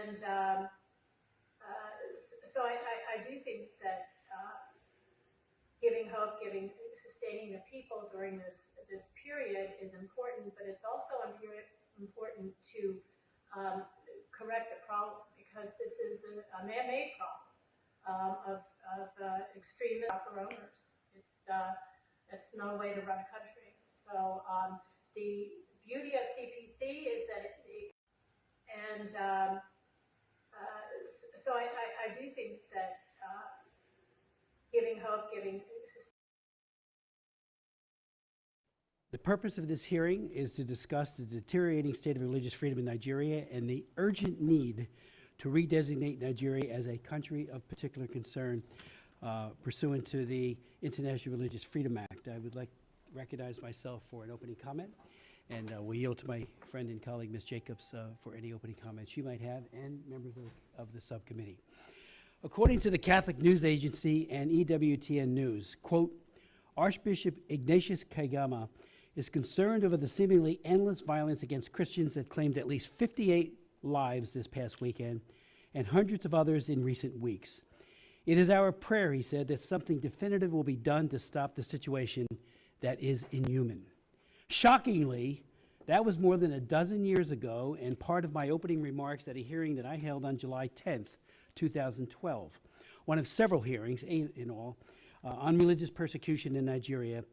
And so I do think that giving hope, sustaining the people during this period is important, but it's also important to correct the problem, because this is a man-made problem of extremist owners. It's no way to run a country. So the beauty of CPC is that so I do think that giving hope, The purpose of this hearing is to discuss the deteriorating state of religious freedom in Nigeria and the urgent need to redesignate Nigeria as a country of particular concern pursuant to the International Religious Freedom Act. I would like to recognize myself for an opening comment, and we'll yield to my friend and colleague, Ms. Jacobs, for any opening comments she might have, and members of the subcommittee. According to the Catholic News Agency and EWTN News, quote, Archbishop Ignatius Kagama is concerned over the seemingly endless violence against Christians that claimed at least 58 lives this past weekend and hundreds of others in recent weeks. It is our prayer, he said, that something definitive will be done to stop the situation that is inhuman. Shockingly, that was more than a dozen years ago and part of my opening remarks at a hearing that I held on July 10th, 2012, one of several hearings, 8 in all, on religious persecution in Nigeria.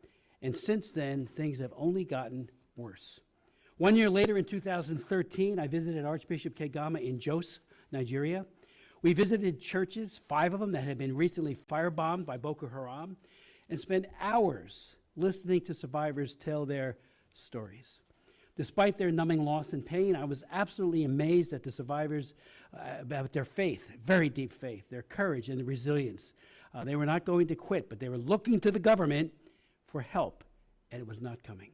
And since then, things have only gotten worse. 1 year later, in 2013, I visited Archbishop Kagama in Jos, Nigeria. We visited churches, 5 of them that had been recently firebombed by Boko Haram, and spent hours listening to survivors tell their stories. Despite their numbing loss and pain, I was absolutely amazed at the survivors about their faith, very deep faith, their courage and the resilience. They were not going to quit, but they were looking to the government for help, and it was not coming.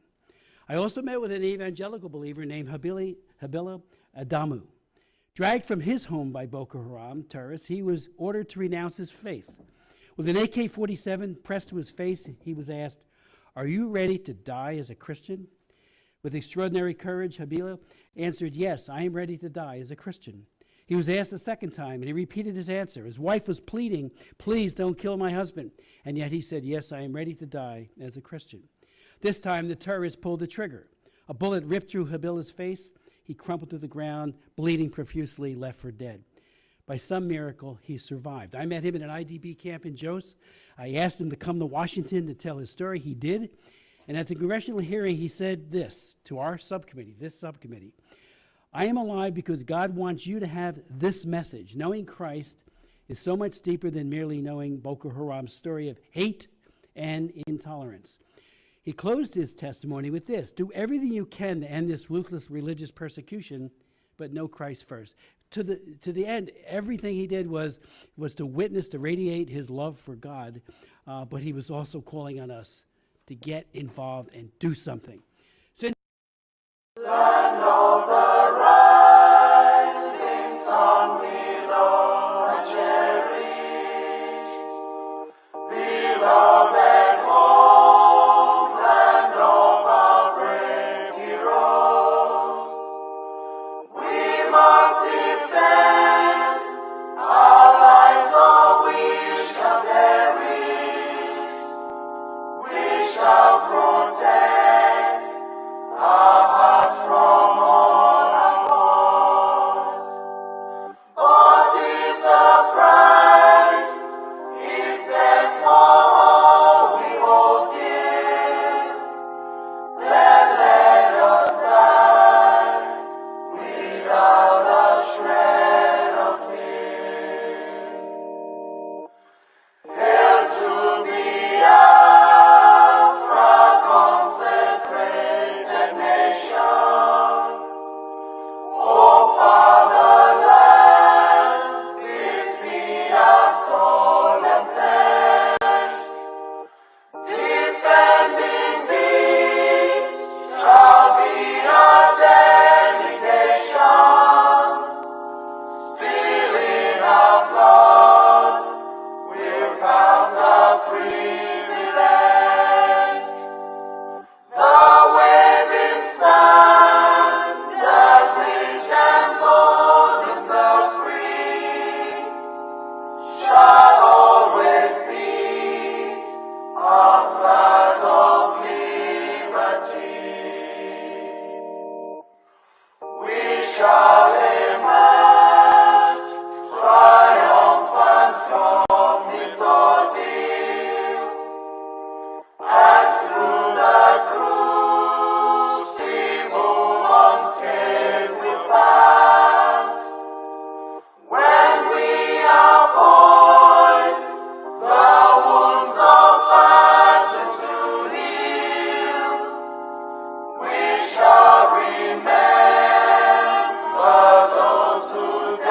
I also met with an evangelical believer named Habila Adamu. Dragged from his home by Boko Haram terrorists, he was ordered to renounce his faith. With an AK-47 pressed to his face, he was asked, "Are you ready to die as a Christian?" With extraordinary courage, Habila answered, "Yes, I am ready to die as a Christian." He was asked a second time, and he repeated his answer. His wife was pleading, "Please don't kill my husband." And yet he said, "Yes, I am ready to die as a Christian." This time, the terrorist pulled the trigger. A bullet ripped through Habila's face. He crumpled to the ground, bleeding profusely, left for dead. By some miracle, he survived. I met him in an IDP camp in Jos. I asked him to come to Washington to tell his story. He did. And at the congressional hearing, he said this to our subcommittee, this subcommittee: "I am alive because God wants you to have this message. Knowing Christ is so much deeper than merely knowing Boko Haram's story of hate and intolerance." He closed his testimony with this: "Do everything you can to end this ruthless religious persecution, but know Christ first." To the end, everything he did was to witness, to radiate his love for God, but he was also calling on us to get involved and do something. Land of the rising sun, willow and cherish, beloved home, land of our brave heroes. We must defend our lives, or we shall perish. We shall protect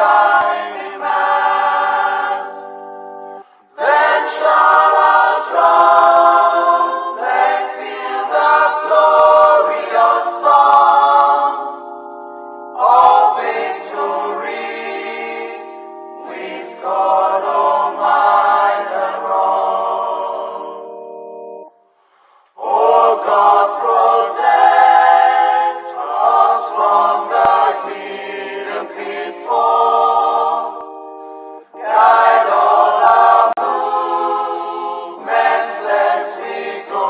shining mast. Then shall our trumpets fill the glorious song of victory. We scored all might and wrong. Oh God, protect us from the hidden pitfall. Guide all our movements lest we go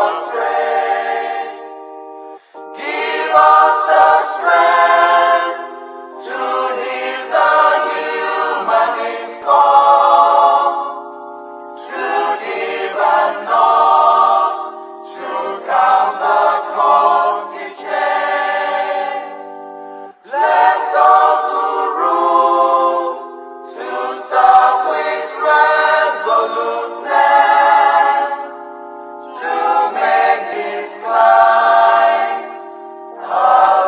astray. Give us the strength to heed the humanist call, to give and not to count the cost each day. Let those who rule to serve with resoluteness, to make this climb a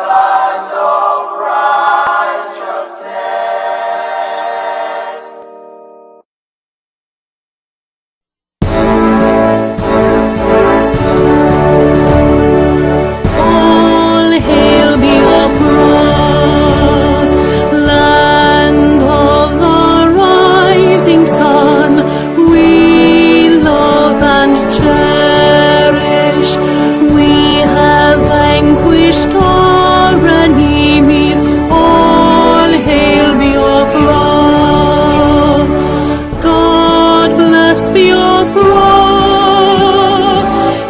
land of righteousness. All hail Biafra, land of the rising sun. We love and cherish. We have vanquished our enemies. All hail Biafra. God bless Biafra.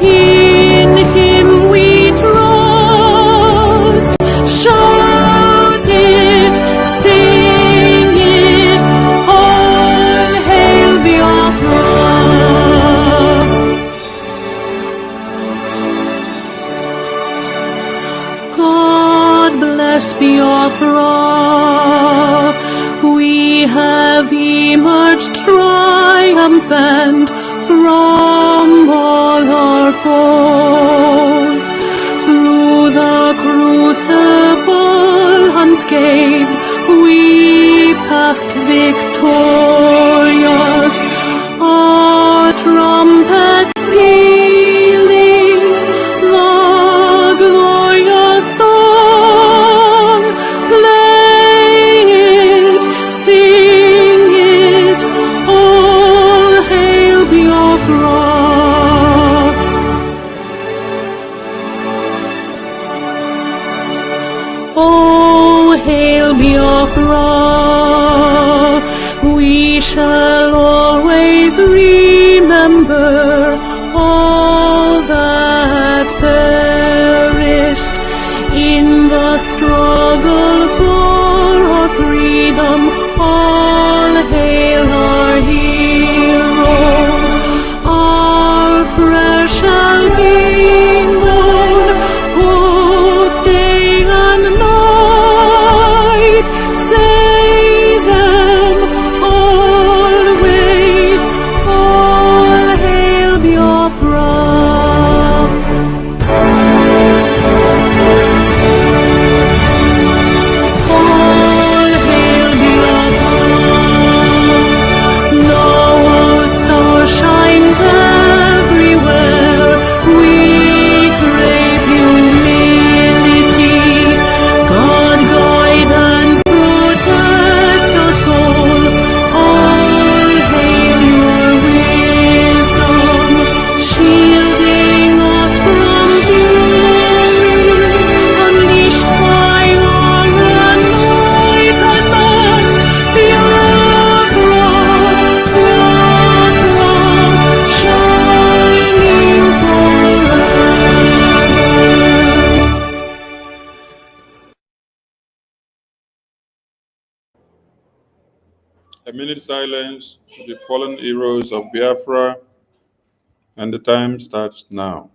In Him we trust. Shout it, sing it. All hail Biafra. God bless Biafra. We have emerged triumphant from all our foes. Through the crucible unscathed, we passed victorious. Our trumpets pealing the glorious song. Play it, sing it, all hail Biafra. Oh, hail Biafra, we shall always remember all that perished in the struggle for our freedom. All hail our heroes, our prayer shall be known both day and night. Say them always, all hail Biafra. All hail Biafra. No star shines everywhere. We crave humility. God guide and protect us all. All hail your wisdom, shielding us from fury, unleashed by your anointed might. Biafra, Biafra, shining forever. A minute silence to the fallen heroes of Biafra, and the time starts now.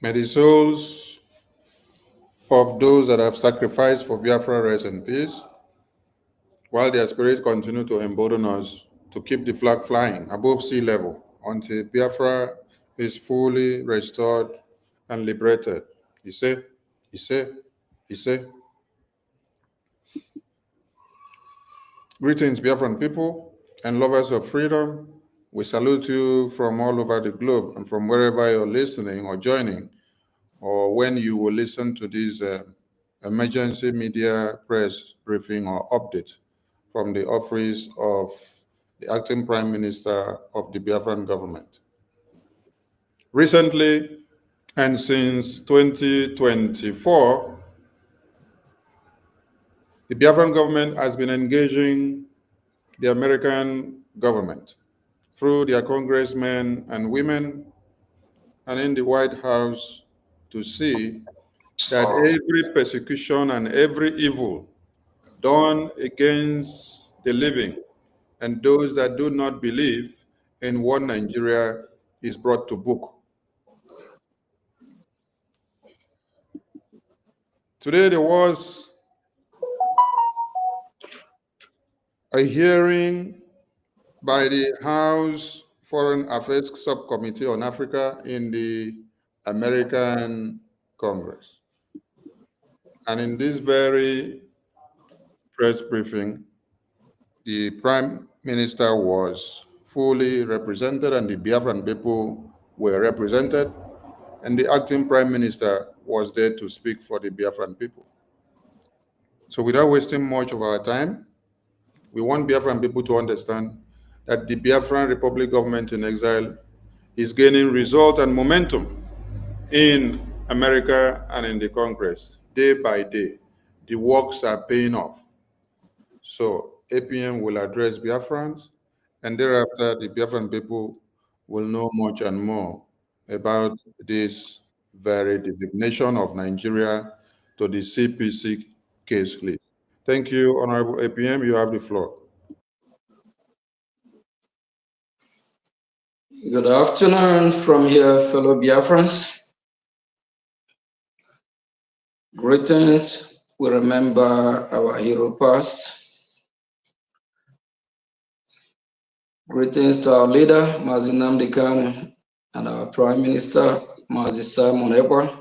May the souls of those that have sacrificed for Biafra rest in peace, while their spirits continue to embolden us to keep the flag flying above sea level until Biafra is fully restored and liberated. He said, he said, he said. Greetings, Biafran people and lovers of freedom. We salute you from all over the globe and from wherever you're listening or joining, or when you will listen to this emergency media press briefing or update from the office of the acting Prime Minister of the Biafran government. Recently, and since 2024, the Biafran government has been engaging the American government through their congressmen and women and in the White House to see that every persecution and every evil done against the living and those that do not believe in one Nigeria is brought to book. Today there was a hearing by the House Foreign Affairs Subcommittee on Africa in the American Congress. And in this very press briefing, the Prime Minister was fully represented and the Biafran people were represented, and the acting Prime Minister was there to speak for the Biafran people. So without wasting much of our time, we want Biafran people to understand that the Biafran Republic government in exile is gaining result and momentum in America and in the Congress day by day. The works are paying off. So APM will address Biafrans, and thereafter the Biafran people will know much and more about this very designation of Nigeria to the CPC case list. Thank you, Honorable APM. You have the floor. Good afternoon from here, fellow Biafrans. Greetings. We remember our hero past. Greetings to our leader, Mazi Nnamdi Kanu, and our Prime Minister, Mazi Simon Ekpa.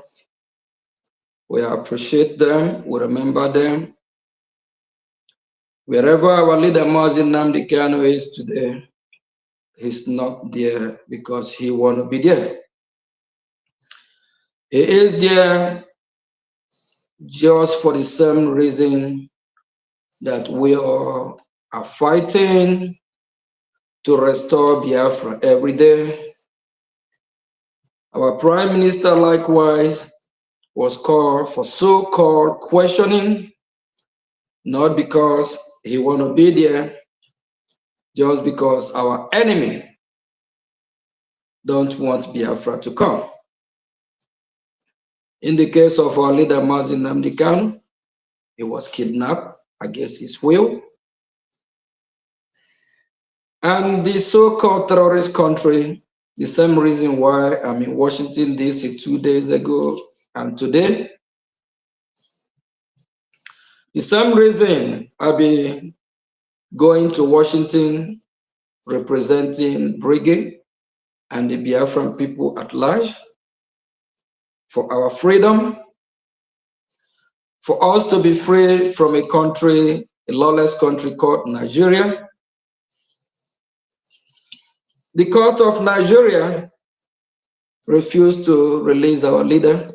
We appreciate them. We remember them. Wherever our leader, Mazi Nnamdi Kanu, is today, he's not there because he want to be there. He is there just for the same reason that we all are fighting to restore Biafra every day. Our Prime Minister likewise was called for so-called questioning, not because he want to be there, just because our enemy don't want Biafra to come. In the case of our leader Mazi Nnamdi Kanu, he was kidnapped against his will. And the so-called terrorist country, the same reason why I'm in Washington, D.C. 2 days ago and today, the same reason I've been going to Washington representing Brgie and the Biafran people at large for our freedom, for us to be free from a country, a lawless country called Nigeria. The court of Nigeria refused to release our leader,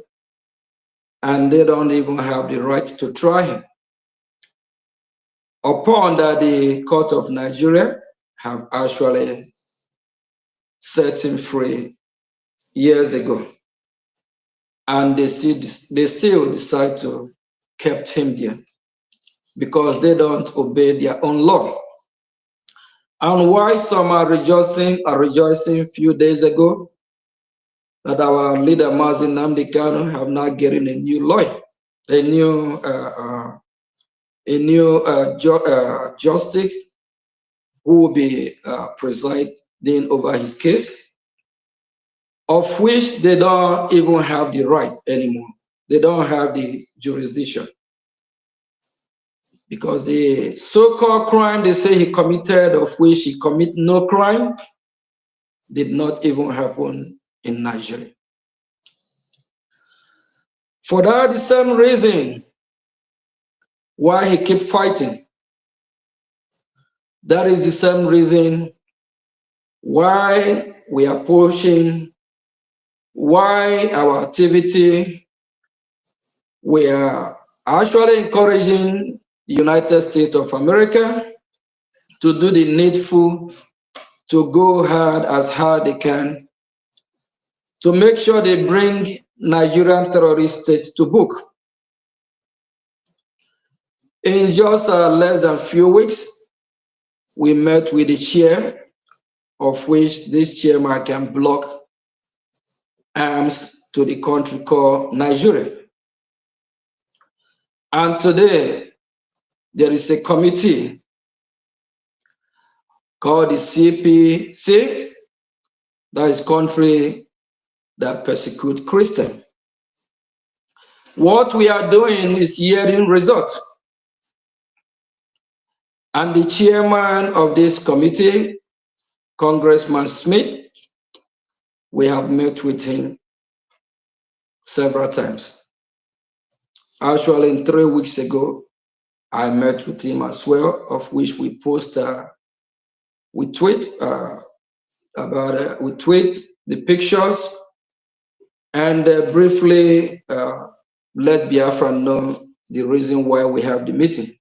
and they don't even have the right to try him. Upon that, the court of Nigeria have actually set him free years ago, and they still decide to keep him there because they don't obey their own law. And why some are rejoicing a few days ago that our leader Mazi Nnamdi Kanu have not getting a new lawyer, a new justice who will be presiding over his case. of which they don't even have the right anymore. They don't have the jurisdiction. Because the so-called crime they say he committed, of which he committed no crime, did not even happen in Nigeria. For that the same reason why he kept fighting. That is the same reason why we are pushing, why our activity, we are actually encouraging the United States of America to do the needful, to go hard they can, to make sure they bring Nigerian terrorist state to book. In just less than a few weeks, we met with the chair, of which this chairman can block arms to the country called Nigeria. And today, there is a committee called the CPC, that is country that persecute Christians. What we are doing is hearing results. And the chairman of this committee, Congressman Smith, we have met with him several times. Actually, 3 weeks ago, I met with him as well, of which we post, we tweet we tweet the pictures and briefly let Biafra know the reason why we have the meeting.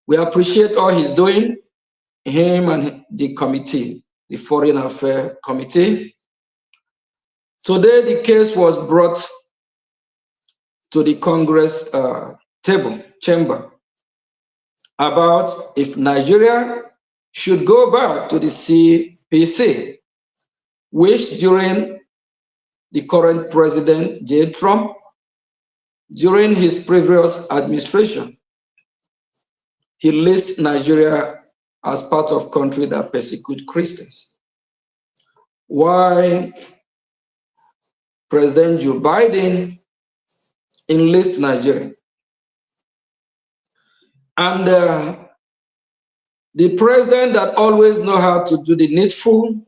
We appreciate all he's doing, him and the committee, the Foreign Affairs Committee. Today, the case was brought to the Congress chamber about if Nigeria should go back to the CPC, which during the current president, J. Trump, during his previous administration, he lists Nigeria as part of country that persecute Christians. Why President Joe Biden enlists Nigeria. And the president that always know how to do the needful,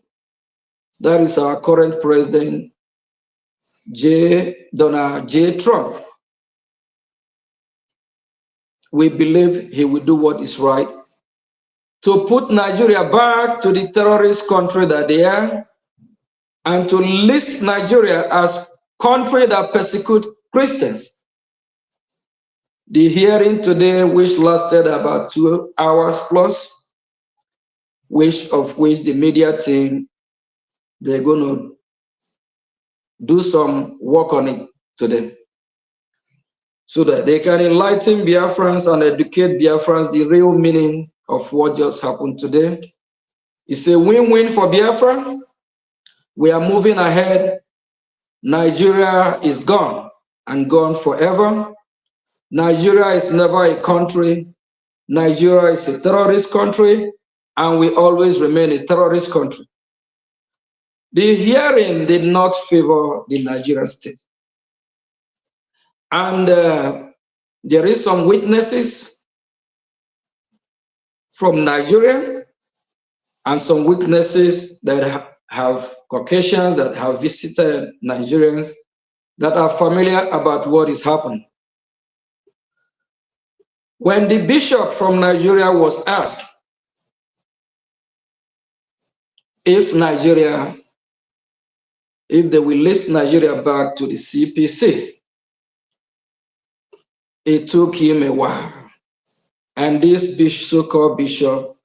that is our current president, Donald J. Trump. We believe he will do what is right to put Nigeria back to the terrorist country that they are, and to list Nigeria as country that persecute Christians. The hearing today, which lasted about 2 hours plus, of which the media team, they're going to do some work on it today, so that they can enlighten Biafrans and educate Biafrans the real meaning of what just happened today. It's a win-win for Biafra. We are moving ahead. Nigeria is gone, and gone forever. Nigeria is never a country. Nigeria is a terrorist country, and we always remain a terrorist country. The hearing did not favor the Nigerian state. And there is some witnesses from Nigeria and some witnesses that have Caucasians that have visited Nigerians that are familiar about what is happening. When the bishop from Nigeria was asked if they will list Nigeria back to the CPC, it took him a while. And this so-called bishop,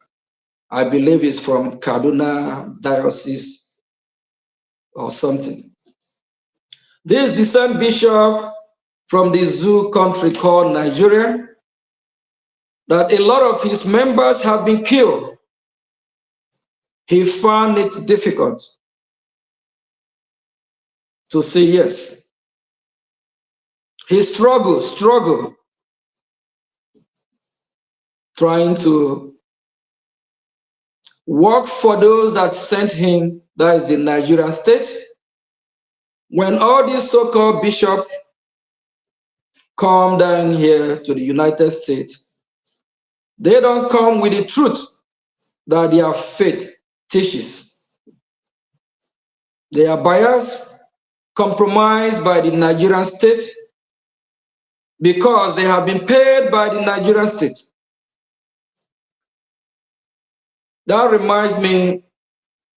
I believe, is from Kaduna Diocese or something. This is the same bishop from the zoo country called Nigeria, that a lot of his members have been killed. He found it difficult to say yes. He struggled, trying to work for those that sent him, that is the Nigerian state, When all these so-called bishops come down here to the United States, they don't come with the truth that their faith teaches. They are biased, compromised by the Nigerian state because they have been paid by the Nigerian state. That reminds me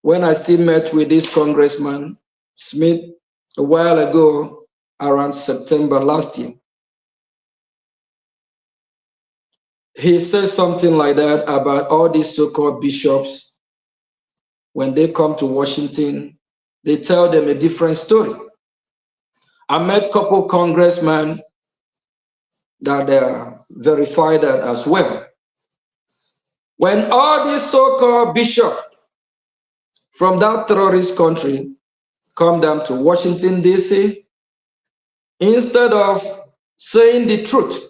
when I still met with this Congressman Smith a while ago, around September last year. He said something like that about all these so-called bishops. When they come to Washington, they tell them a different story. I met a couple congressmen that verify that as well. When all these so-called bishops from that terrorist country come down to Washington, D.C., instead of saying the truth,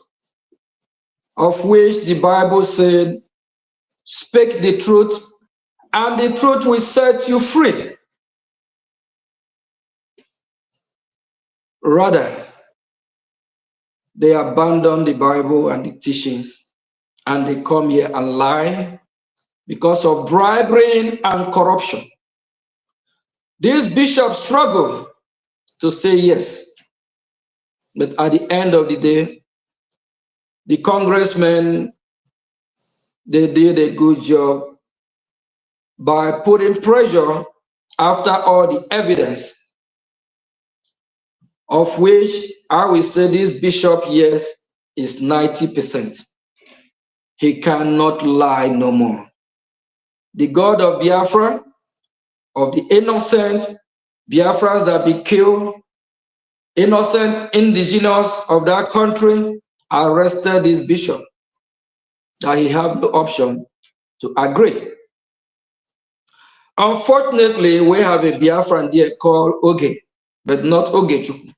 of which the Bible said, speak the truth, and the truth will set you free. Rather, they abandon the Bible and the teachings, and they come here and lie because of bribery and corruption. These bishops struggle to say yes, but at the end of the day, the congressmen, they did a good job by putting pressure after all the evidence, of which I will say this bishop, yes, is 90%. He cannot lie no more. The God of Biafra, of the innocent Biafrans that be killed, innocent indigenous of that country, arrested this bishop, that he have no option to agree. Unfortunately, we have a Biafran there called Oge, but not Ogechukwu.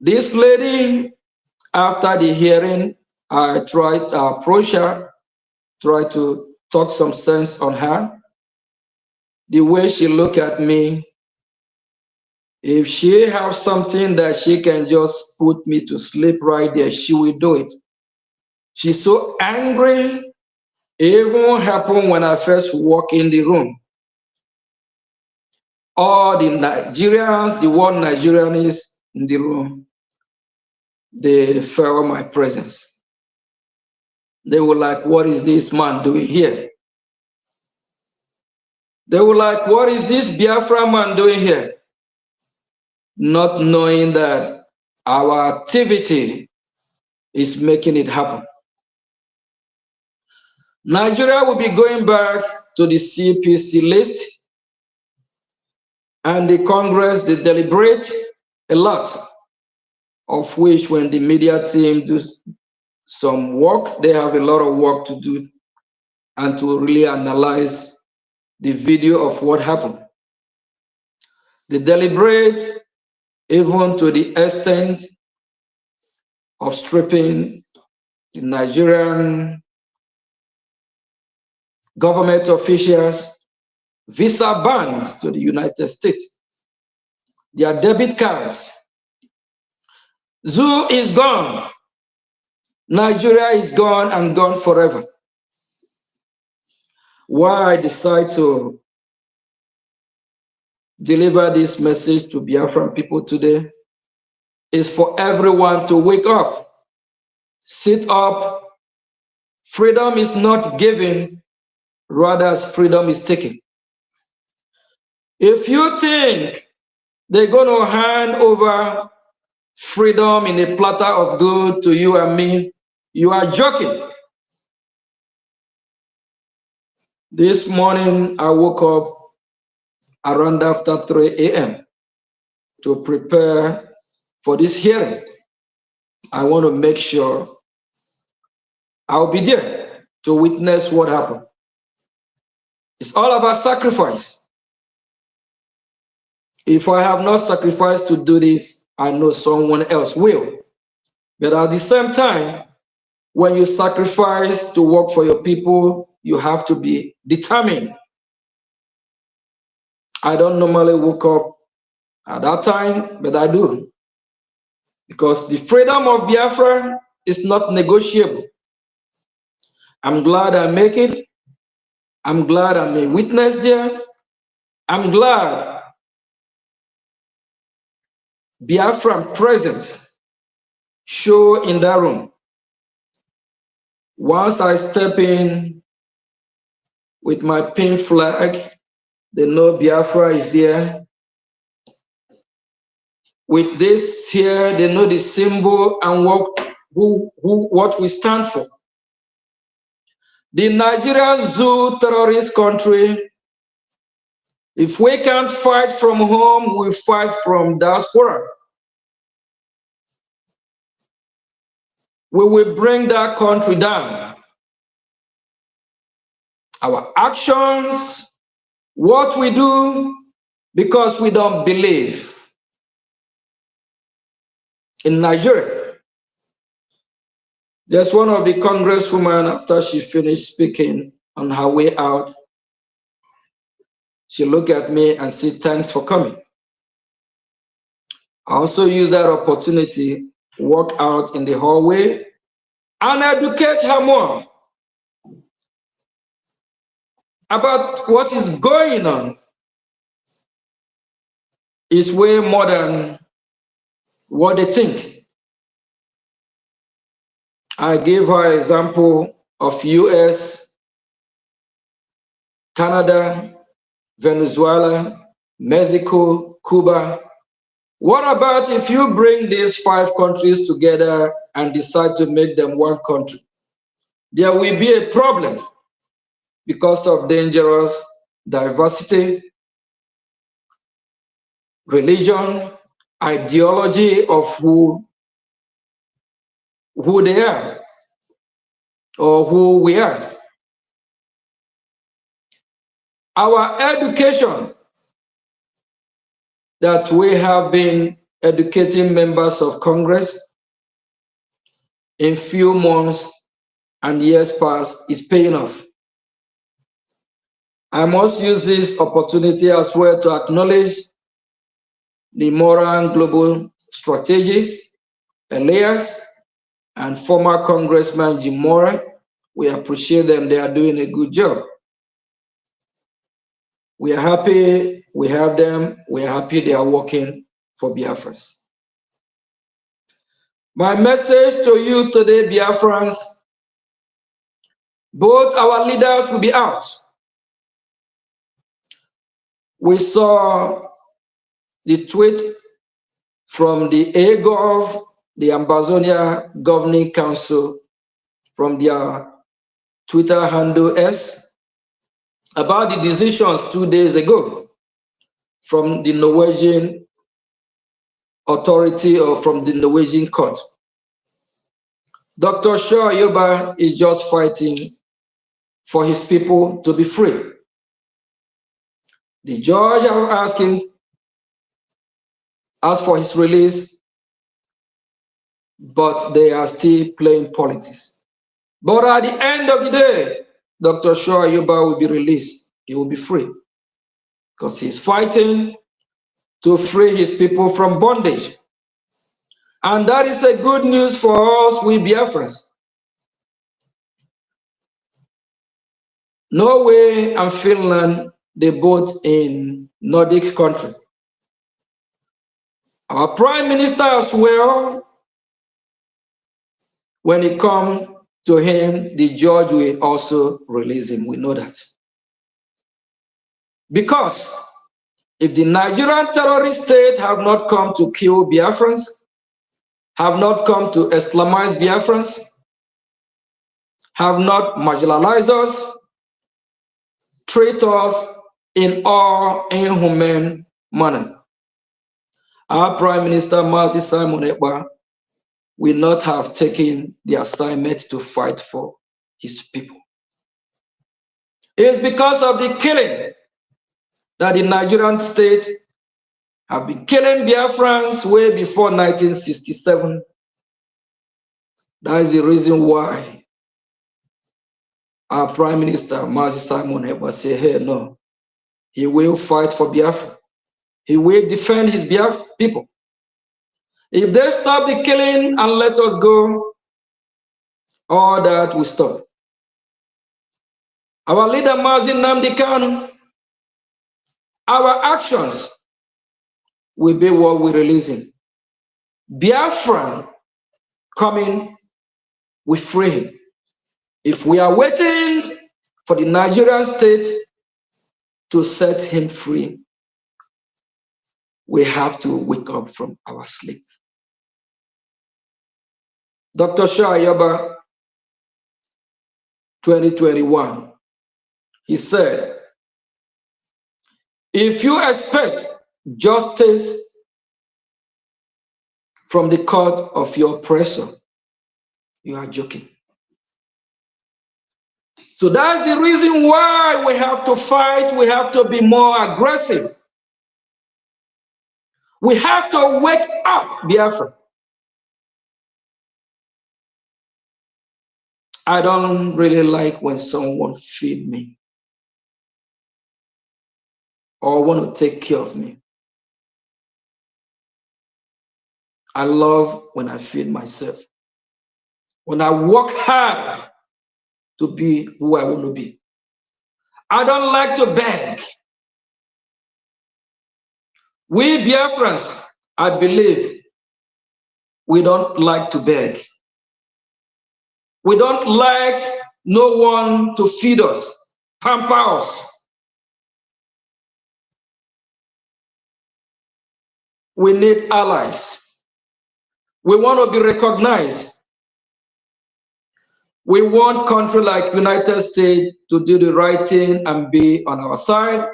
This lady, after the hearing, I tried to approach her, tried to talk some sense on her. The way she looked at me, if she has something that she can just put me to sleep right there, she will do it. She's so angry. It even happened when I first walked in the room. All the Nigerians, the one Nigerian is in the room, they felt my presence. They were like, what is this man doing here? They were like, what is this Biafra man doing here? Not knowing that our activity is making it happen. Nigeria will be going back to the CPC list, and the Congress, they deliberate a lot, of which when the media team do some work, they have a lot of work to do and to really analyze the video of what happened. They deliberate even to the extent of stripping the Nigerian government officials visa bans to the United States, their debit cards. Zoo is gone. Nigeria is gone and gone forever. Why I decide to deliver this message to Biafran people today is for everyone to wake up, sit up. Freedom is not given, rather freedom is taken. If you think they're going to hand over freedom in a platter of gold to you and me, you are joking. This morning, I woke up around after 3 a.m. to prepare for this hearing. I want to make sure I'll be there to witness what happened. It's all about sacrifice. If I have not sacrificed to do this, I know someone else will. But at the same time, when you sacrifice to work for your people, you have to be determined. I don't normally wake up at that time, but I do. Because the freedom of Biafra is not negotiable. I'm glad I make it. I'm glad I'm a witness there. I'm glad Biafran presence show in that room. Once I step in with my pink flag, they know Biafra is there. With this here, they know the symbol and what we stand for. The Nigerian zoo terrorist country, if we can't fight from home, we fight from diaspora. We will bring that country down. Our actions, what we do, because we don't believe in Nigeria. There's one of the congresswomen, after she finished speaking on her way out, she looked at me and said, "Thanks for coming." I also use that opportunity, walk out in the hallway and educate her more about what is going on. It's way more than what they think. I gave her an example of US, Canada, Venezuela, Mexico, Cuba. What about if you bring these 5 countries together and decide to make them one country? There will be a problem because of dangerous diversity, religion, ideology of who they are or who we are. Our education that we have been educating members of Congress in few months and years past is paying off. I must use this opportunity as well to acknowledge the Moran Global Strategist, Elias, and former Congressman Jim Moran. We appreciate them. They are doing a good job. We are happy we have them. We are happy they are working for Biafrans. My message to you today, Biafrans, both our leaders will be out. We saw the tweet from the AGOV, the Ambazonia Governing Council, from their Twitter handle S, about the decisions 2 days ago from the Norwegian authority or from the Norwegian court. Dr. Shaw Yoba is just fighting for his people to be free. The judge asked for his release, but they are still playing politics. But at the end of the day, Dr. Shaw Yoba will be released. He will be free because he's fighting to free his people from bondage. And that is a good news for us, we Biafrans. Norway and Finland, they both in Nordic country. Our Prime Minister as well, when it comes to him, the judge will also release him. We know that. Because if the Nigerian terrorist state have not come to kill Biafrans, have not come to Islamize Biafrans, have not marginalized us, treat us in all inhumane manner, our Prime Minister, Mazi Simon Ekpa, will not have taken the assignment to fight for his people. It is because of the killing that the Nigerian state have been killing Biafrans way before 1967. That is the reason why our Prime Minister, Mazi Simon Ekpa, said, hey, no, he will fight for Biafra. He will defend his people. If they stop the killing and let us go, all that will stop. Our leader, Mazin Nnamdi Kanu, our actions will be what we release him. Biafran coming, we free him. If we are waiting for the Nigerian state to set him free, we have to wake up from our sleep. Dr. Shah Ayaba, 2021, he said, if you expect justice from the court of your oppressor, you are joking. So that's the reason why we have to fight. We have to be more aggressive. We have to wake up, Biafra. I don't really like when someone feed me or want to take care of me. I love when I feed myself. When I work hard to be who I want to be. I don't like to beg. We Biafrans, I believe, we don't like to beg. We don't like no one to feed us, pamper us. We need allies. We want to be recognized. We want country like United States to do the right thing and be on our side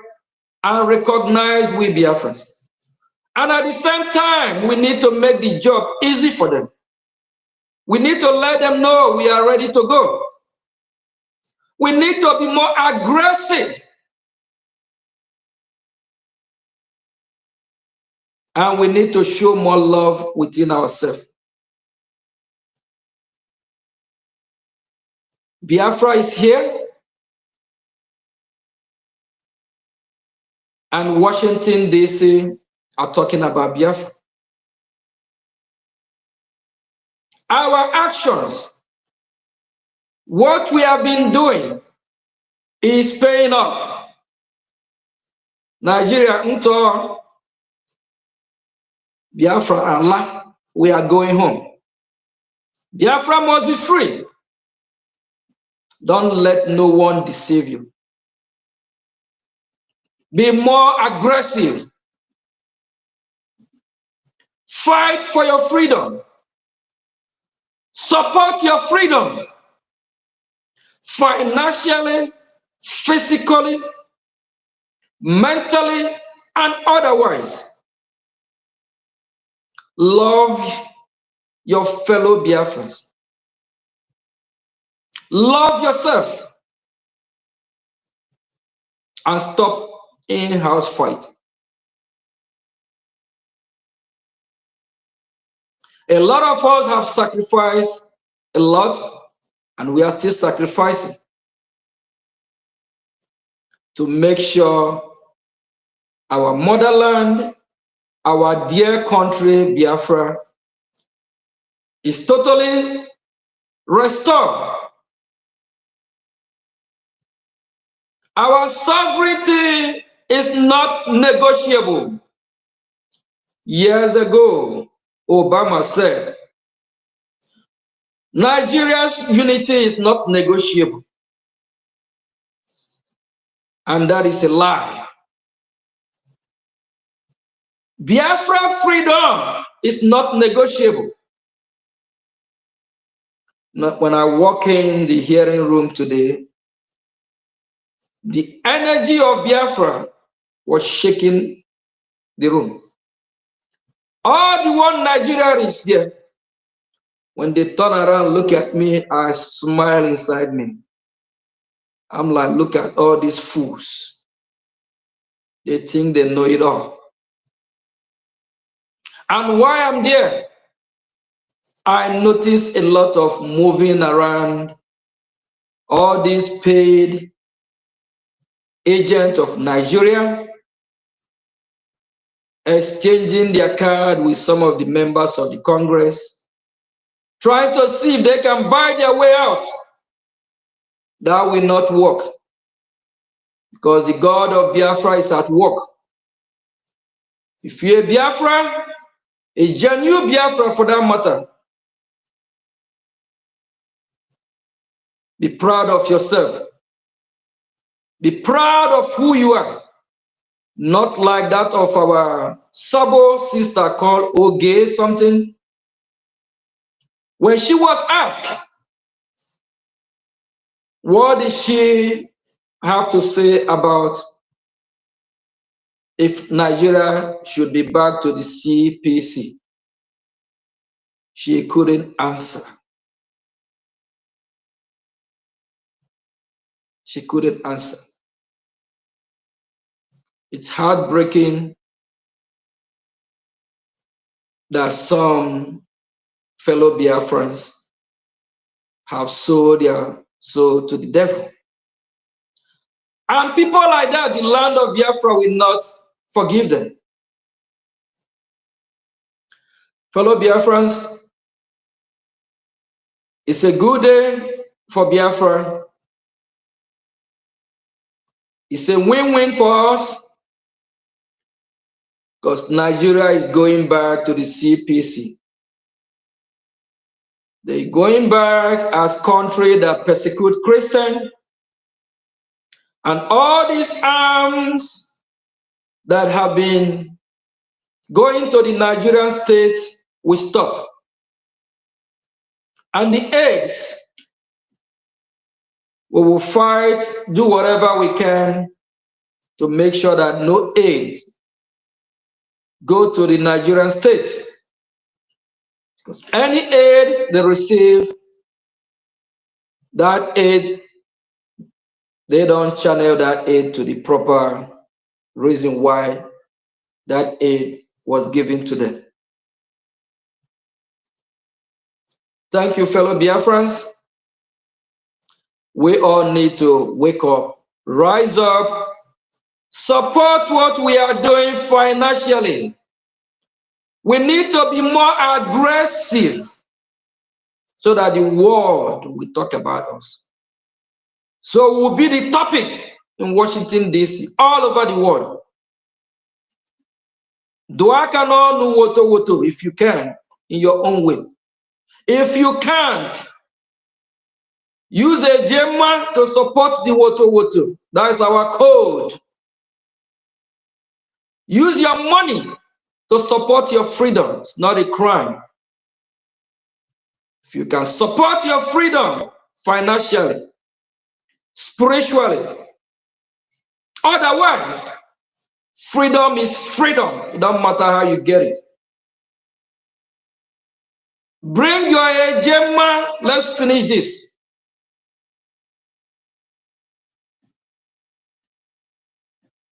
and recognize we Biafrans. And at the same time, we need to make the job easy for them. We need to let them know we are ready to go. We need to be more aggressive. And we need to show more love within ourselves. Biafra is here. And Washington, D.C. are talking about Biafra. Our actions, what we have been doing, is paying off. Nigeria, Biafra, Allah, we are going home. Biafra must be free. Don't let no one deceive you. Be more aggressive. Fight for your freedom. Support your freedom. Financially, physically, mentally, and otherwise. Love your fellow Biafrans. Love yourself. And stop in-house fight. A lot of us have sacrificed a lot, and we are still sacrificing to make sure our motherland, our dear country, Biafra, is totally restored. Our sovereignty is not negotiable. Years ago, Obama said, Nigeria's unity is not negotiable. And that is a lie. Biafra freedom is not negotiable. When I walk in the hearing room today, the energy of Biafra was shaking the room. All the one Nigeria is there. When they turn around, look at me, I smile inside me. I'm like, look at all these fools. They think they know it all. And while I'm there, I notice a lot of moving around, all these paid agents of Nigeria exchanging their card with some of the members of the Congress, trying to see if they can buy their way out. That will not work, because the God of Biafra is at work. If you're a Biafra, a genuine Biafra for that matter, be proud of yourself. Be proud of who you are. Not like that of our Sabo sister called Oge something. When she was asked, what did she have to say about if Nigeria should be back to the CPC? She couldn't answer. She couldn't answer. It's heartbreaking that some fellow Biafrans have sold their soul to the devil. And people like that, the land of Biafra will not forgive them. Fellow Biafrans, it's a good day for Biafra. It's a win-win for us, because Nigeria is going back to the CPC. They're going back as country that persecute Christians, and all these arms that have been going to the Nigerian state will stop. And the aids, we will fight, do whatever we can to make sure that no aids go to the Nigerian state. Because any aid they receive, that aid, they don't channel that aid to the proper reason why that aid was given to them. Thank you, fellow Biafrans. We all need to wake up, rise up, support what we are doing financially. We need to be more aggressive so that the world will talk about us. So we'll be the topic in Washington, D.C., all over the world. Duaka no nu woto woto, if you can, in your own way. If you can't, use a Gemma to support the woto woto. That is our code. Use your money to support your freedom. It's not a crime. If you can support your freedom financially, spiritually, otherwise, freedom is freedom. It doesn't matter how you get it. Bring your Gemma. Let's finish this.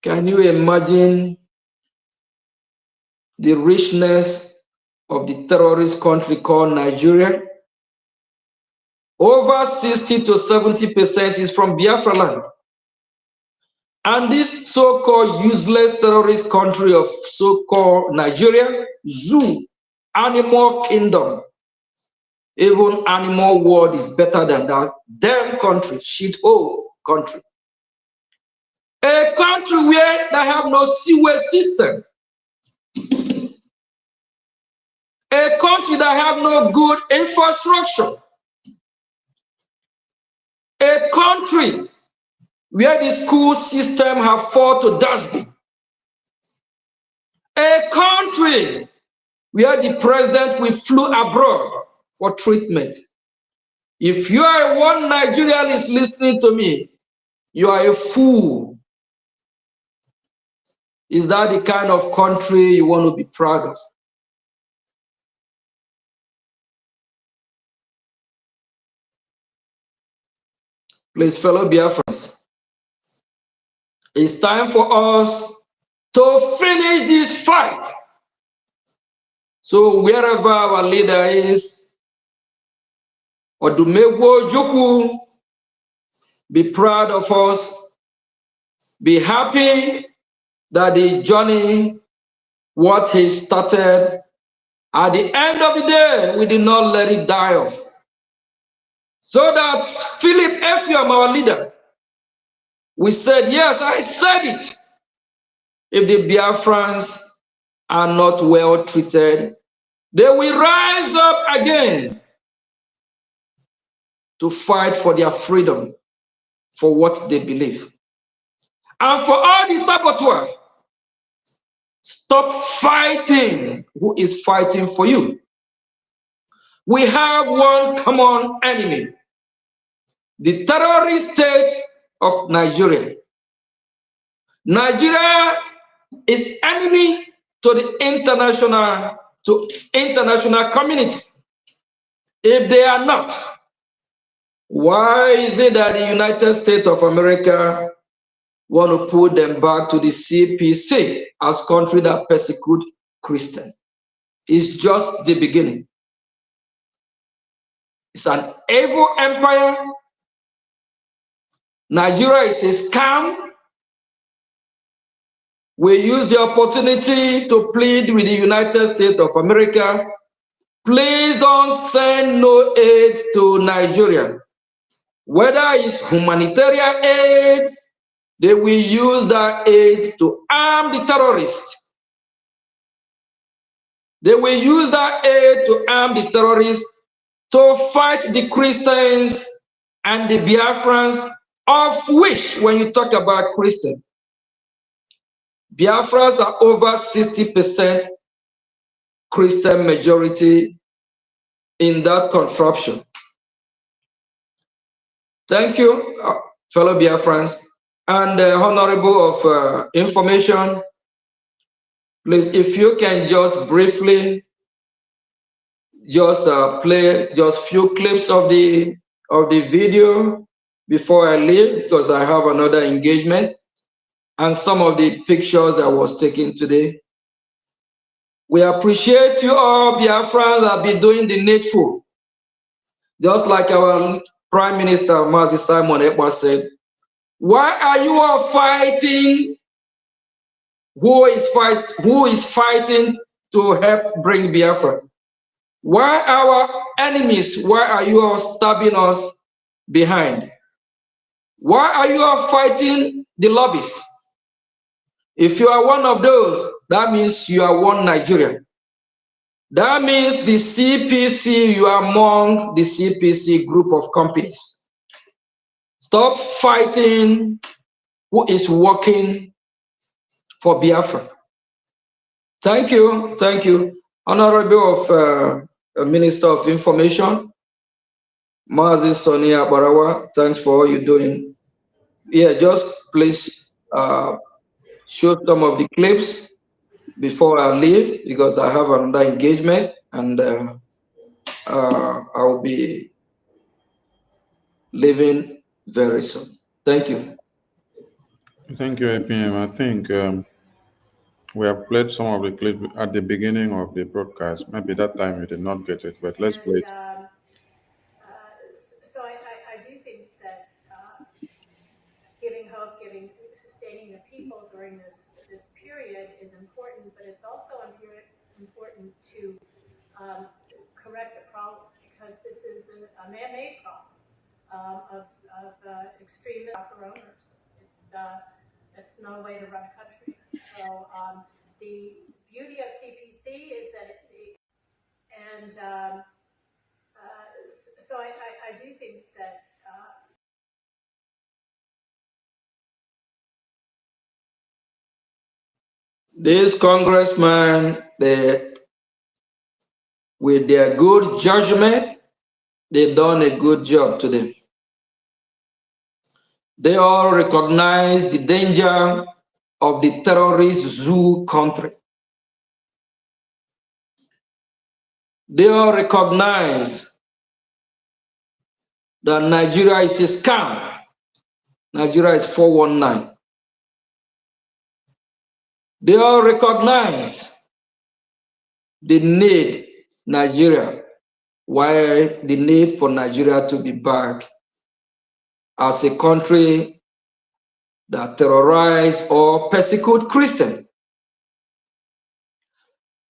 Can you imagine the richness of the terrorist country called Nigeria? Over 60 to 70% is from Biafra land. And this so-called useless terrorist country of so-called Nigeria, zoo, animal kingdom, even animal world is better than that damn country, shithole country. A country where they have no sewage system. A country that have no good infrastructure. A country where the school system have fall to dustbin. A country where the president will flew abroad for treatment. If you are one Nigerian is listening to me, you are a fool. Is that the kind of country you want to be proud of? Please, fellow Biafrans, it's time for us to finish this fight. So wherever our leader is, Odumegwu Ojukwu, be proud of us. Be happy that the journey what he started. At the end of the day, we did not let it die off. So that Philip Apm, our leader, we said, yes, I said it. If the Biafrans are not well treated, they will rise up again to fight for their freedom, for what they believe. And for all the saboteurs, stop fighting. Who is fighting for you? We have one common enemy, the terrorist state of Nigeria. Nigeria is enemy to the international community. If they are not, why is it that the United States of America want to put them back to the CPC as country that persecute Christians? It's just the beginning. It's an evil empire. Nigeria is a scam. We use the opportunity to plead with the United States of America. Please don't send no aid to Nigeria. Whether it's humanitarian aid, they will use that aid to arm the terrorists. They will use that aid to arm the terrorists, to fight the Christians and the Biafrans, of which, when you talk about Christians, Biafrans are over 60% Christian majority in that contraption. Thank you, fellow Biafrans. And honorable of information, please, if you can just briefly just play just few clips of the video before I leave, because I have another engagement, and some of the pictures that was taken today. We appreciate you all, Biafrans, have been doing the needful. Just like our Prime Minister, Mazi Simon Ekpa, said, why are you all fighting? Who is fighting to help bring Biafra? Why our enemies? Why are you all stabbing us behind? Why are you all fighting the lobbies? If you are one of those, that means you are one Nigeria. That means the CPC, you are among the CPC group of companies. Stop fighting who is working for Biafra. Thank you, thank you. Honorable of Minister of Information, Mazi Sonia Barawa, thanks for all you're doing. Yeah, just please show some of the clips before I leave, because I have another engagement, and I'll be leaving very soon. Thank you. Thank you, APM. I think we have played some of the clips at the beginning of the broadcast. Maybe that time you did not get it, but let's play it. So I do think that giving hope, sustaining the people during this period is important, but it's also important to correct the problem, because this is a man-made problem of extremist owners. It's no way to run a country. So the beauty of CPC is that so I do think that These congressmen, with their good judgment, they've done a good job today. They all recognize the danger of the terrorist zoo country. They all recognize that Nigeria is a scam. Nigeria is 419. They all recognize the need the need for Nigeria to be back as a country that terrorize or persecute Christians.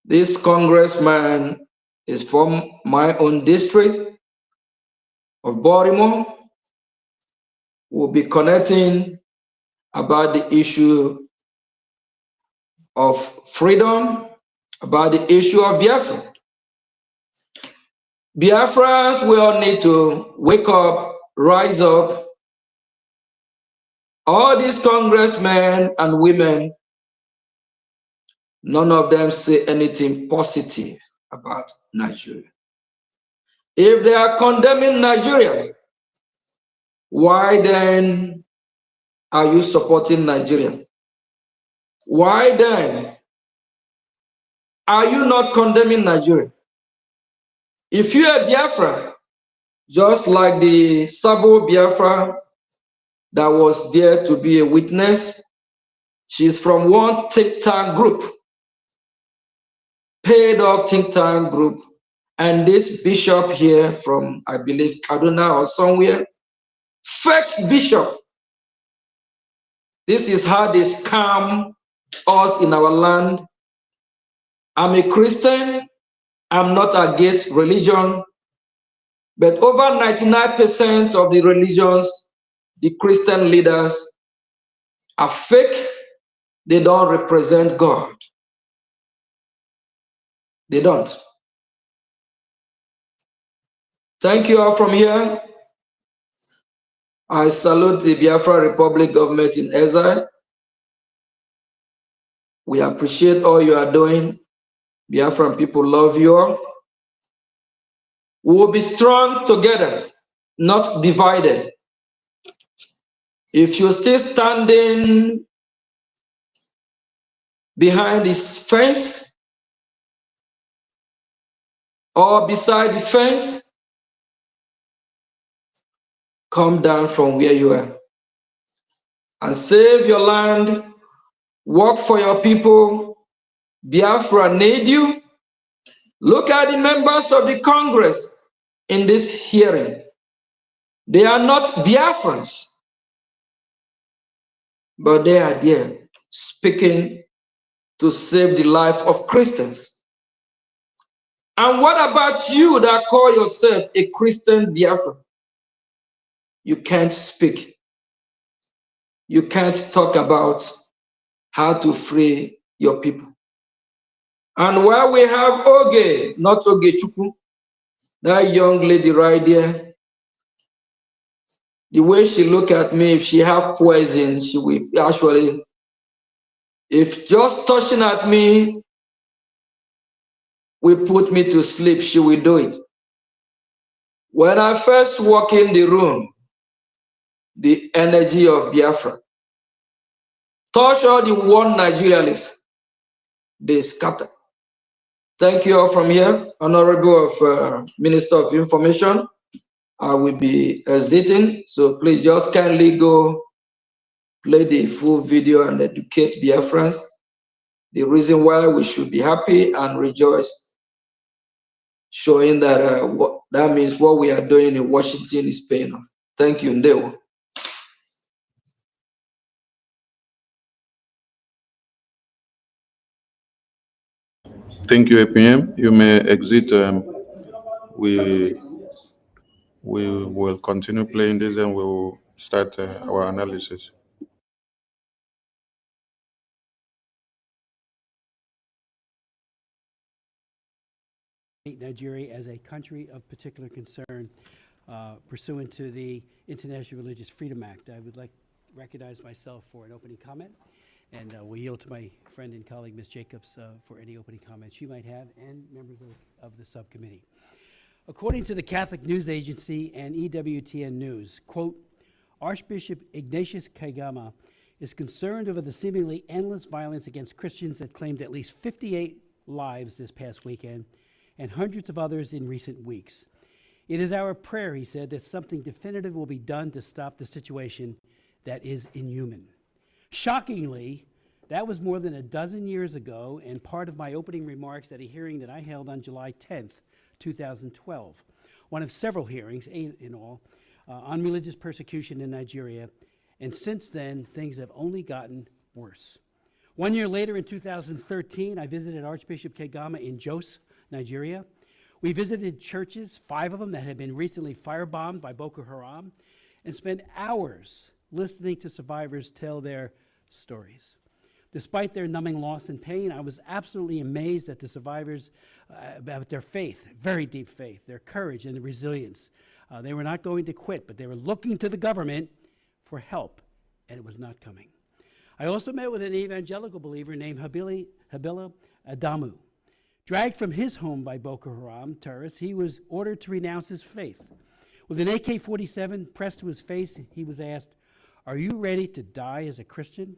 This congressman is from my own district of Baltimore. We'll be connecting about the issue of freedom, about the issue of Biafra. Biafrans, we all need to wake up, rise up. All these congressmen and women, none of them say anything positive about Nigeria. If they are condemning Nigeria, why then are you supporting Nigeria? Why then are you not condemning Nigeria? If you are Biafra, just like the Sabo Biafra that was there to be a witness, she's from one think tank group, paid up think tank group, and this bishop here from, I believe, Kaduna or somewhere, fake bishop. This is how they scam us in our land. I'm a Christian. I'm not against religion, but over 99% of the religions, the Christian leaders are fake. They don't represent God. They don't. Thank you all from here. I salute the Biafra Republic government in exile. We appreciate all you are doing. Biafran people love you all. We will be strong together, not divided. If you're still standing behind this fence or beside the fence, come down from where you are and save your land, work for your people. Biafra need you. Look at the members of the Congress in this hearing. They are not Biafrans, but they are there speaking to save the life of Christians. And what about you that call yourself a Christian Biafran? You can't speak. You can't talk about how to free your people. And while we have Oge, not Oge Chukwu, that young lady right there, the way she look at me, if she have poison, she will actually, if just touching at me will put me to sleep, she will do it. When I first walk in the room, the energy of Biafra touch all the one Nigerians, they scatter. Thank you all from here. Honorable of Minister of Information, I will be exiting, so please just kindly go play the full video and educate Biafrans the reason why we should be happy and rejoice, showing that that means what we are doing in Washington is paying off. Thank you, Ndeo. Thank you, APM. You may exit. We will continue playing this and we will start our analysis. Nigeria as a country of particular concern pursuant to the International Religious Freedom Act. I would like to recognize myself for an opening comment, and we'll yield to my friend and colleague, Ms. Jacobs, for any opening comments she might have, and members of the subcommittee. According to the Catholic News Agency and EWTN News, quote, Archbishop Ignatius Kaigama is concerned over the seemingly endless violence against Christians that claimed at least 58 lives this past weekend and hundreds of others in recent weeks. It is our prayer, he said, that something definitive will be done to stop the situation that is inhuman. Shockingly, that was more than a dozen years ago and part of my opening remarks at a hearing that I held on July 10th, 2012, one of several hearings, 8 in all, on religious persecution in Nigeria, and since then, things have only gotten worse. 1 year later, in 2013, I visited Archbishop Kegama in Jos, Nigeria. We visited churches, 5 of them that had been recently firebombed by Boko Haram, and spent hours listening to survivors tell their stories. Despite their numbing loss and pain, I was absolutely amazed at the survivors about their faith, very deep faith, their courage and the resilience. They were not going to quit, but they were looking to the government for help, and it was not coming. I also met with an evangelical believer named Habila Adamu. Dragged from his home by Boko Haram terrorists, he was ordered to renounce his faith. With an AK-47 pressed to his face, he was asked, "Are you ready to die as a Christian?"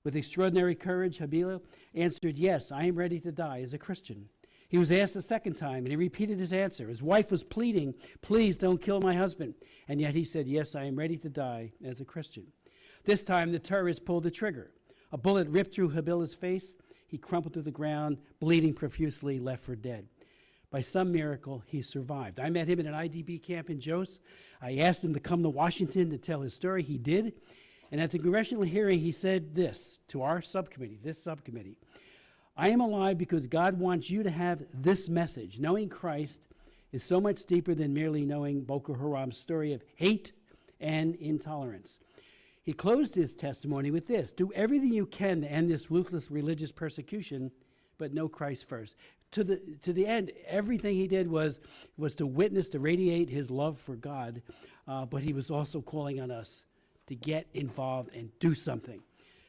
With extraordinary courage, Habila answered, "Yes, I am ready to die as a Christian." He was asked a second time, and he repeated his answer. His wife was pleading, "Please don't kill my husband." And yet he said, "Yes, I am ready to die as a Christian." This time, the terrorist pulled the trigger. A bullet ripped through Habila's face. He crumpled to the ground, bleeding profusely, left for dead. By some miracle, he survived. I met him in an IDP camp in Jos. I asked him to come to Washington to tell his story. He did. And at the congressional hearing, he said this to our subcommittee, this subcommittee: "I am alive because God wants you to have this message. Knowing Christ is so much deeper than merely knowing Boko Haram's story of hate and intolerance." He closed his testimony with this: "Do everything you can to end this ruthless religious persecution, but know Christ first." To the end, everything he did was to witness, to radiate his love for God, but he was also calling on us to get involved and do something.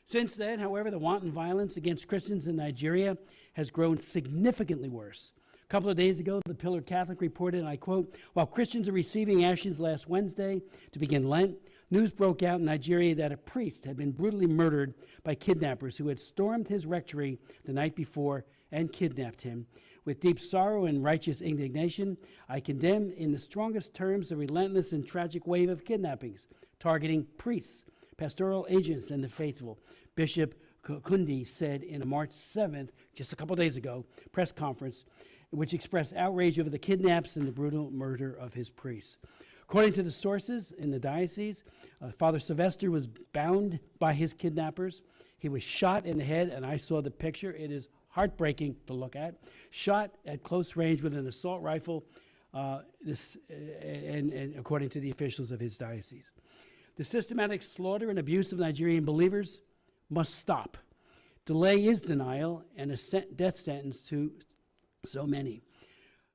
Since then, however, the wanton violence against Christians in Nigeria has grown significantly worse. A couple of days ago, the Pillar Catholic reported, and I quote, "While Christians are receiving ashes last Wednesday to begin Lent, news broke out in Nigeria that a priest had been brutally murdered by kidnappers who had stormed his rectory the night before and kidnapped him. With deep sorrow and righteous indignation, I condemn in the strongest terms the relentless and tragic wave of kidnappings targeting priests, pastoral agents, and the faithful," Bishop Kundi said in a March 7th, just a couple days ago, press conference, which expressed outrage over the kidnaps and the brutal murder of his priests. According to the sources in the diocese, Father Sylvester was bound by his kidnappers. He was shot in the head, and I saw the picture. It is heartbreaking to look at. Shot at close range with an assault rifle, and according to the officials of his diocese. The systematic slaughter and abuse of Nigerian believers must stop. Delay is denial and a death sentence to so many.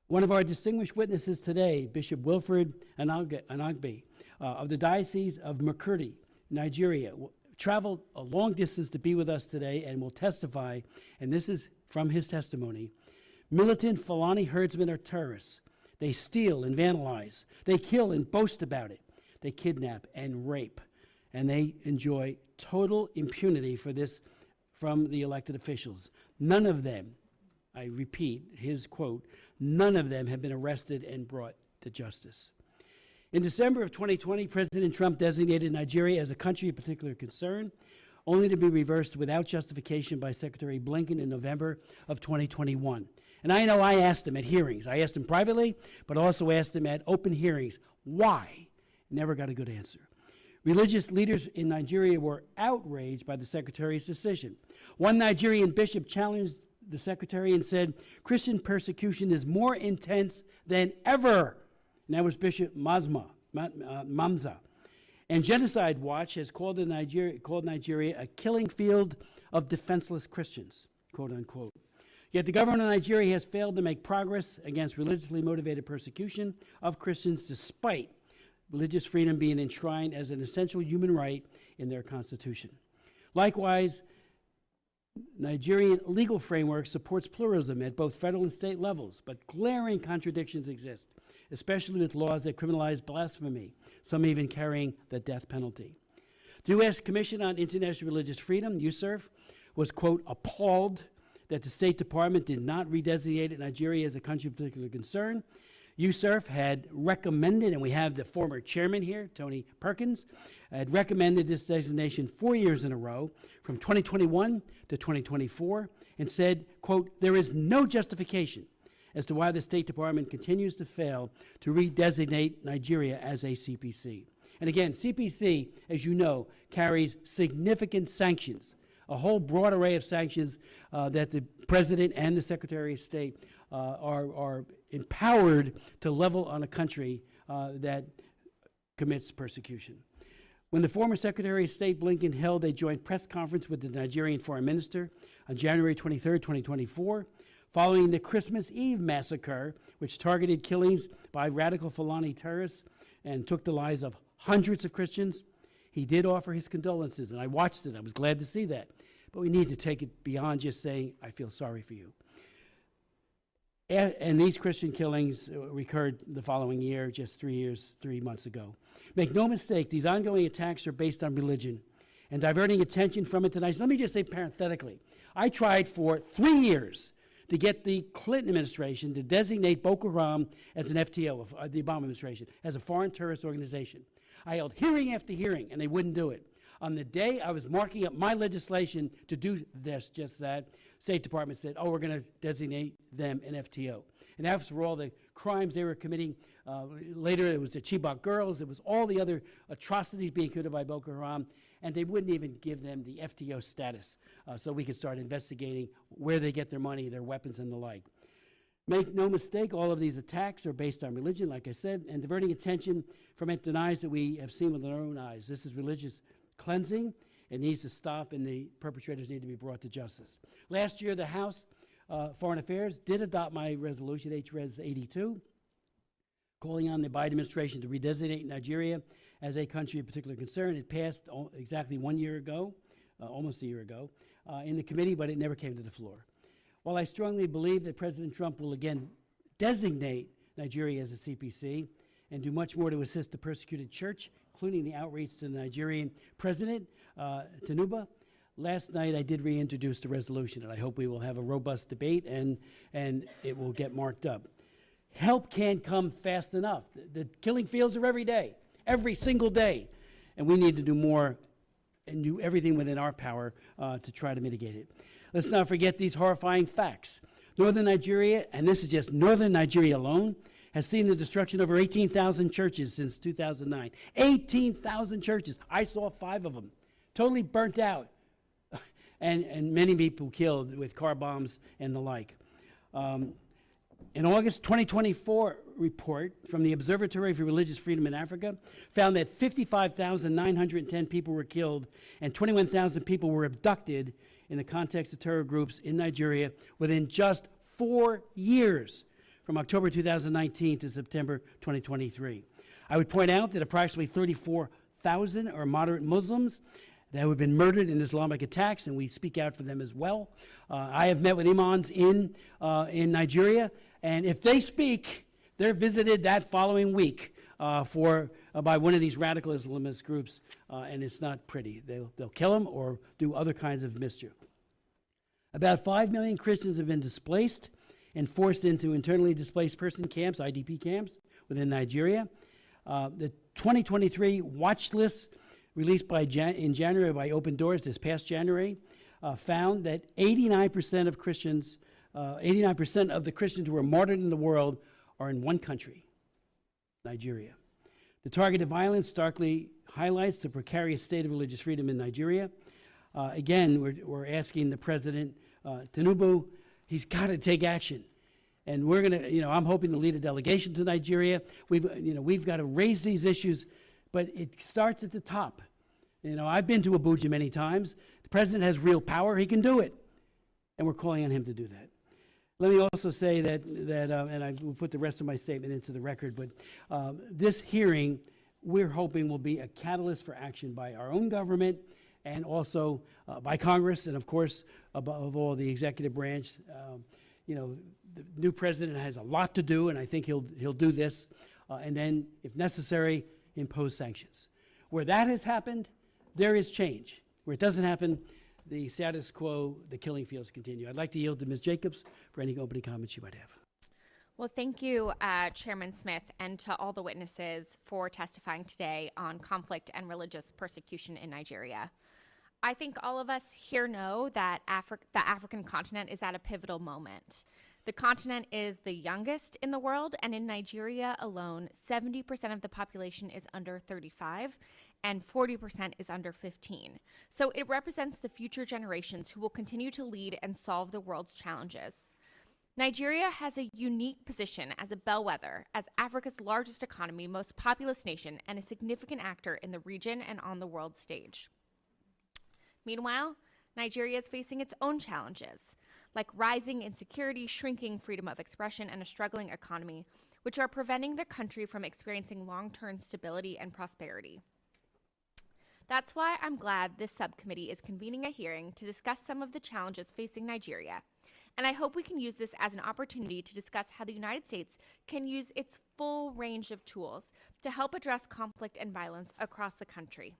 One of our distinguished witnesses today, Bishop Wilfred Anagbe of the Diocese of Makurdi, Nigeria, traveled a long distance to be with us today and will testify, and this is from his testimony. Militant Fulani herdsmen are terrorists. They steal and vandalize. They kill and boast about it. They kidnap and rape, and they enjoy total impunity for this from the elected officials. None of them, I repeat his quote, none of them have been arrested and brought to justice. In December of 2020, President Trump designated Nigeria as a country of particular concern, only to be reversed without justification by Secretary Blinken in November of 2021. And I know I asked him at hearings. I asked him privately, but also asked him at open hearings, why? Never got a good answer. Religious leaders in Nigeria were outraged by the Secretary's decision. One Nigerian bishop challenged the Secretary and said, "Christian persecution is more intense than ever." And that was Bishop Mamza. And Genocide Watch has called Nigeria a killing field of defenseless Christians, quote unquote. Yet the government of Nigeria has failed to make progress against religiously motivated persecution of Christians, despite religious freedom being enshrined as an essential human right in their constitution. Likewise, Nigerian legal framework supports pluralism at both federal and state levels, but glaring contradictions exist, especially with laws that criminalize blasphemy, some even carrying the death penalty. The U.S. Commission on International Religious Freedom, USCIRF, was, quote, appalled that the State Department did not redesignate Nigeria as a country of particular concern. USCIRF had recommended, and we have the former chairman here, Tony Perkins, had recommended this designation 4 years in a row, from 2021 to 2024, and said, quote, there is no justification as to why the State Department continues to fail to redesignate Nigeria as a CPC. And again, CPC, as you know, carries significant sanctions a whole broad array of sanctions that the President and the Secretary of State are empowered to level on a country that commits persecution. When the former Secretary of State Blinken held a joint press conference with the Nigerian Foreign Minister on January 23, 2024, following the Christmas Eve massacre, which targeted killings by radical Fulani terrorists and took the lives of hundreds of Christians, he did offer his condolences, and I watched it. I was glad to see that. But we need to take it beyond just saying, I feel sorry for you. And these Christian killings recurred the following year, just 3 months ago. Make no mistake, these ongoing attacks are based on religion and diverting attention from it tonight. So let me just say parenthetically, I tried for 3 years to get the Clinton administration to designate Boko Haram as an FTO, of the Obama administration, as a foreign terrorist organization. I held hearing after hearing, and they wouldn't do it. On the day I was marking up my legislation to do this, just that, State Department said, oh, we're going to designate them an FTO. And after all the crimes they were committing, later it was the Chibok girls, it was all the other atrocities being committed by Boko Haram, and they wouldn't even give them the FTO status so we could start investigating where they get their money, their weapons, and the like. Make no mistake, all of these attacks are based on religion, like I said, and diverting attention from it denies that we have seen with our own eyes. This is religious cleansing. It needs to stop, and the perpetrators need to be brought to justice. Last year, the House Foreign Affairs did adopt my resolution, HRES 82, calling on the Biden administration to redesignate Nigeria as a country of particular concern. It passed exactly 1 year ago, almost a year ago, in the committee, but it never came to the floor. While I strongly believe that President Trump will again designate Nigeria as a CPC and do much more to assist the persecuted church, including the outreach to the Nigerian president, Tinubu, last night I did reintroduce the resolution, and I hope we will have a robust debate and it will get marked up. Help can't come fast enough. The killing fields are every day, every single day, and we need to do more and do everything within our power to try to mitigate it. Let's not forget these horrifying facts. Northern Nigeria, and this is just northern Nigeria alone, has seen the destruction of over 18,000 churches since 2009. 18,000 churches. I saw 5 of them, totally burnt out, and many people killed with car bombs and the like. An August 2024 report from the Observatory for Religious Freedom in Africa found that 55,910 people were killed and 21,000 people were abducted in the context of terror groups in Nigeria within just 4 years, from October 2019 to September 2023. I would point out that approximately 34,000 are moderate Muslims that have been murdered in Islamic attacks, and we speak out for them as well. I have met with imams in Nigeria, and if they speak, they're visited that following week by one of these radical Islamist groups, and it's not pretty. They'll kill them or do other kinds of mischief. About 5 million Christians have been displaced and forced into internally displaced person camps, IDP camps, within Nigeria. The 2023 watch list released in January by Open Doors this past January found that 89% of Christians, 89% of the Christians who were martyred in the world are in one country, Nigeria. The targeted violence starkly highlights the precarious state of religious freedom in Nigeria. Again, we're asking the President, Tinubu, he's got to take action. And we're going to, I'm hoping to lead a delegation to Nigeria. We've got to raise these issues, but it starts at the top. I've been to Abuja many times. The President has real power. He can do it. And we're calling on him to do that. Let me also say that and I will put the rest of my statement into the record, but this hearing, we're hoping will be a catalyst for action by our own government and also by Congress, and of course, above all, the executive branch. The new president has a lot to do, and I think he'll do this, and then, if necessary, impose sanctions. Where that has happened, there is change. Where it doesn't happen, the status quo, the killing fields continue. I'd like to yield to Ms. Jacobs for any opening comments you might have. Well, thank you, Chairman Smith, and to all the witnesses for testifying today on conflict and religious persecution in Nigeria. I think all of us here know that the African continent is at a pivotal moment. The continent is the youngest in the world, and in Nigeria alone, 70% of the population is under 35 and 40% is under 15. So it represents the future generations who will continue to lead and solve the world's challenges. Nigeria has a unique position as a bellwether, as Africa's largest economy, most populous nation, and a significant actor in the region and on the world stage. Meanwhile, Nigeria is facing its own challenges, like rising insecurity, shrinking freedom of expression, and a struggling economy, which are preventing the country from experiencing long-term stability and prosperity. That's why I'm glad this subcommittee is convening a hearing to discuss some of the challenges facing Nigeria, and I hope we can use this as an opportunity to discuss how the United States can use its full range of tools to help address conflict and violence across the country.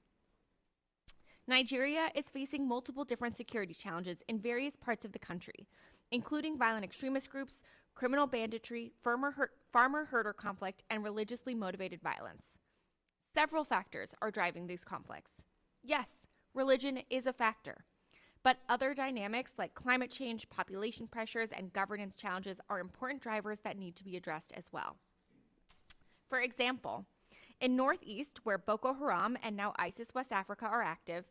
Nigeria is facing multiple different security challenges in various parts of the country, including violent extremist groups, criminal banditry, farmer-herder conflict, and religiously motivated violence. Several factors are driving these conflicts. Yes, religion is a factor, but other dynamics like climate change, population pressures, and governance challenges are important drivers that need to be addressed as well. For example, in Northeast, where Boko Haram and now ISIS West Africa are active,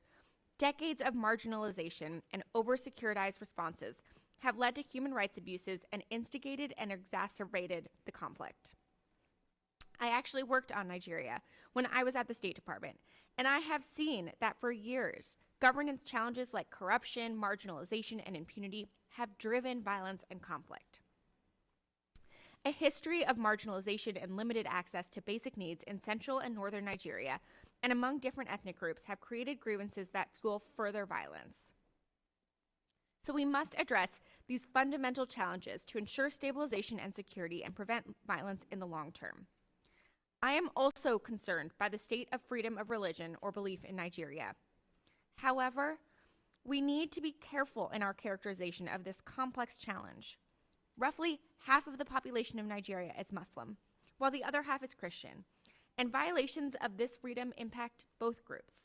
decades of marginalization and over-securitized responses have led to human rights abuses and instigated and exacerbated the conflict. I actually worked on Nigeria when I was at the State Department, and I have seen that for years, governance challenges like corruption, marginalization, and impunity have driven violence and conflict. A history of marginalization and limited access to basic needs in central and northern Nigeria and among different ethnic groups have created grievances that fuel further violence. So we must address these fundamental challenges to ensure stabilization and security and prevent violence in the long term. I am also concerned by the state of freedom of religion or belief in Nigeria. However, we need to be careful in our characterization of this complex challenge. Roughly half of the population of Nigeria is Muslim, while the other half is Christian, and violations of this freedom impact both groups.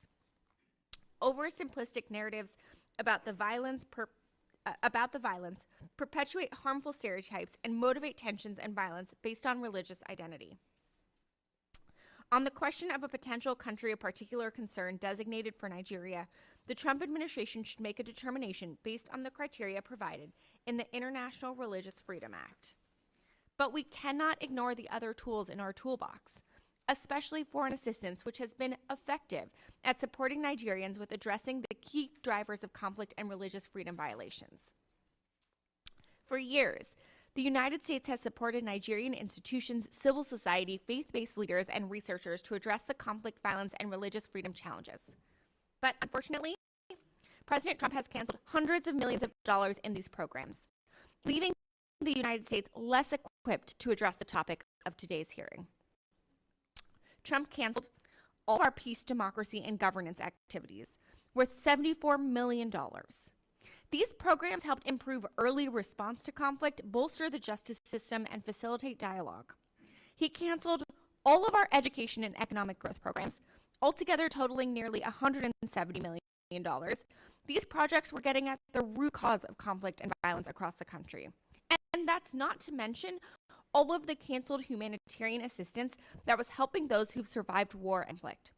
Oversimplistic narratives about the violence perpetuate harmful stereotypes and motivate tensions and violence based on religious identity. On the question of a potential country of particular concern designated for Nigeria, the Trump administration should make a determination based on the criteria provided in the International Religious Freedom Act. But we cannot ignore the other tools in our toolbox, especially foreign assistance, which has been effective at supporting Nigerians with addressing the key drivers of conflict and religious freedom violations. For years, the United States has supported Nigerian institutions, civil society, faith-based leaders, and researchers to address the conflict, violence, and religious freedom challenges. But unfortunately, President Trump has canceled hundreds of millions of dollars in these programs, leaving the United States less equipped to address the topic of today's hearing. Trump canceled all of our peace, democracy, and governance activities worth $74 million. These programs helped improve early response to conflict, bolster the justice system, and facilitate dialogue. He canceled all of our education and economic growth programs, altogether totaling nearly $170 million. These projects were getting at the root cause of conflict and violence across the country. And that's not to mention all of the canceled humanitarian assistance that was helping those who've survived war and conflict.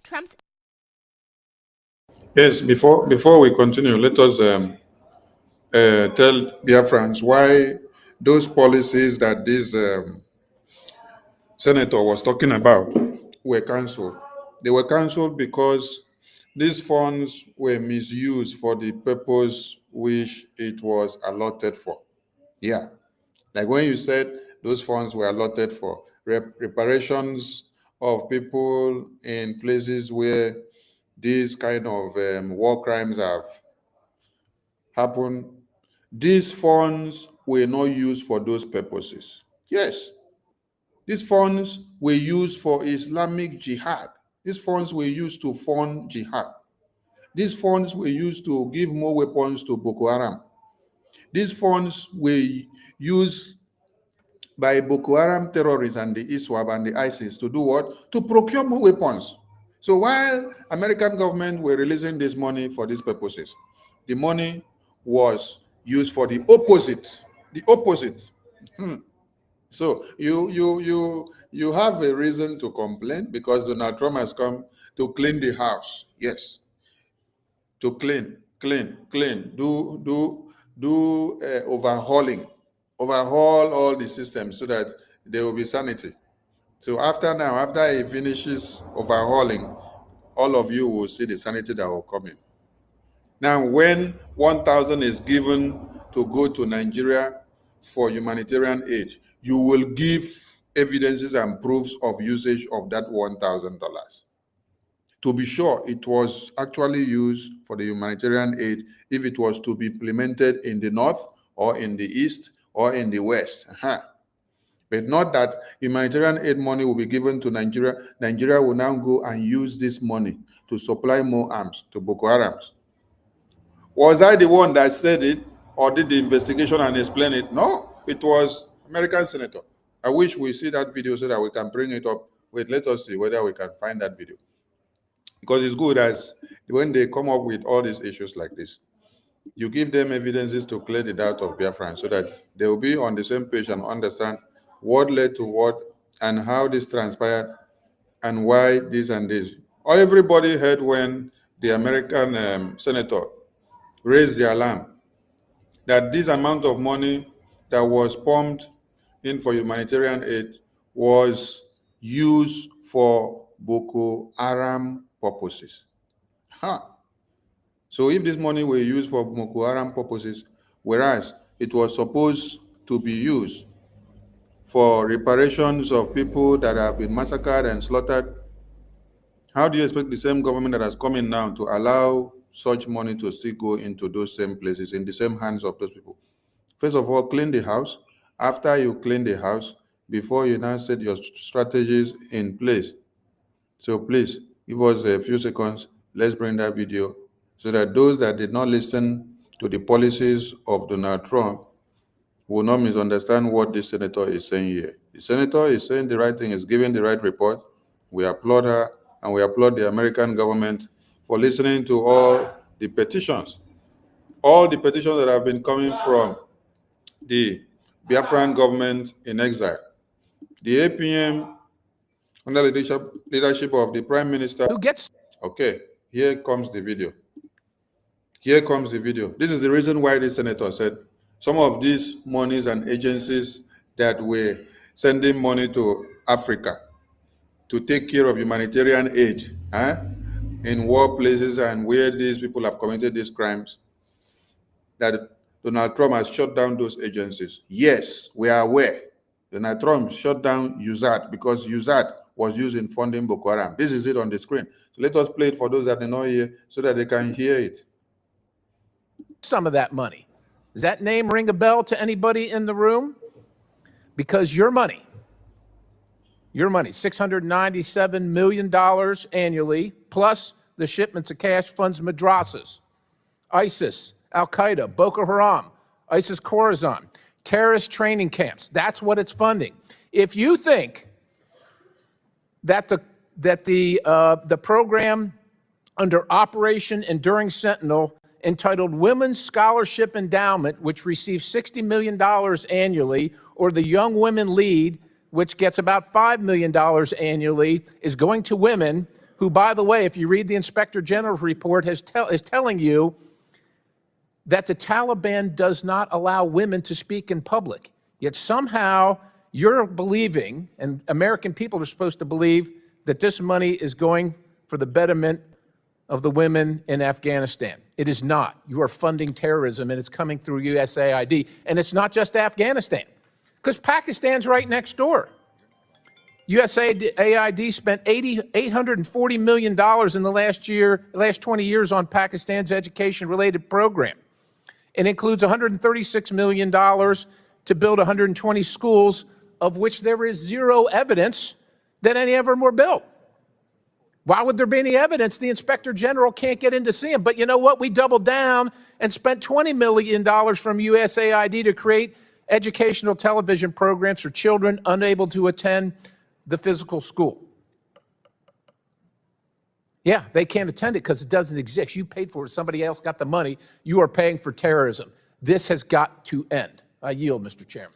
Trump's Yes, before we continue, let us tell Biafrans why those policies that this senator was talking about were cancelled. They were cancelled because these funds were misused for the purpose which it was allotted for. Yeah, like when you said those funds were allotted for reparations of people in places where these kind of war crimes have happened, these funds were not used for those purposes. Yes, these funds were used for Islamic jihad. These funds were used to fund jihad. These funds were used to give more weapons to Boko Haram. These funds were used by Boko Haram terrorists and the ISWAP and the ISIS to do what? To procure more weapons. So while American government were releasing this money for these purposes, the money was used for the opposite. The opposite. So you have a reason to complain because Donald Trump has come to clean the house. Yes, to clean, do overhauling, overhaul all the systems so that there will be sanity. So after he finishes overhauling, all of you will see the sanity that will come in. Now, when 1,000 is given to go to Nigeria for humanitarian aid, you will give evidences and proofs of usage of that $1,000. To be sure, it was actually used for the humanitarian aid if it was to be implemented in the north or in the east or in the west. But not that humanitarian aid money will be given to Nigeria. Nigeria will now go and use this money to supply more arms to Boko Haram. Was I the one that said it or did the investigation and explain it? No, it was American senator. I wish we see that video so that we can bring it up. Wait, let us see whether we can find that video. Because it's good as when they come up with all these issues like this, you give them evidences to clear the doubt of Biafran so that they will be on the same page and understand what led to what and how this transpired and why this and this. Or everybody heard when the American senator raised the alarm that this amount of money that was pumped in for humanitarian aid was used for Boko Haram purposes. So if this money were used for Boko Haram purposes, whereas it was supposed to be used for reparations of people that have been massacred and slaughtered, how do you expect the same government that has come in now to allow such money to still go into those same places, in the same hands of those people? First of all, clean the house. After you clean the house, before you now set your strategies in place. So please, give us a few seconds. Let's bring that video so that those that did not listen to the policies of Donald Trump will not misunderstand what this senator is saying here. The senator is saying the right thing, is giving the right report. We applaud her, and we applaud the American government for listening to all the petitions that have been coming from the Biafran government in exile. The APM, under the leadership of the Prime Minister. Who gets? Okay, here comes the video. Here comes the video. This is the reason why the senator said some of these monies and agencies that were sending money to Africa to take care of humanitarian aid in war places and where these people have committed these crimes, that Donald Trump has shut down those agencies. Yes, we are aware. Donald Trump shut down USAID because USAID was used in funding Boko Haram. This is it on the screen. So let us play it for those that are not here so that they can hear it. Some of that money. Does that name ring a bell to anybody in the room? Because your money, $697 million annually, plus the shipments of cash funds madrasas, ISIS, Al-Qaeda, Boko Haram, ISIS Khorasan, terrorist training camps. That's what it's funding. If you think that the program under Operation Enduring Sentinel, entitled Women's Scholarship Endowment, which receives $60 million annually, or the Young Women Lead, which gets about $5 million annually, is going to women who, by the way, if you read the Inspector General's report, is telling you that the Taliban does not allow women to speak in public. Yet somehow you're believing, and American people are supposed to believe, that this money is going for the betterment of the women in Afghanistan. It is not. You are funding terrorism, and it's coming through USAID. And it's not just Afghanistan, because Pakistan's right next door. USAID spent $840 million in the last 20 years on Pakistan's education-related program. It includes $136 million to build 120 schools, of which there is zero evidence that any of them were built. Why would there be any evidence? The Inspector General can't get in to see them. But you know what? We doubled down and spent $20 million from USAID to create educational television programs for children unable to attend the physical school. Yeah, they can't attend it because it doesn't exist. You paid for it. Somebody else got the money. You are paying for terrorism. This has got to end, I yield, Mr. Chairman.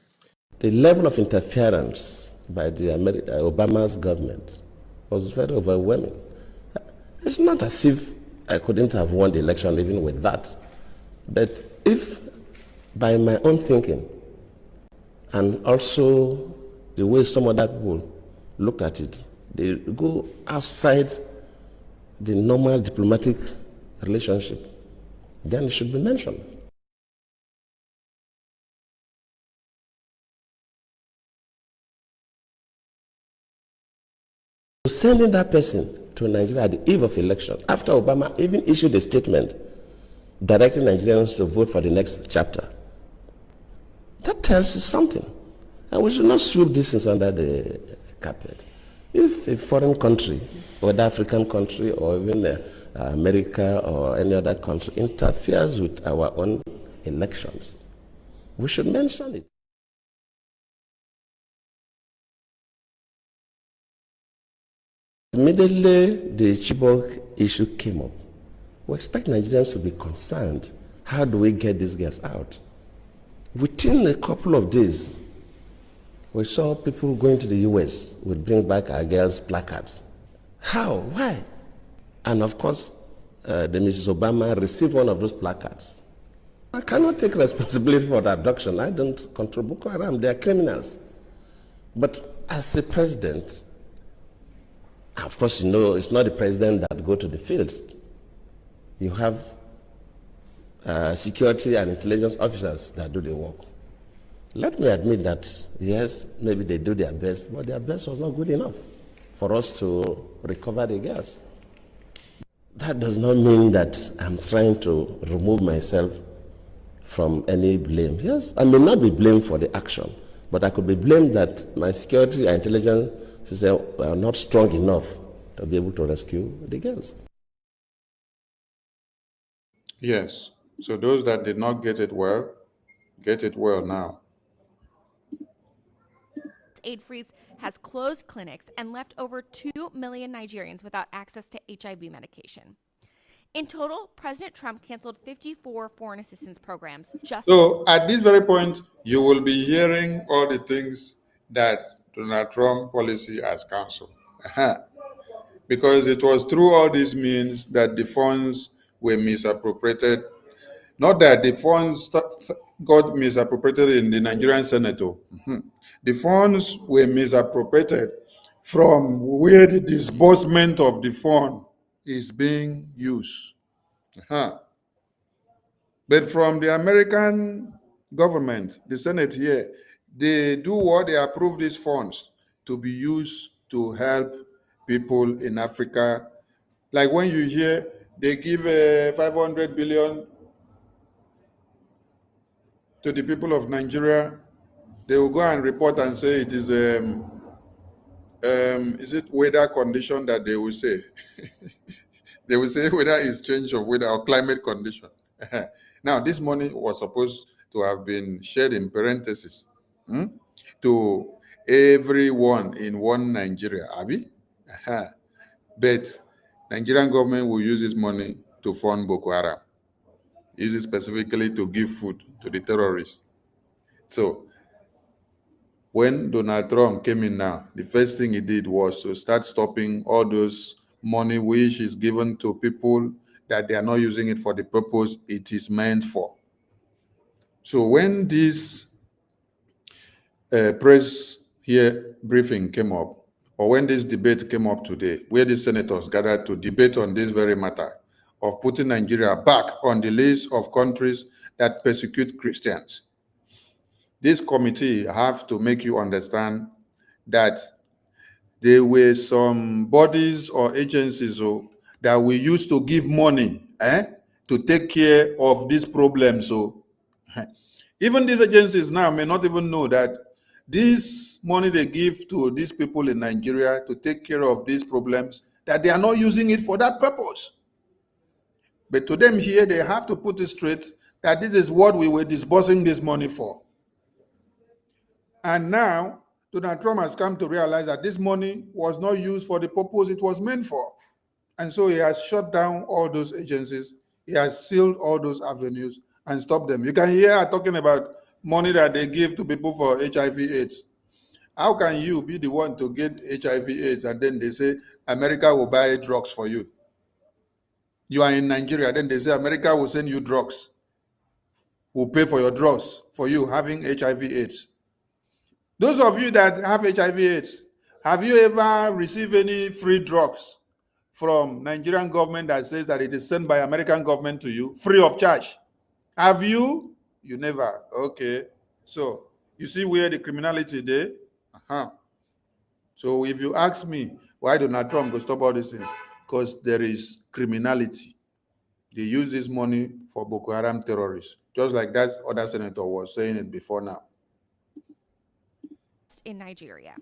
The level of interference by the Obama's government was very overwhelming. It's not as if I couldn't have won the election even with that. But if, by my own thinking, and also the way some other people looked at it, they go outside the normal diplomatic relationship, then it should be mentioned. Sending that person to Nigeria at the eve of election, after Obama even issued a statement directing Nigerians to vote for the next chapter, that tells you something. And we should not sweep this things under the carpet. If a foreign country, whether African country or even America or any other country, interferes with our own elections, we should mention it. Immediately the Chibok issue came up, we expect Nigerians to be concerned. How do we get these girls out? Within a couple of days, we saw people going to the US would bring back our girls' placards. How? Why? And of course, the Mrs. Obama received one of those placards. I cannot take responsibility for the abduction. I don't control Boko Haram. They are criminals. But as a president, of course, you know, it's not the president that go to the field. You have security and intelligence officers that do the work. Let me admit that, yes, maybe they do their best, but their best was not good enough for us to recover the girls. That does not mean that I'm trying to remove myself from any blame. Yes, I may not be blamed for the action, but I could be blamed that my security and intelligence system were not strong enough to be able to rescue the girls. Yes. So those that did not get it well now. Aid freeze has closed clinics and left over 2 million Nigerians without access to HIV medication. In total, President Trump canceled 54 foreign assistance programs just. So at this very point, you will be hearing all the things that Donald Trump policy has canceled. Because it was through all these means that the funds were misappropriated. Not that the funds got misappropriated in the Nigerian Senate. The funds were misappropriated from where the disbursement of the fund is being used. But from the American government, the Senate here, they do what? They approve these funds to be used to help people in Africa. Like when you hear they give 500 billion to the people of Nigeria, they will go and report and say it is it weather condition that they will say? They will say whether it's change of weather or climate condition. Now, this money was supposed to have been shared in parentheses to everyone in one Nigeria, Abi? But Nigerian government will use this money to fund Boko Haram. Use it specifically to give food to the terrorists. So when Donald Trump came in now, the first thing he did was to start stopping all those money which is given to people that they are not using it for the purpose it is meant for. So when this press here briefing came up, or when this debate came up today, where the senators gathered to debate on this very matter of putting Nigeria back on the list of countries that persecute Christians, this committee have to make you understand that there were some bodies or agencies that we used to give money to take care of these problems. So even these agencies now may not even know that this money they give to these people in Nigeria to take care of these problems, that they are not using it for that purpose. But to them here, they have to put it straight that this is what we were disbursing this money for. And now, Donald Trump has come to realize that this money was not used for the purpose it was meant for. And so he has shut down all those agencies. He has sealed all those avenues and stopped them. You can hear her talking about money that they give to people for HIV/AIDS. How can you be the one to get HIV/AIDS and then they say America will buy drugs for you? You are in Nigeria, then they say America will send you drugs, will pay for your drugs for you having HIV/AIDS. Those of you that have HIV/AIDS, have you ever received any free drugs from Nigerian government that says that it is sent by American government to you free of charge? Have you? You never. Okay. So you see where the criminality there? So if you ask me why Donald Trump will stop all these things, because there is criminality. They use this money for Boko Haram terrorists, just like that other senator was saying it before now. In Nigeria.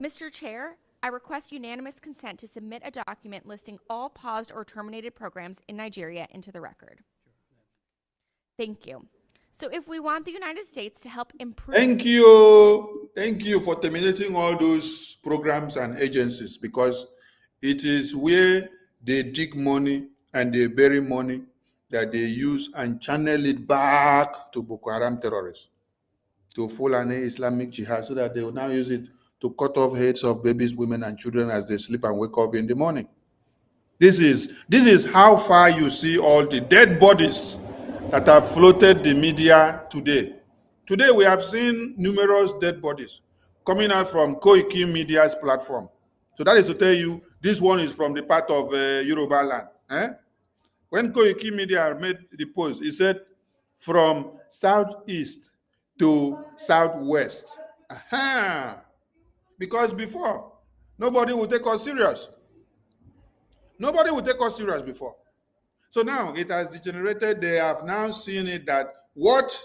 Mr. Chair, I request unanimous consent to submit a document listing all paused or terminated programs in Nigeria into the record. Thank you. So if we want the United States to help improve... Thank you for terminating all those programs and agencies, because it is where they dig money and they bury money that they use and channel it back to Boko Haram terrorists, to Fulani Islamic Jihad, so that they will now use it to cut off heads of babies, women, and children as they sleep and wake up in the morning. This is how far you see all the dead bodies that have floated the media today. Today we have seen numerous dead bodies coming out from Koiki Media's platform. So that is to tell you, this one is from the part of Yoruba land. When Koiki Media made the post, he said from southeast to southwest. Because before, nobody would take us serious. Nobody would take us serious before. So now it has degenerated. They have now seen it that what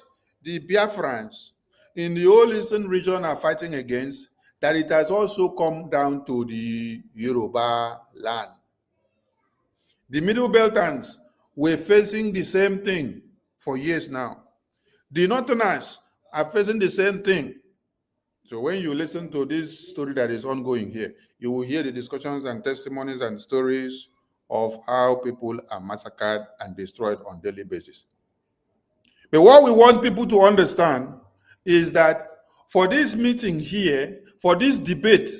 the Biafrans in the whole eastern region are fighting against, that it has also come down to the Yoruba land. The Middle Beltans were facing the same thing for years now. The Northerners are facing the same thing. So when you listen to this story that is ongoing here, you will hear the discussions and testimonies and stories of how people are massacred and destroyed on a daily basis. But what we want people to understand is that for this meeting here, for this debate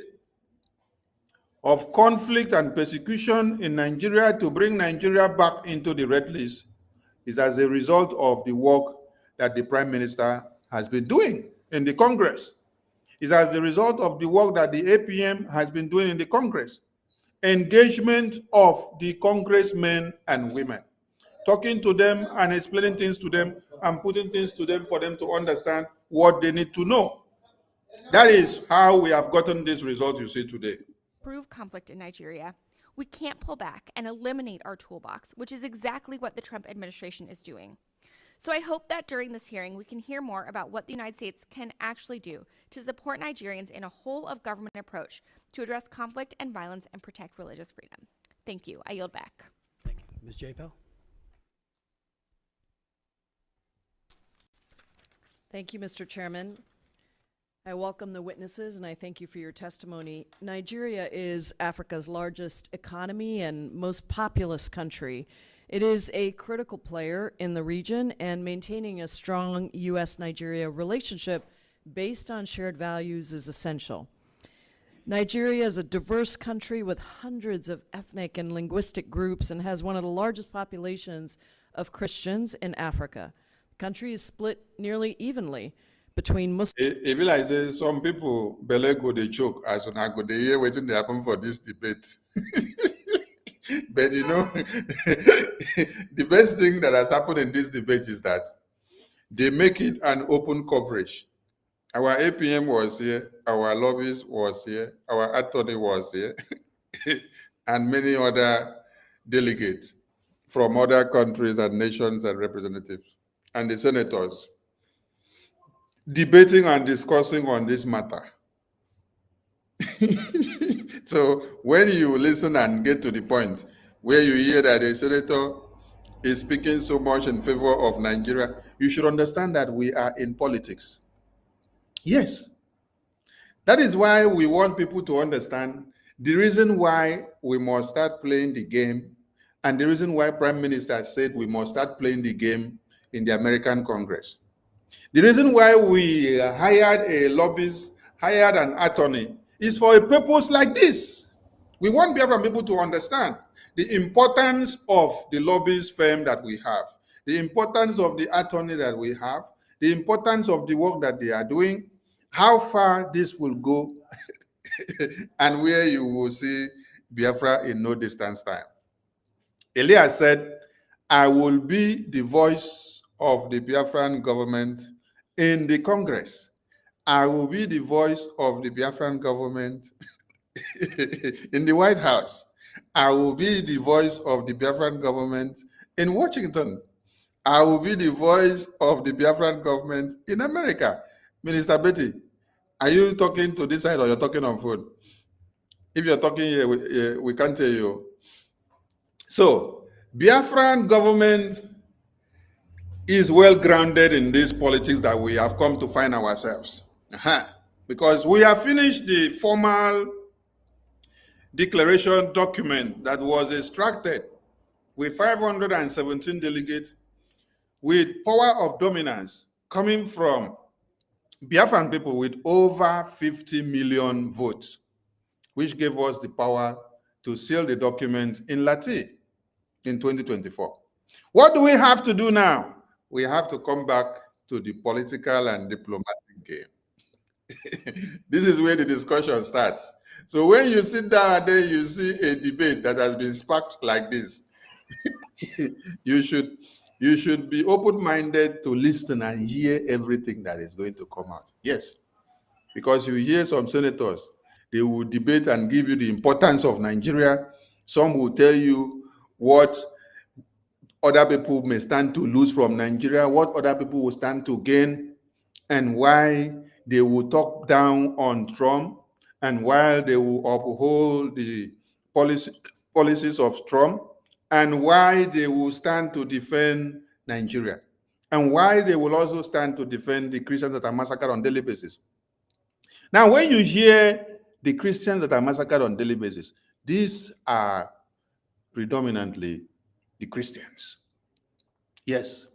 of conflict and persecution in Nigeria to bring Nigeria back into the red list, is as a result of the work that the Prime Minister has been doing in the Congress. Is as a result of the work that the APM has been doing in the Congress. Engagement of the congressmen and women, talking to them and explaining things to them and putting things to them for them to understand what they need to know. That is how we have gotten this result you see today. Improve conflict in Nigeria. We can't pull back and eliminate our toolbox, which is exactly what the Trump administration is doing. So I hope that during this hearing, we can hear more about what the United States can actually do to support Nigerians in a whole-of-government approach to address conflict and violence and protect religious freedom. Thank you. I yield back. Thank you. Ms. Apm? Thank you, Mr. Chairman. I welcome the witnesses and I thank you for your testimony. Nigeria is Africa's largest economy and most populous country. It is a critical player in the region, and maintaining a strong U.S.-Nigeria relationship based on shared values is essential. Nigeria is a diverse country with hundreds of ethnic and linguistic groups and has one of the largest populations of Christians in Africa. The country is split nearly evenly between Muslims. It realizes some people belle go they choke as on go they hear waiting to happen for this debate. But you know, the best thing that has happened in this debate is that they make it an open coverage. Our APM was here, our lobbyist was here, our attorney was here, and many other delegates from other countries and nations and representatives, and the senators debating and discussing on this matter. So when you listen and get to the point where you hear that a senator is speaking so much in favor of Nigeria, you should understand that we are in politics. Yes. That is why we want people to understand the reason why we must start playing the game, and the reason why Prime Minister said we must start playing the game in the American Congress. The reason why we hired a lobbyist, hired an attorney, is for a purpose like this. We want Biafran people to understand the importance of the lobbyist firm that we have, the importance of the attorney that we have, the importance of the work that they are doing, how far this will go, and where you will see Biafra in no distance time. Elias said, I will be the voice of the Biafran government in the Congress. I will be the voice of the Biafran government in the White House. I will be the voice of the Biafran government in Washington. I will be the voice of the Biafran government in America. Minister Betty, are you talking to this side or you're talking on phone? If you're talking here, we can't hear you. So, Biafran government is well grounded in this politics that we have come to find ourselves. Because we have finished the formal declaration document that was extracted with 517 delegates with power of dominance coming from Biafran people with over 50 million votes, which gave us the power to seal the document in Latin in 2024. What do we have to do now? We have to come back to the political and diplomatic game. This is where the discussion starts. So when you sit down there, you see a debate that has been sparked like this. you should be open-minded to listen and hear everything that is going to come out. Yes, because you hear some senators, they will debate and give you the importance of Nigeria. Some will tell you what other people may stand to lose from Nigeria, what other people will stand to gain, and why they will talk down on Trump, and why they will uphold the policies of Trump, and why they will stand to defend Nigeria, and why they will also stand to defend the Christians that are massacred on daily basis. Now, when you hear the Christians that are massacred on daily basis, these are predominantly the Christians. Yes.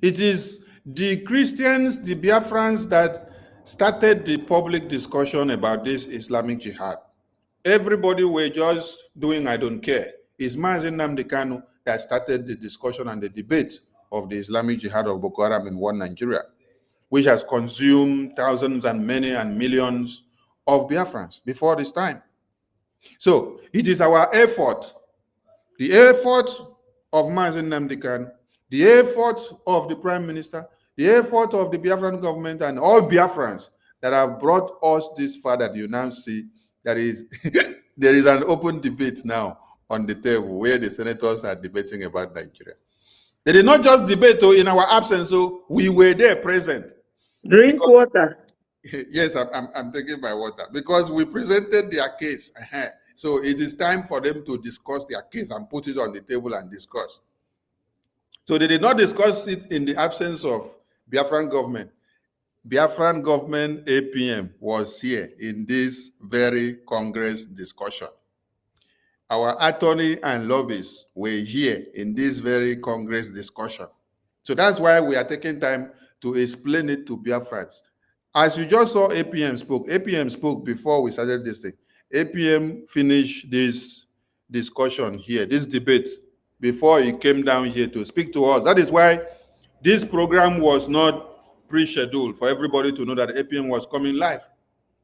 It is the Christians, the Biafrans, that started the public discussion about this Islamic jihad. Everybody were just doing I don't care. It's Mazi Nnamdi Kanu that started the discussion and the debate of the Islamic jihad of Boko Haram in one Nigeria, which has consumed thousands and many and millions of Biafrans before this time. So it is our effort, the effort of Mazi Nnamdi Kanu, the effort of the Prime Minister, the effort of the Biafran government and all Biafrans that have brought us this far that you now see that is there is an open debate now on the table where the senators are debating about Nigeria. They did not just debate in our absence, so we were there present. Drink water. Yes, I'm taking my water because we presented their case. So it is time for them to discuss their case and put it on the table and discuss. So they did not discuss it in the absence of Biafran government. Biafran government APM was here in this very Congress discussion. Our attorney and lobbyists were here in this very Congress discussion. So that's why we are taking time to explain it to Biafrans. As you just saw, APM spoke before we started this thing. APM finished this discussion here, this debate, before he came down here to speak to us. That is why this program was not pre-scheduled for everybody to know that APM was coming live.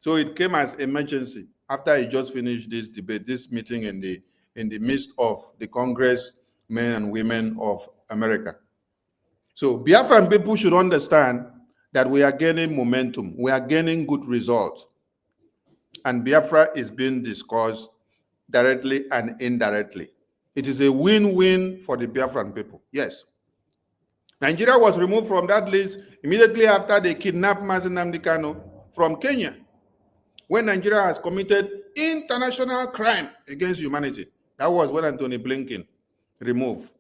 So it came as emergency after he just finished this debate, this meeting in the midst of the Congress men and women of America. So Biafran people should understand that we are gaining momentum. We are gaining good results. And Biafra is being discussed directly and indirectly. It is a win-win for the Biafran people. Yes. Nigeria was removed from that list immediately after they kidnapped Mazi Nnamdi Kanu from Kenya, when Nigeria has committed international crime against humanity. That was when Anthony Blinken removed.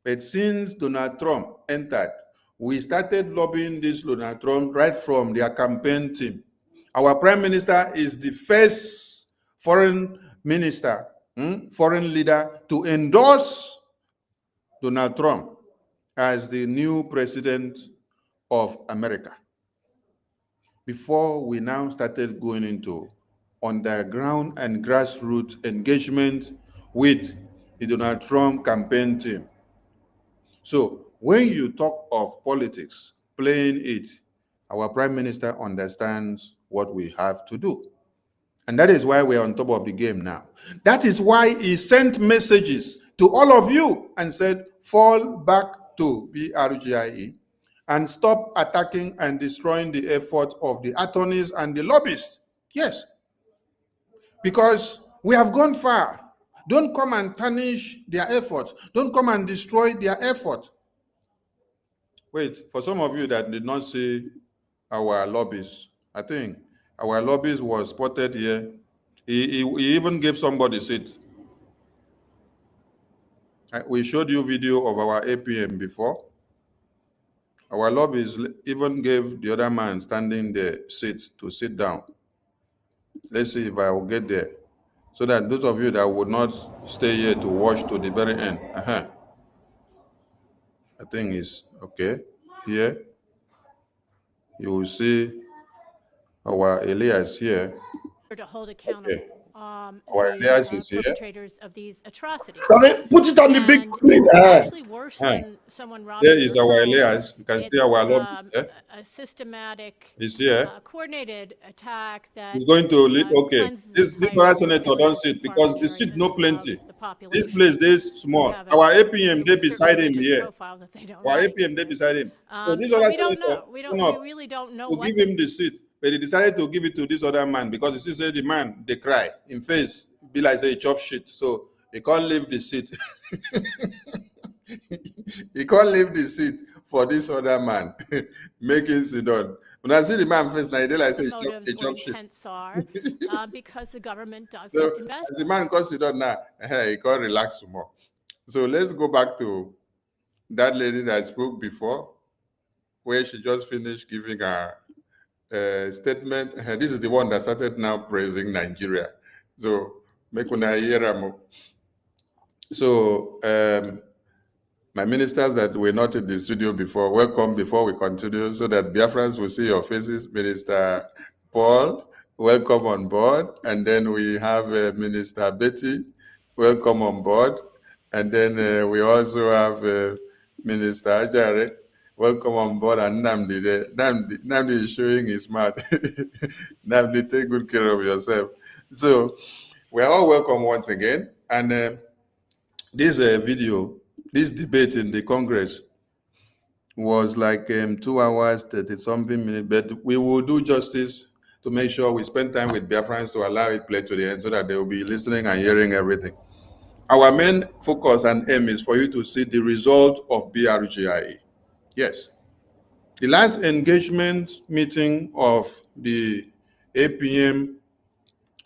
But since Donald Trump entered, we started lobbying this Donald Trump right from their campaign team. Our prime minister is the first foreign minister, foreign leader to endorse Donald Trump as the new president of America before we now started going into underground and grassroots engagement with the Donald Trump campaign team. So when you talk of politics, playing it, our prime minister understands what we have to do. And that is why we're on top of the game now. That is why he sent messages to all of you and said, fall back to BRGIE and stop attacking and destroying the effort of the attorneys and the lobbyists. Yes, because we have gone far. Don't come and tarnish their effort. Don't come and destroy their effort. Wait, for some of you that did not see our lobbies, I think our lobbies was spotted here. He even gave somebody a seat. We showed you video of our APM before. Our lobbies even gave the other man standing there seat to sit down. Let's see if I will get there. So that those of you that would not stay here to watch to the very end. I think it's okay. Here, you will see our Elias here. To hold accountable Okay. Our Elias the is here. perpetrators of these atrocities. Sorry, put it on the big And screen. it's actually worse Uh-huh. than someone robbing There is your our home. Elias. You can see It's our lobby there. a systematic, He's here. coordinated attack that He's going to lead. Okay. cleanses This entire other senator don't villages sit and because farming the seat areas no of plenty. the This population place is who small. have Our a APM they certain beside him religious here. profile that they don't Our like. APM they beside him. So this So other we don't senator know. We turn up really don't know to what give him the seat, but he decided to give it to this other man because he still said the man they cry in face, be like say he chop shit, so he can't leave the seat. He can't leave the seat for this other man, make him sit down. When I see the man face, now he dey like say the he chop, motives he or chop shit. intents are, because the government doesn't So invest. as the man comes sit down now, he can't relax some more. So let's go back to that lady that spoke before, where she just finished giving her statement. This is the one that started now praising Nigeria. So make una hear am. So my ministers that were not in the studio before, welcome before we continue so that Biafrans will see your faces. Minister Paul, welcome on board. And then we have Minister Betty, welcome on board. And then we also have Minister Ajare, welcome on board. And Namdi, Namdi is showing his mouth. Namdi, take good care of yourself. So we're all welcome once again. And this video, this debate in the Congress was like 2 hours, 30 something minutes, but we will do justice to make sure we spend time with Biafrans to allow it play to the end so that they will be listening and hearing everything. Our main focus and aim is for you to see the result of BRGIE. Yes. The last engagement meeting of the APM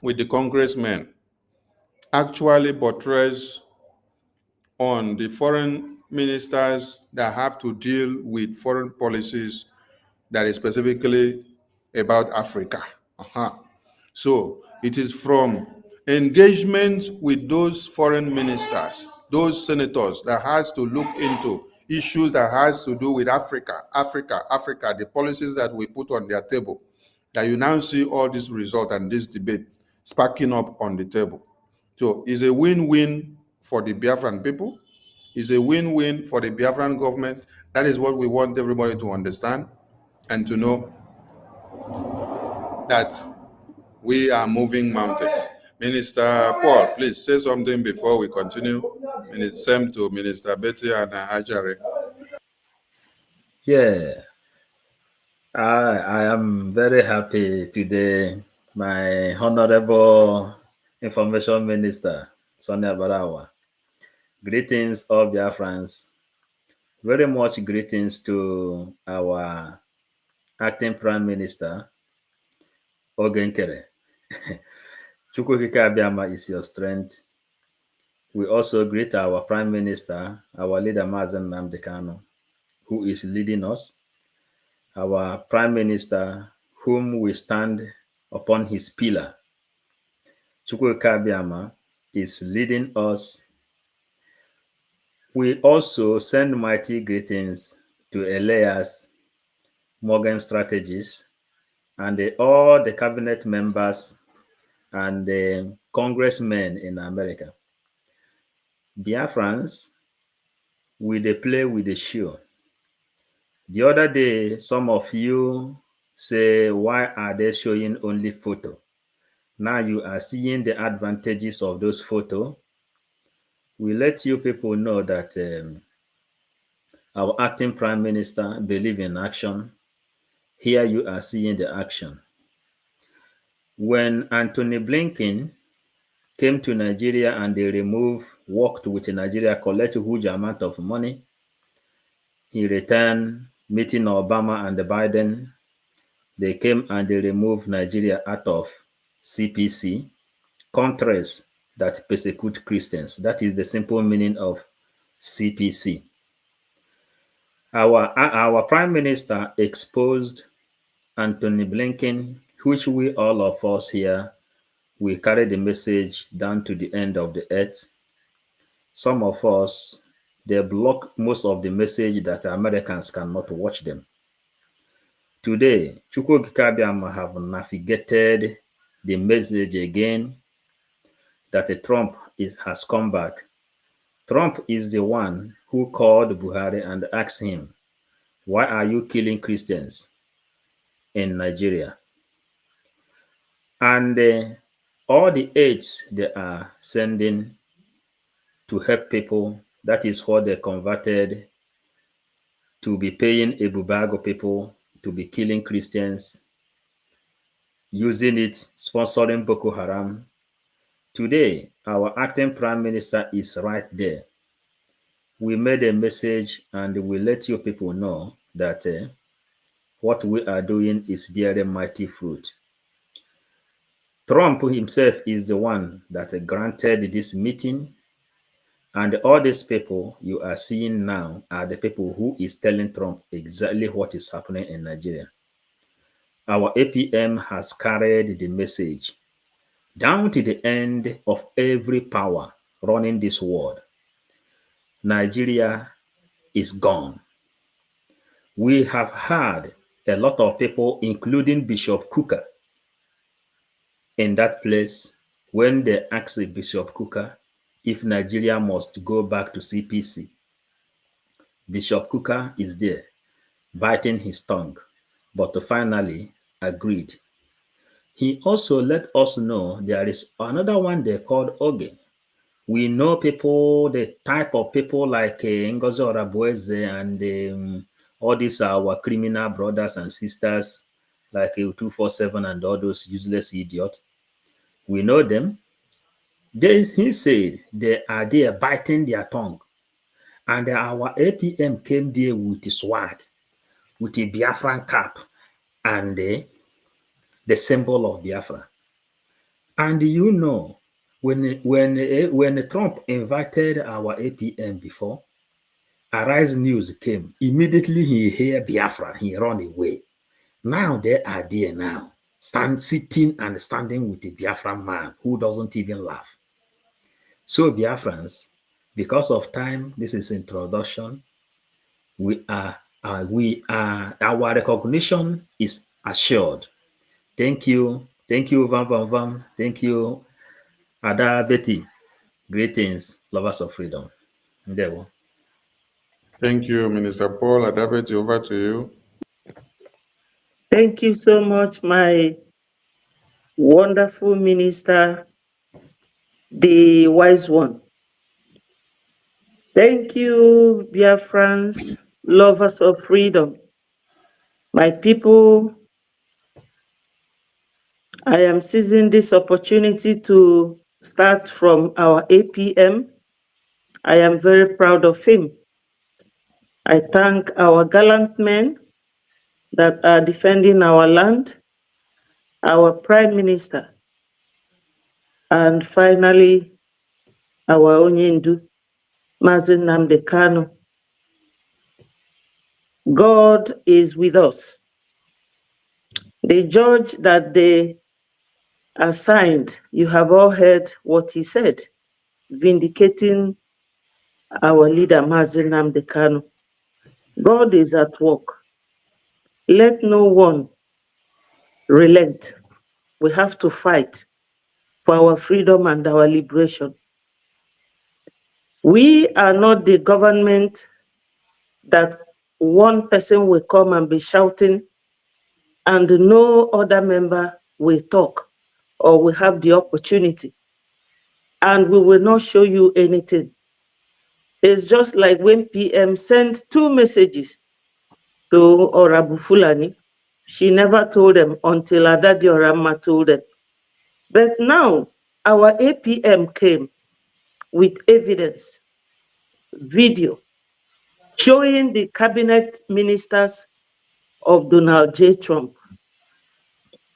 with the congressmen actually buttressed on the foreign ministers that have to deal with foreign policies that is specifically about Africa. So it is from engagement with those foreign ministers, those senators that has to look into issues that has to do with Africa, the policies that we put on their table, that you now see all this result and this debate sparking up on the table. So it's a win-win for the Biafran people. It's a win-win for the Biafran government. That is what we want everybody to understand and to know, that we are moving mountains. Minister Paul, please say something before we continue. And it's same to Minister Betty and Ajare. Yeah, I am very happy today. My Honorable Information Minister, Sonia Barawa. Greetings, all Biafrans. Very much greetings to our Acting Prime Minister, Ogenkere. Chukwukike Abiyama is your strength. We also greet our Prime Minister, our leader, Mazen Nnamdi Kanu, who is leading us. Our Prime Minister, whom we stand upon his pillar, Chukwukike Abiyama, is leading us. We also send mighty greetings to Elias, Morgan Strategies, and all the cabinet members and the congressmen in America. Biafrans, we dey play with the show. The other day, some of you say, why are they showing only photo? Now you are seeing the advantages of those photos. We let you people know that our acting prime minister believe in action. Here you are seeing the action. When Anthony Blinken came to Nigeria and they worked with Nigeria, collect a huge amount of money, he returned, meeting Obama and Biden. They came and they removed Nigeria out of CPC, countries that persecute Christians. That is the simple meaning of CPC. Our prime minister exposed Anthony Blinken, which we all of us here, we carry the message down to the end of the earth. Some of us, they block most of the message that Americans cannot watch them. Today, Chukwuokike Abiama have navigated the message again that Trump has come back. Trump is the one who called Buhari and asked him, why are you killing Christians in Nigeria? And all the aids they are sending to help people, that is what they converted to be paying Ebubago people to be killing Christians, using it, sponsoring Boko Haram. Today, our acting prime minister is right there. We made a message and we let you people know that what we are doing is bearing mighty fruit. Trump himself is the one that granted this meeting, and all these people you are seeing now are the people who is telling Trump exactly what is happening in Nigeria. Our APM has carried the message down to the end of every power running this world. Nigeria is gone. We have had a lot of people, including Bishop Kuka, in that place when they asked Bishop Kuka if Nigeria must go back to CPC. Bishop Kuka is there, biting his tongue, but finally agreed. He also let us know there is another one they called Oge. We know people, the type of people like Ngozi Orabueze and all these are our criminal brothers and sisters like 247 and all those useless idiots. We know them. He said they are there biting their tongue. And our APM came there with the swag, with a Biafran cap and the symbol of Biafra. And you know, when Trump invited our APM before, Arise News came. Immediately he heard Biafra, he run away. Now they are there now, sitting and standing with the Biafran man who doesn't even laugh. So Biafrans, because of time, this is introduction. Our recognition is assured. Thank you, Vam Vam Vam. Thank you, Ada Betty. Greetings, lovers of freedom. Ndewo. Thank you, Minister Paul Adabeti. Over to you. Thank you so much, my wonderful minister, the wise one. Thank you, Biafrans, lovers of freedom. My people, I am seizing this opportunity to start from our APM. I am very proud of him. I thank our gallant men that are defending our land, our Prime Minister, and finally, our Onyendu, Mazen Nnamdi Kanu. God is with us. The judge that they assigned, you have all heard what he said, vindicating our leader, Mazen Nnamdi Kanu. God is at work. Let no one relent. We have to fight for our freedom and our liberation. We are not the government that one person will come and be shouting and no other member will talk or will have the opportunity. And we will not show you anything. It's just like when PM sent 2 messages to Orabu Fulani. She never told them until Adadi Orama told them. But now our APM came with evidence, video, showing the cabinet ministers of Donald J. Trump.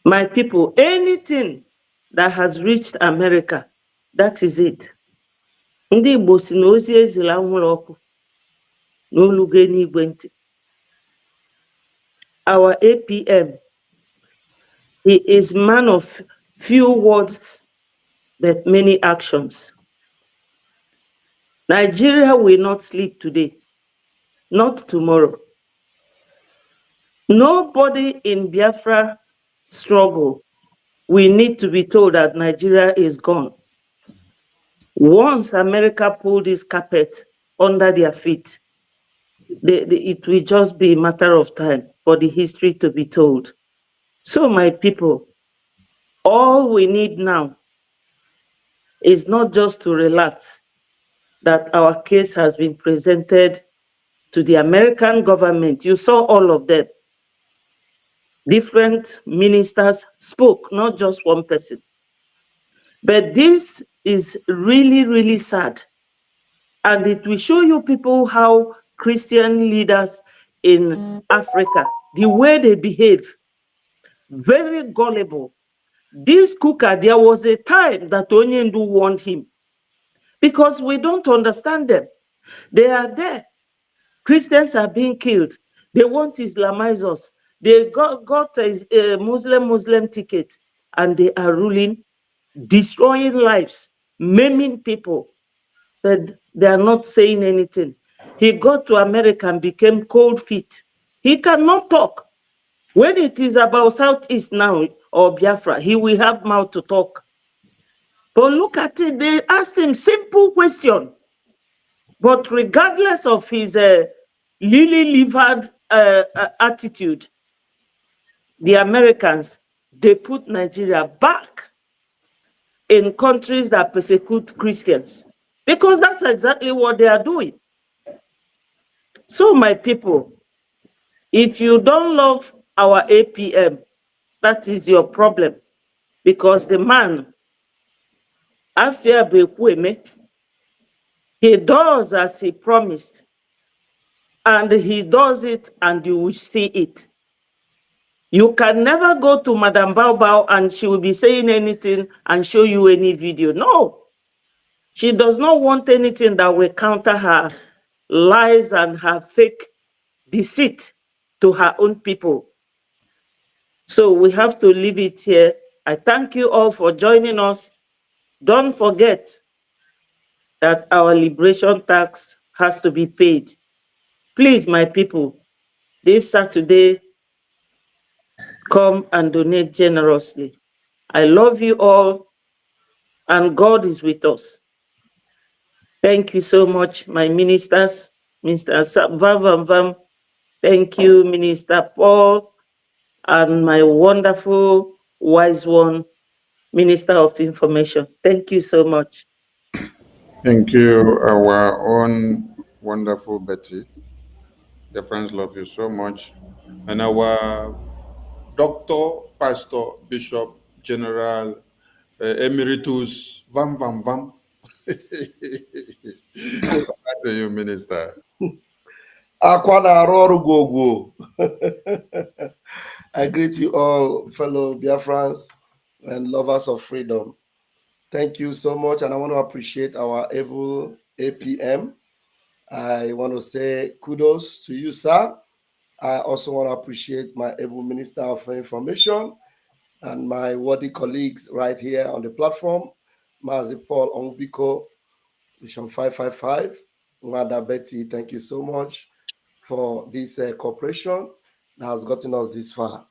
My people, anything that has reached America, that is it. Ndị Igbo si na ozi ezila nwụrụ ọkụ n'olugo n'igwe ntị. Our APM, he is man of few words but many actions. Nigeria will not sleep today, not tomorrow. Nobody in Biafra struggle we need to be told that Nigeria is gone. Once America pulled this carpet under their feet, it will just be a matter of time for the history to be told. So my people, all we need now is not just to relax that our case has been presented to the American government. You saw all of them. Different ministers spoke, not just one person. But this is really, really sad. And it will show you people how Christian leaders in Africa, the way they behave, very gullible. This Kuka, there was a time that Onyendu warned him because we don't understand them. They are there. Christians are being killed. They want to Islamize us. They got a Muslim ticket and they are ruling, destroying lives, maiming people. But they are not saying anything. He got to America and became cold feet. He cannot talk. When it is about Southeast now or Biafra, he will have mouth to talk. But look at it, they asked him simple question. But regardless of his lily-livered attitude, the Americans, they put Nigeria back in countries that persecute Christians. Because that's exactly what they are doing. So my people, if you don't love our APM, that is your problem. Because the man, Afia Bekweme, he does as he promised. And he does it and you will see it. You can never go to Madam Bao Bao and she will be saying anything and show you any video. No. She does not want anything that will counter her lies and her fake deceit to her own people. So we have to leave it here. I thank you all for joining us. Don't forget that our liberation tax has to be paid. Please, my people, this Saturday, come and donate generously. I love you all, and God is with us. Thank you so much, my ministers, Mr. Vam. Thank you, Minister Paul, and my wonderful, wise one, Minister of Information. Thank you so much. Thank you, our own wonderful Betty. The friends love you so much. And our Doctor, Pastor, Bishop, General, Emeritus, Vam. Back to you, Minister. I greet you all, fellow Biafrans and lovers of freedom. Thank you so much, and I want to appreciate our able APM. I want to say kudos to you, sir. I also want to appreciate my able Minister of Information and my worthy colleagues right here on the platform, Mazi Paul Ongbiko, Vision 555, Mada Betty, thank you so much for this cooperation. that has gotten us this far.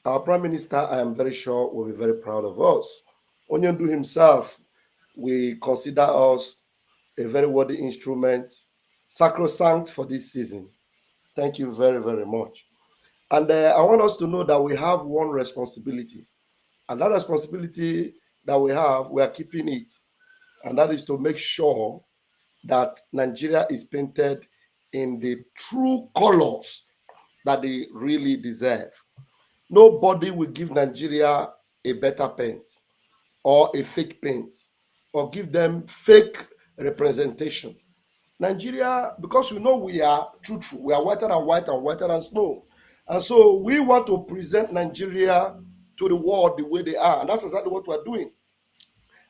Our Prime Minister, I am very sure, will be very proud of us. Onyendu himself, we consider us a very worthy instrument, sacrosanct for this season. Thank you very, very much. And I want us to know that we have one responsibility. And that responsibility that we have, we are keeping it. And that is to make sure that Nigeria is painted in the true colors that they really deserve. Nobody will give Nigeria a better paint or a fake paint or give them fake representation. Nigeria, because we know we are truthful, we are whiter than white and whiter than snow. And so we want to present Nigeria to the world the way they are. And that's exactly what we're doing.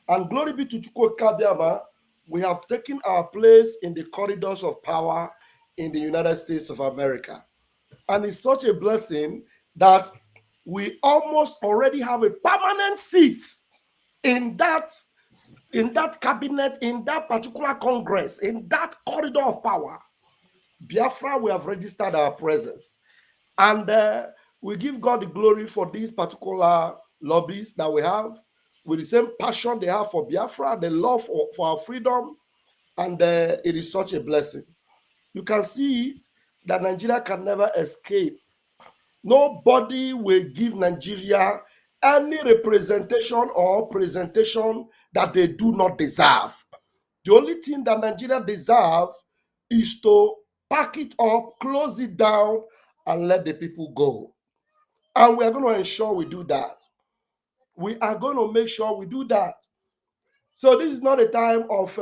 And glory be to Chukwu Kabiama, we have taken our place in the corridors of power in the United States of America. And it's such a blessing that we almost already have a permanent seat in that cabinet, in that particular Congress, in that corridor of power. Biafra, we have registered our presence. And we give God the glory for these particular lobbies that we have, with the same passion they have for Biafra, the love for our freedom, and it is such a blessing. You can see it, that Nigeria can never escape. Nobody will give Nigeria any representation or presentation that they do not deserve. The only thing that Nigeria deserves is to pack it up, close it down, and let the people go. And we are going to ensure we do that. We are going to make sure we do that. So this is not a time of,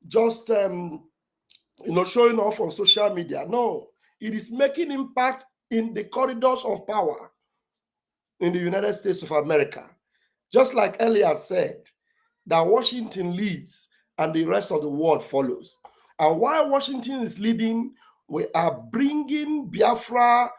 just, showing off on social media. No, it is making impact in the corridors of power in the United States of America. Just like Elias said, that Washington leads and the rest of the world follows. And while Washington is leading, we are bringing Biafra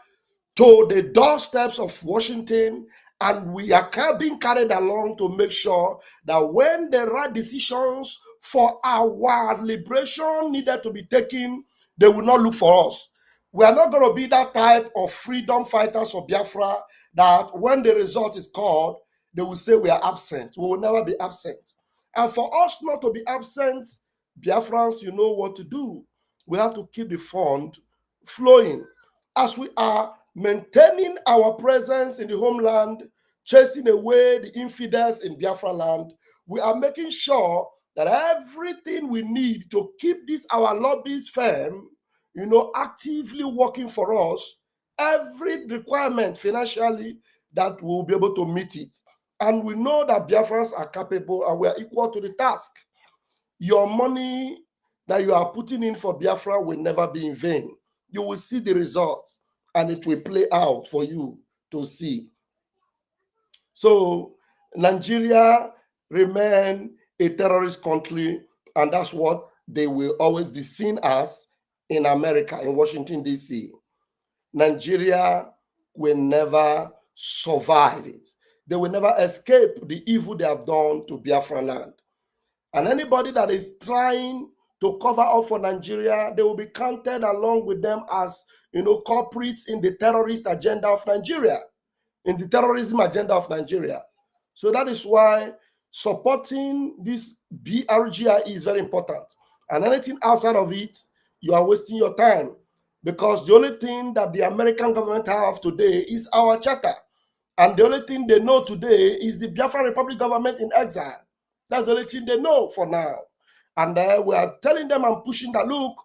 to the doorsteps of Washington, and we are being carried along to make sure that when the right decisions for our liberation needed to be taken, they will not look for us. We are not going to be that type of freedom fighters of Biafra that when the result is called, they will say we are absent. We will never be absent. And for us not to be absent, Biafrans, you know what to do. We have to keep the fund flowing. As we are maintaining our presence in the homeland, chasing away the infidels in Biafra land, we are making sure that everything we need to keep this our lobbies firm, actively working for us, every requirement financially, that we'll be able to meet it. And we know that Biafrans are capable and we are equal to the task. Your money that you are putting in for Biafra will never be in vain. You will see the results and it will play out for you to see. So Nigeria remain a terrorist country, and that's what they will always be seen as in America, in Washington, D.C. Nigeria will never survive it. They will never escape the evil they have done to Biafra land. And anybody that is trying to cover up for Nigeria, they will be counted along with them as, culprits in the terrorist agenda of Nigeria, in the terrorism agenda of Nigeria. So that is why supporting this BRGI is very important. And anything outside of it, you are wasting your time, because the only thing that the American government have today is our charter. And the only thing they know today is the Biafra Republic government in exile. That's the only thing they know for now. And we are telling them and pushing that, look,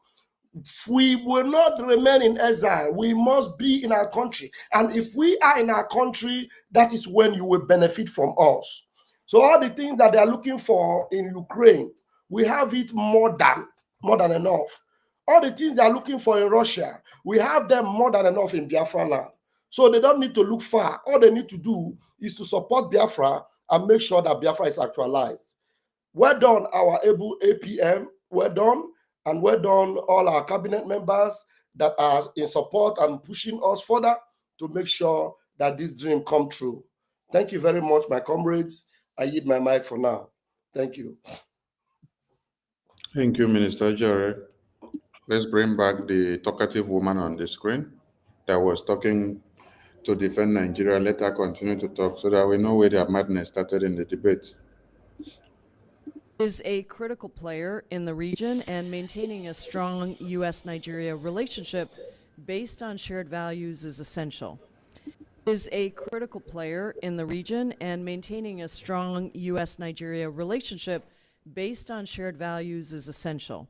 we will not remain in exile. We must be in our country. And if we are in our country, that is when you will benefit from us. So all the things that they are looking for in Ukraine, we have it more than enough. All the things they are looking for in Russia, we have them more than enough in Biafra land. So they don't need to look far. All they need to do is to support Biafra and make sure that Biafra is actualized. Well done, our able APM. Well done. And well done, all our cabinet members that are in support and pushing us further to make sure that this dream come true. Thank you very much, my comrades. I yield my mic for now. Thank you. Thank you, Minister Jarek. Let's bring back the talkative woman on the screen. that was talking to defend Nigeria let her continue to talk so that we know where their madness started in the debate. Is a critical player in the region and maintaining a strong U.S.-Nigeria relationship based on shared values is essential. Is a critical player in the region and maintaining a strong U.S.-Nigeria relationship based on shared values is essential.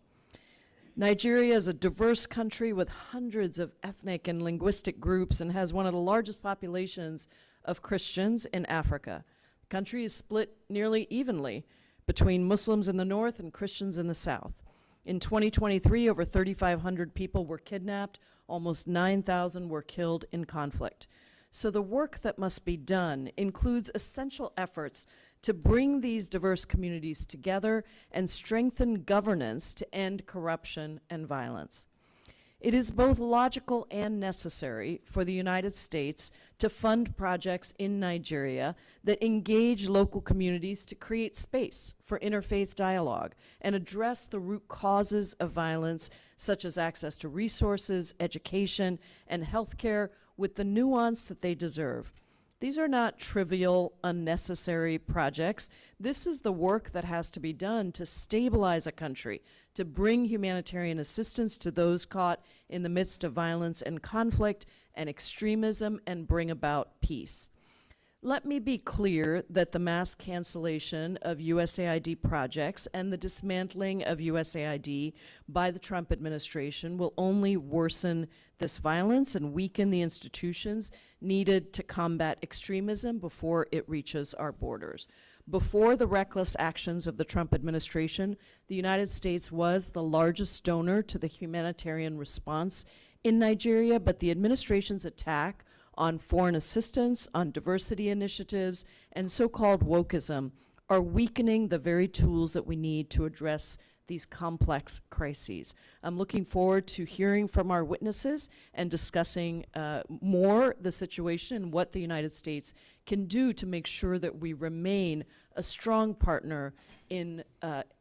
Nigeria is a diverse country with hundreds of ethnic and linguistic groups and has one of the largest populations of Christians in Africa. The country is split nearly evenly between Muslims in the north and Christians in the south. In 2023, over 3,500 people were kidnapped, almost 9,000 were killed in conflict. So the work that must be done includes essential efforts to bring these diverse communities together and strengthen governance to end corruption and violence. It is both logical and necessary for the United States to fund projects in Nigeria that engage local communities to create space for interfaith dialogue and address the root causes of violence, such as access to resources, education, and healthcare, with the nuance that they deserve. These are not trivial, unnecessary projects. This is the work that has to be done to stabilize a country, to bring humanitarian assistance to those caught in the midst of violence and conflict and extremism, and bring about peace. Let me be clear that the mass cancellation of USAID projects and the dismantling of USAID by the Trump administration will only worsen this violence and weaken the institutions needed to combat extremism before it reaches our borders. Before the reckless actions of the Trump administration, the United States was the largest donor to the humanitarian response in Nigeria, but the administration's attack on foreign assistance, on diversity initiatives, and so-called wokeism are weakening the very tools that we need to address these complex crises. I'm looking forward to hearing from our witnesses and discussing more the situation and what the United States can do to make sure that we remain a strong partner in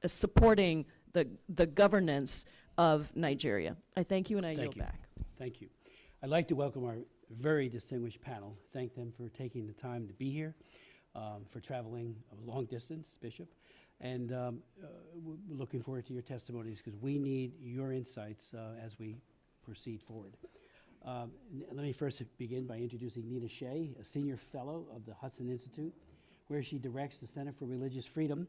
supporting the governance of Nigeria. I thank you, and I yield back. Thank you. I'd like to welcome our very distinguished panel. Thank them for taking the time to be here, for traveling a long distance, Bishop. And we're looking forward to your testimonies because we need your insights as we proceed forward. Let me first begin by introducing Nina Shea, a senior fellow of the Hudson Institute, where she directs the Center for Religious Freedom,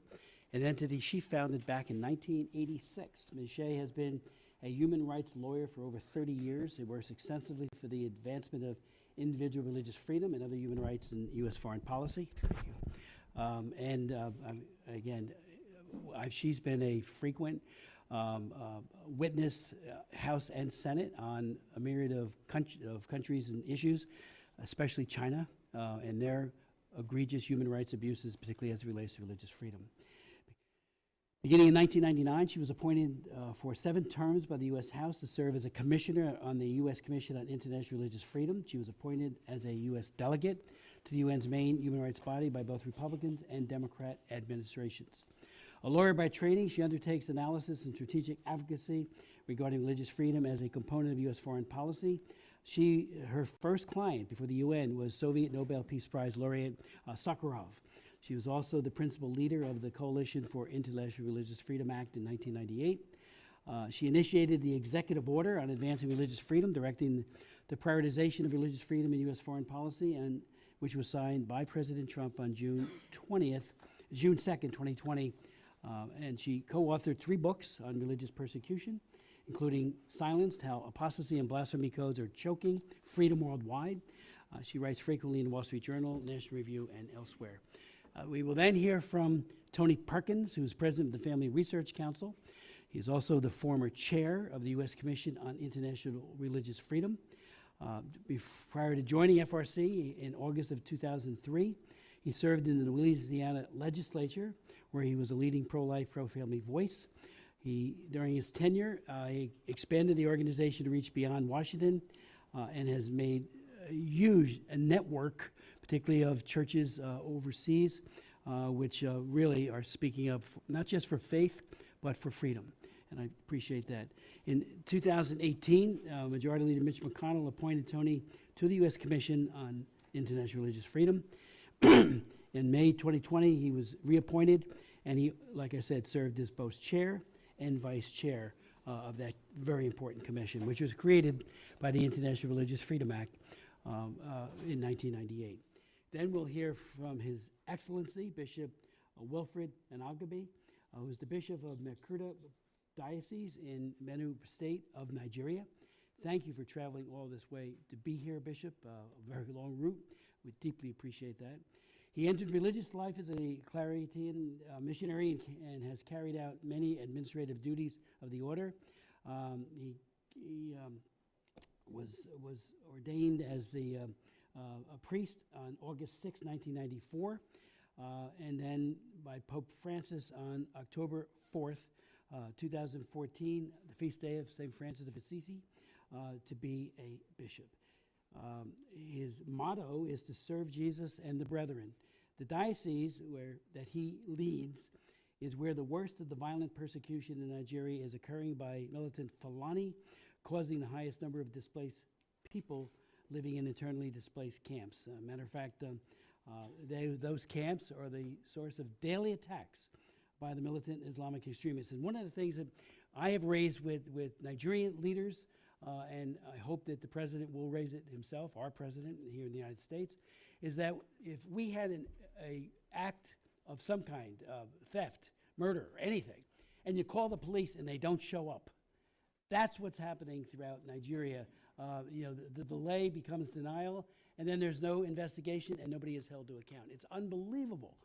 an entity she founded back in 1986. Ms. Shea has been a human rights lawyer for over 30 years. She works extensively for the advancement of individual religious freedom and other human rights in U.S. foreign policy. Again, she's been a frequent witness, House and Senate, on a myriad of countries and issues, especially China and their egregious human rights abuses, particularly as it relates to religious freedom. Beginning in 1999, she was appointed for 7 terms by the U.S. House to serve as a commissioner on the U.S. Commission on International Religious Freedom. She was appointed as a U.S. delegate to the UN's main human rights body by both Republican and Democrat administrations. A lawyer by training, she undertakes analysis and strategic advocacy regarding religious freedom as a component of U.S. foreign policy. Her first client before the UN was Soviet Nobel Peace Prize laureate Sakharov. She was also the principal leader of the Coalition for International Religious Freedom Act in 1998. She initiated the executive order on advancing religious freedom, directing the prioritization of religious freedom in U.S. foreign policy, and which was signed by President Trump on June 2nd, 2020. And she co-authored 3 books on religious persecution, including Silenced, How Apostasy and Blasphemy Codes Are Choking Freedom Worldwide. She writes frequently in the Wall Street Journal, National Review, and elsewhere. We will then hear from Tony Perkins, who's president of the Family Research Council. He's also the former chair of the U.S. Commission on International Religious Freedom. Prior to joining FRC in August of 2003, he served in the Louisiana legislature, where he was a leading pro-life, pro-family voice. During his tenure, he expanded the organization to reach beyond Washington and has made a huge network, particularly of churches overseas, which really are speaking up not just for faith, but for freedom. and I appreciate that. In 2018, Majority Leader Mitch McConnell appointed Tony to the U.S. Commission on International Religious Freedom. In May 2020, he was reappointed, and he, like I said, served as both chair and vice chair of that very important commission, which was created by the International Religious Freedom Act in 1998. Then we'll hear from His Excellency Bishop Wilfred Anagabi, who is the Bishop of Makurdi Diocese in Benue State of Nigeria. Thank you for traveling all this way to be here, Bishop. A very long route. We deeply appreciate that. He entered religious life as a Claretian missionary and has carried out many administrative duties of the order. He was ordained as a priest on August 6, 1994, and then by Pope Francis on October 4th, 2014, the feast day of St. Francis of Assisi, to be a bishop. His motto is to serve Jesus and the brethren. The diocese that he leads is where the worst of the violent persecution in Nigeria is occurring by militant Fulani, causing the highest number of displaced people living in internally displaced camps. Matter of fact, those camps are the source of daily attacks by the militant Islamic extremists. And one of the things that I have raised with Nigerian leaders, and I hope that the president will raise it himself, our president here in the United States, is that if we had an act of some kind, theft, murder, anything, and you call the police and they don't show up, that's what's happening throughout Nigeria. The delay becomes denial, and then there's no investigation and nobody is held to account. It's unbelievable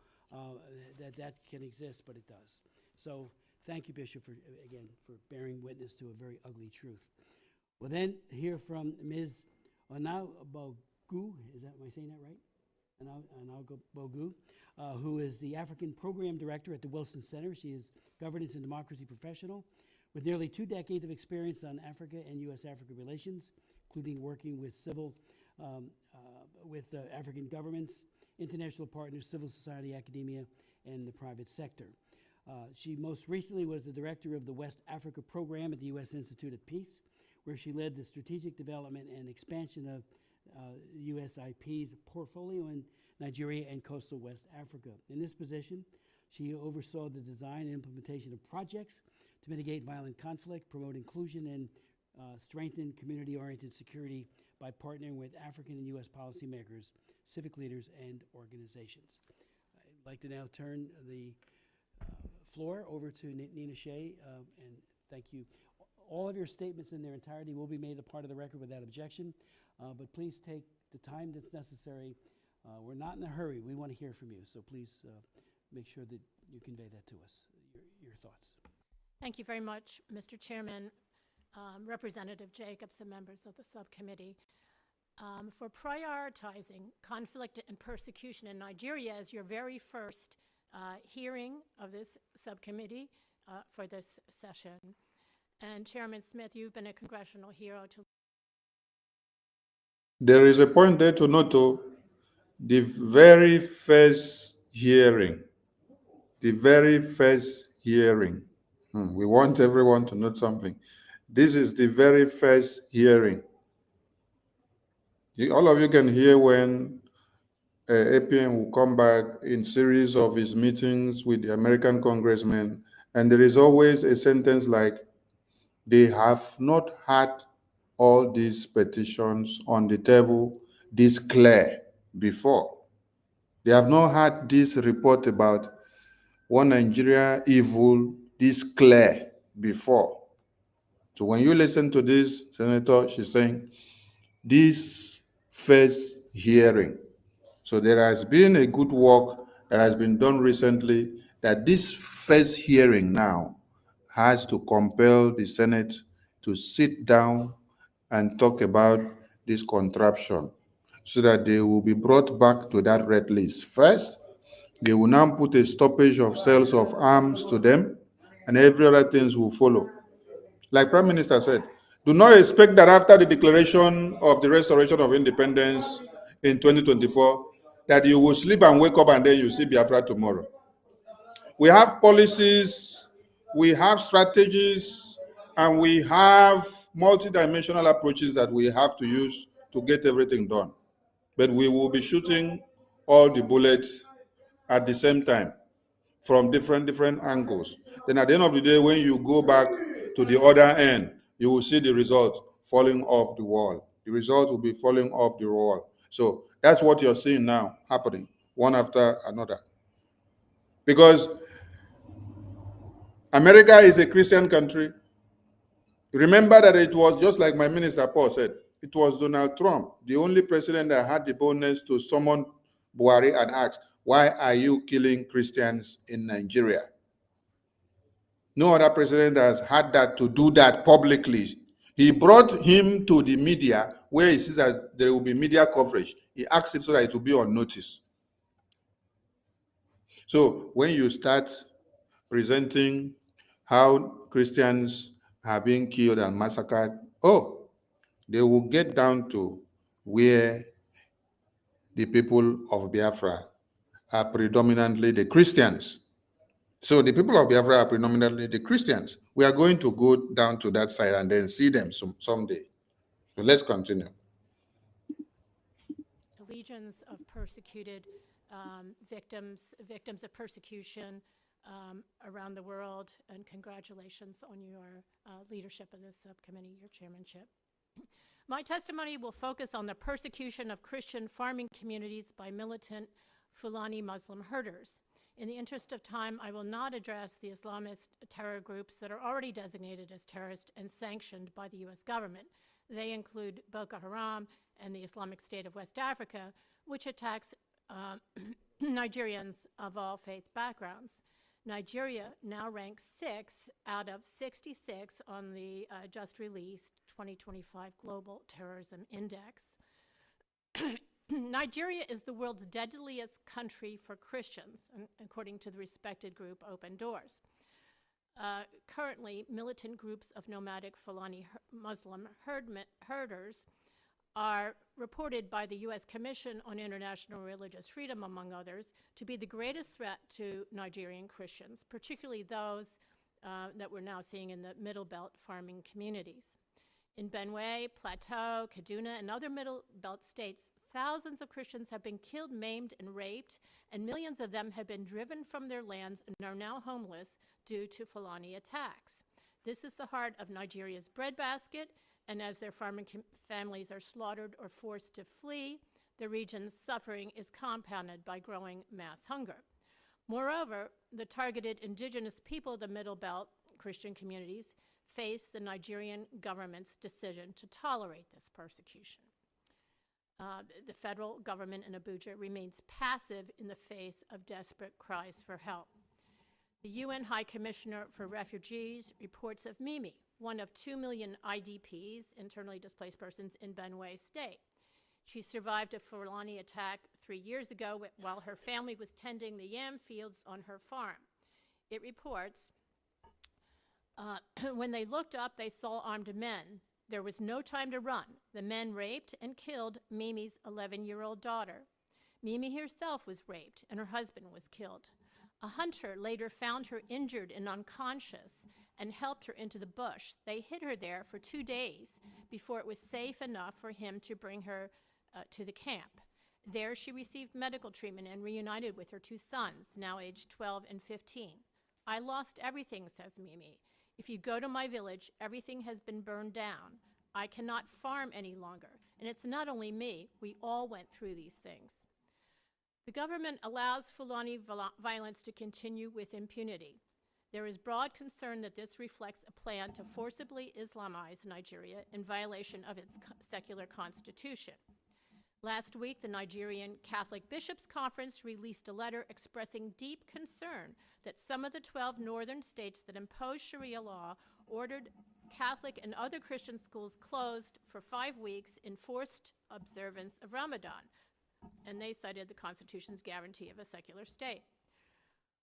that can exist, but it does. So thank you, Bishop, for bearing witness to a very ugly truth. We'll then hear from Ms. Onabogu, am I saying that right? Onabogu, who is the African Program Director at the Wilson Center. She is governance and democracy professional with nearly 2 decades of experience on Africa and U.S.-Africa relations, including working with African governments, international partners, civil society, academia, and the private sector. She most recently was the director of the West Africa program at the U.S. Institute of Peace, where she led the strategic development and expansion of USIP's portfolio in Nigeria and coastal West Africa. In this position, she oversaw the design and implementation of projects to mitigate violent conflict, promote inclusion, and strengthen community-oriented security by partnering with African and U.S. policymakers, civic leaders, and organizations. I'd like to now turn the floor over to Nina Shea, and thank you. All of your statements in their entirety will be made a part of the record without objection, but please take the time that's necessary. We're not in a hurry. We want to hear from you, so please make sure that you convey that to us, your thoughts. Thank you very much, Mr. Chairman, Representative Jacobs, and members of the subcommittee, for prioritizing conflict and persecution in Nigeria as your very first hearing of this subcommittee for this session. And Chairman Smith, you've been a congressional hero to. There is a point there to note, too. The very first hearing, we want everyone to note something. This is the very first hearing. All of you can hear when Apm will come back in series of his meetings with the American congressmen, and there is always a sentence like, they have not had all these petitions on the table this clear before. They have not had this report about one Nigeria evil this clear before. So when you listen to this, Senator, she's saying, this first hearing. So there has been a good work that has been done recently, that this first hearing now has to compel the Senate to sit down and talk about this contraption so that they will be brought back to that red list. First, they will now put a stoppage of sales of arms to them, and every other things will follow. Like Prime Minister said, do not expect that after the declaration of the restoration of independence in 2024, that you will sleep and wake up and then you see Biafra tomorrow. We have policies we have strategies, and we have multidimensional approaches that we have to use to get everything done. But we will be shooting all the bullets at the same time from different angles. Then at the end of the day, when you go back to the other end, you will see the results falling off the wall. The results will be falling off the wall. So that's what you're seeing now happening, one after another. Because America is a Christian country. Remember that it was just like my minister Paul said, it was Donald Trump, the only president that had the boldness to summon Buhari and ask, why are you killing Christians in Nigeria? No other president has had that to do that publicly. He brought him to the media where he says that there will be media coverage. He asked it so that it will be on notice. So when you start presenting how Christians are being killed and massacred, they will get down to where the people of Biafra are predominantly the Christians. So the people of Biafra are predominantly the Christians. We are going to go down to that side and then see them someday. So let's continue. Legions of persecuted victims of persecution around the world, and congratulations on your leadership of this subcommittee, your chairmanship. My testimony will focus on the persecution of Christian farming communities by militant Fulani Muslim herders. In the interest of time, I will not address the Islamist terror groups that are already designated as terrorist and sanctioned by the U.S. government. They include Boko Haram and the Islamic State of West Africa, which attacks Nigerians of all faith backgrounds. Nigeria now ranks 6 out of 66 on the just released 2025 Global Terrorism Index. Nigeria is the world's deadliest country for Christians, according to the respected group Open Doors. Currently, militant groups of nomadic Fulani Muslim herders are reported by the U.S. Commission on International Religious Freedom, among others, to be the greatest threat to Nigerian Christians, particularly those that we're now seeing in the Middle Belt farming communities. In Benue, Plateau, Kaduna, and other Middle Belt states, thousands of Christians have been killed, maimed, and raped, and millions of them have been driven from their lands and are now homeless due to Fulani attacks. This is the heart of Nigeria's breadbasket, and as their farming families are slaughtered or forced to flee, the region's suffering is compounded by growing mass hunger. Moreover, the targeted indigenous people of the Middle Belt Christian communities face the Nigerian government's decision to tolerate this persecution. The federal government in Abuja remains passive in the face of desperate cries for help. The UN High Commissioner for Refugees reports of Mimi, one of 2 million IDPs, internally displaced persons, in Benue State. She survived a Fulani attack 3 years ago while her family was tending the yam fields on her farm. It reports, when they looked up, they saw armed men. There was no time to run. The men raped and killed Mimi's 11-year-old daughter. Mimi herself was raped, and her husband was killed. A hunter later found her injured and unconscious and helped her into the bush. They hid her there for 2 days before it was safe enough for him to bring her to the camp. There she received medical treatment and reunited with her 2 sons, now aged 12 and 15. I lost everything, says Mimi. If you go to my village, everything has been burned down. I cannot farm any longer. And it's not only me, we all went through these things. The government allows Fulani violence to continue with impunity. There is broad concern that this reflects a plan to forcibly Islamize Nigeria in violation of its secular constitution. Last week, the Nigerian Catholic Bishops' Conference released a letter expressing deep concern that some of the 12 northern states that impose Sharia law ordered Catholic and other Christian schools closed for 5 weeks in forced observance of Ramadan, and they cited the Constitution's guarantee of a secular state.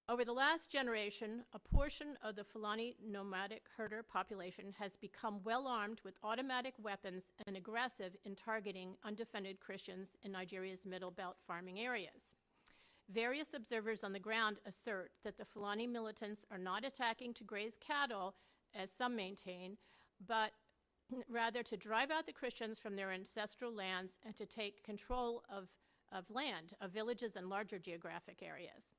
Over the last generation, a portion of the Fulani nomadic herder population has become well-armed with automatic weapons and aggressive in targeting undefended Christians in Nigeria's Middle Belt farming areas. Various observers on the ground assert that the Fulani militants are not attacking to graze cattle, as some maintain, but rather to drive out the Christians from their ancestral lands and to take control of land, of villages and larger geographic areas.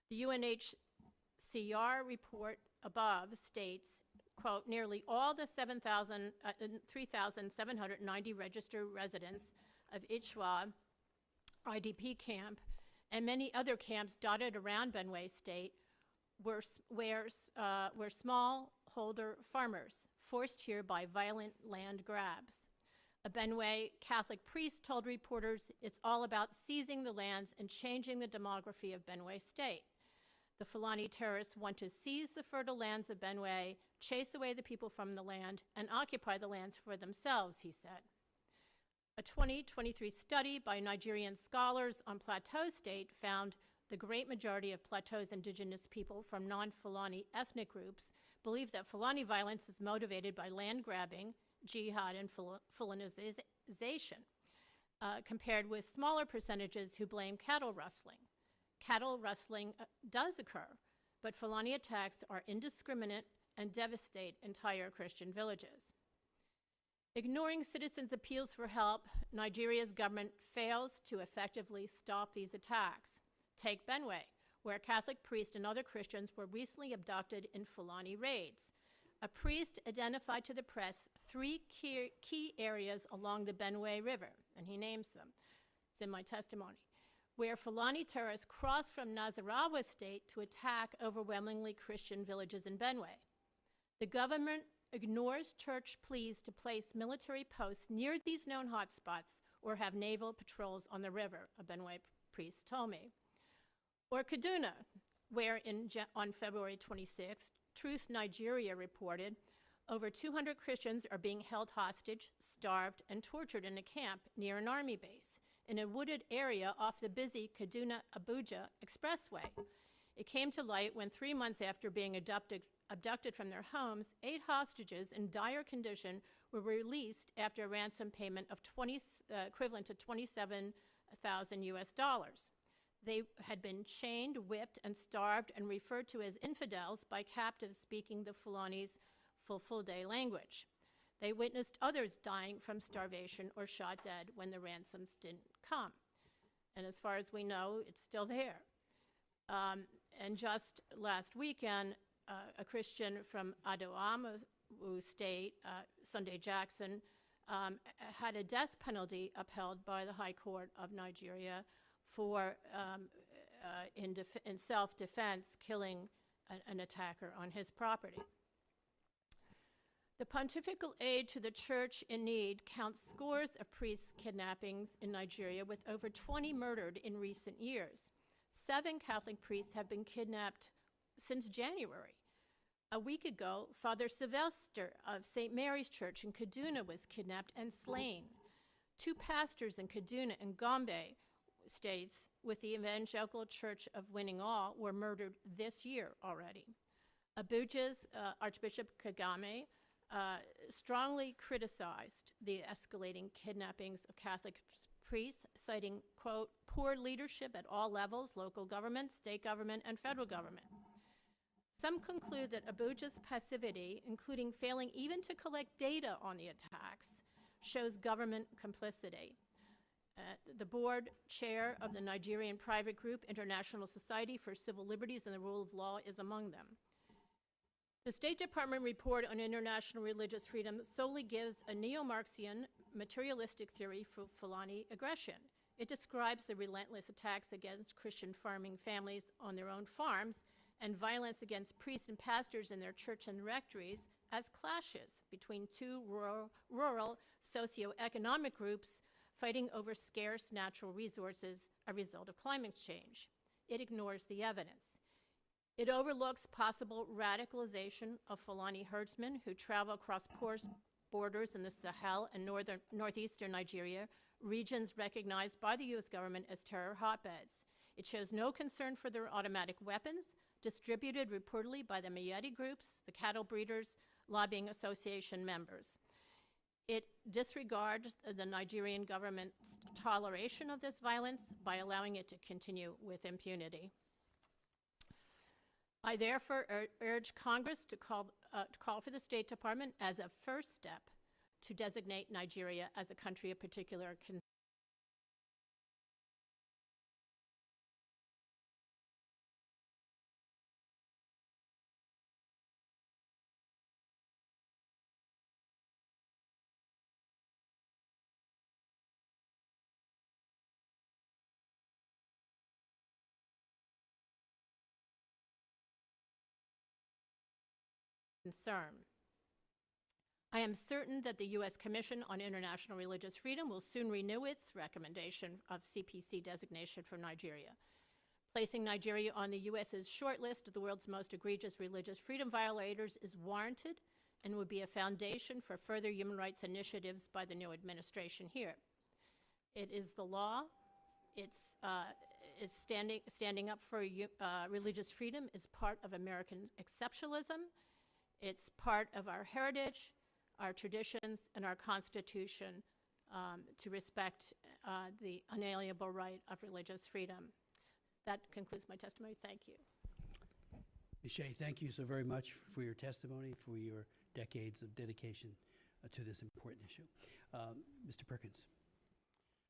The UNHCR report above states, quote, nearly all the 3,790 registered residents of Ichwa IDP camp and many other camps dotted around Benue State were smallholder farmers forced here by violent land grabs. A Benue Catholic priest told reporters it's all about seizing the lands and changing the demography of Benue State. The Fulani terrorists want to seize the fertile lands of Benue, chase away the people from the land, and occupy the lands for themselves, he said. A 2023 study by Nigerian scholars on Plateau State found the great majority of Plateau's indigenous people from non-Fulani ethnic groups believe that Fulani violence is motivated by land grabbing, jihad, and Fulanization, compared with smaller percentages who blame cattle rustling. Cattle rustling does occur, but Fulani attacks are indiscriminate and devastate entire Christian villages. Ignoring citizens' appeals for help, Nigeria's government fails to effectively stop these attacks. Take Benue, where a Catholic priest and other Christians were recently abducted in Fulani raids. A priest identified to the press 3 key areas along the Benue River, and he names them. It's in my testimony, where Fulani terrorists crossed from Nasarawa State to attack overwhelmingly Christian villages in Benue. The government ignores church pleas to place military posts near these known hotspots or have naval patrols on the river, a Benue priest told me. Or Kaduna, where on February 26th, Truth Nigeria reported over 200 Christians are being held hostage, starved, and tortured in a camp near an army base in a wooded area off the busy Kaduna-Abuja expressway. It came to light when 3 months after being abducted from their homes, 8 hostages in dire condition were released after a ransom payment of equivalent to $27,000 US. They had been chained, whipped, and starved and referred to as infidels by captives speaking the Fulani's Fulfulde language. They witnessed others dying from starvation or shot dead when the ransoms didn't come. And as far as we know, it's still there. And just last weekend, a Christian from Adamawa State, Sunday Jackson, had a death penalty upheld by the High Court of Nigeria for, in self-defense, killing an attacker on his property. The pontifical aid to the church in need counts scores of priests' kidnappings in Nigeria, with over 20 murdered in recent years. 7 Catholic priests have been kidnapped since January. A week ago, Father Sylvester of St. Mary's Church in Kaduna was kidnapped and slain. 2 pastors in Kaduna and Gombe states with the Evangelical Church of Winning All were murdered this year already. Abuja's Archbishop Kagame strongly criticized the escalating kidnappings of Catholic priests, citing, quote, poor leadership at all levels, local government, state government, and federal government. Some conclude that Abuja's passivity, including failing even to collect data on the attacks, shows government complicity. The board chair of the Nigerian private group, International Society for Civil Liberties and the Rule of Law, is among them. The State Department report on international religious freedom solely gives a neo-Marxian materialistic theory for Fulani aggression. It describes the relentless attacks against Christian farming families on their own farms and violence against priests and pastors in their church and rectories as clashes between 2 rural socioeconomic groups fighting over scarce natural resources, a result of climate change. It ignores the evidence. It overlooks possible radicalization of Fulani herdsmen who travel across porous borders in the Sahel and northeastern Nigeria, regions recognized by the U.S. government as terror hotbeds. It shows no concern for their automatic weapons, distributed reportedly by the Mayeti groups, the cattle breeders, lobbying association members. It disregards the Nigerian government's toleration of this violence by allowing it to continue with impunity. I therefore urge Congress to call for the State Department as a first step to designate Nigeria as a country of particular concern. I am certain that the U.S. Commission on International Religious Freedom will soon renew its recommendation of CPC designation for Nigeria. Placing Nigeria on the U.S.'s short list of the world's most egregious religious freedom violators is warranted and would be a foundation for further human rights initiatives by the new administration here. It is the law. It's standing up for religious freedom is part of American exceptionalism. It's part of our heritage, our traditions, and our Constitution to respect the unalienable right of religious freedom. That concludes my testimony. Thank you. Ms. Shea, thank you so very much for your testimony, for your decades of dedication to this important issue. Mr. Perkins.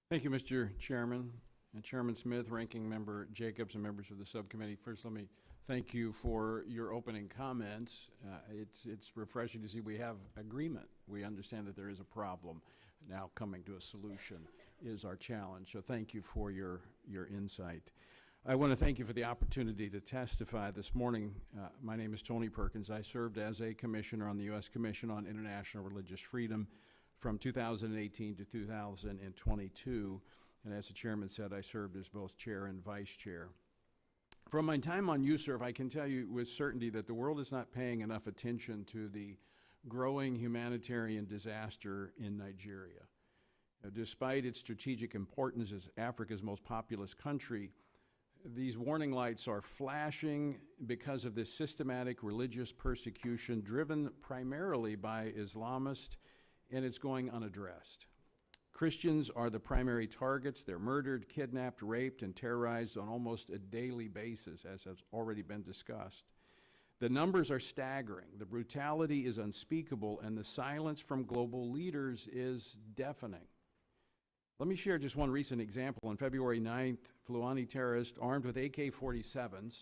Thank you, Mr. Chairman, and Chairman Smith, Ranking Member Jacobs, and members of the subcommittee. First, let me thank you for your opening comments. It's refreshing to see we have agreement. We understand that there is a problem. Now coming to a solution is our challenge. So thank you for your insight. I want to thank you for the opportunity to testify this morning. My name is Tony Perkins. I served as a commissioner on the U.S. Commission on International Religious Freedom from 2018 to 2022. And as the chairman said, I served as both chair and vice chair. From my time on USERV, I can tell you with certainty that the world is not paying enough attention to the growing humanitarian disaster in Nigeria. Despite its strategic importance as Africa's most populous country, these warning lights are flashing because of this systematic religious persecution driven primarily by Islamists, and it's going unaddressed. Christians are the primary targets. They're murdered, kidnapped, raped, and terrorized on almost a daily basis, as has already been discussed. The numbers are staggering. The brutality is unspeakable, and the silence from global leaders is deafening. Let me share just one recent example. On February 9th, Fulani terrorists armed with AK-47s,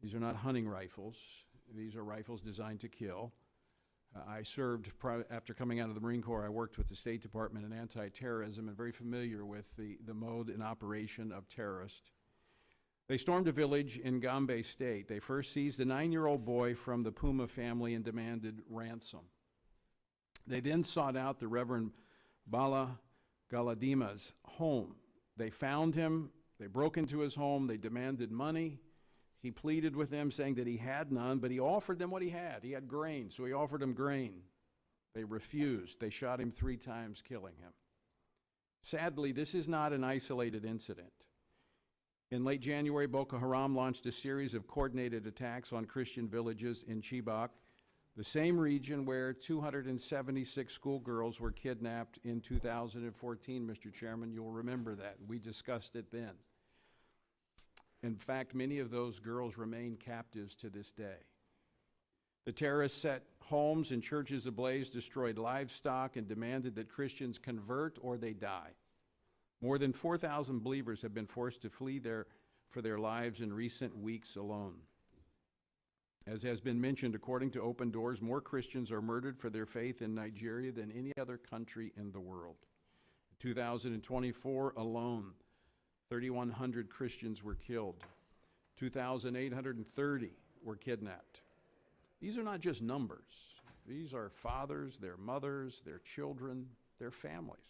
these are not hunting rifles, these are rifles designed to kill. I served, after coming out of the Marine Corps, I worked with the State Department in anti-terrorism and very familiar with the mode and operation of terrorists. They stormed a village in Gombe State. They first seized a 9-year-old boy from the Puma family and demanded ransom. They then sought out the Reverend Bala Galadima's home. They found him, they broke into his home, they demanded money. He pleaded with them, saying that he had none, but he offered them what he had. He had grain, so he offered them grain. They refused. They shot him 3 times, killing him. Sadly, this is not an isolated incident. In late January, Boko Haram launched a series of coordinated attacks on Christian villages in Chibok, the same region where 276 schoolgirls were kidnapped in 2014, Mr. Chairman. You'll remember that. We discussed it then. In fact, many of those girls remain captives to this day. The terrorists set homes and churches ablaze, destroyed livestock, and demanded that Christians convert or they die. More than 4,000 believers have been forced to flee for their lives in recent weeks alone. As has been mentioned, according to Open Doors, more Christians are murdered for their faith in Nigeria than any other country in the world. In 2024 alone, 3,100 Christians were killed. 2,830 were kidnapped. These are not just numbers. These are fathers, their mothers, their children, their families.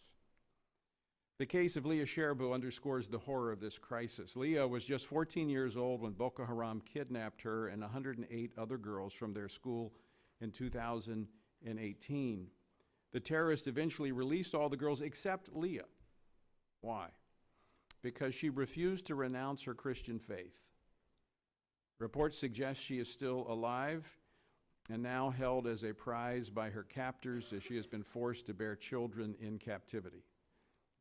The case of Leah Sheribu underscores the horror of this crisis. Leah was just 14 years old when Boko Haram kidnapped her and 108 other girls from their school in 2018. The terrorists eventually released all the girls except Leah. Why? Because she refused to renounce her Christian faith. Reports suggest she is still alive, and now held as a prize by her captors as she has been forced to bear children in captivity.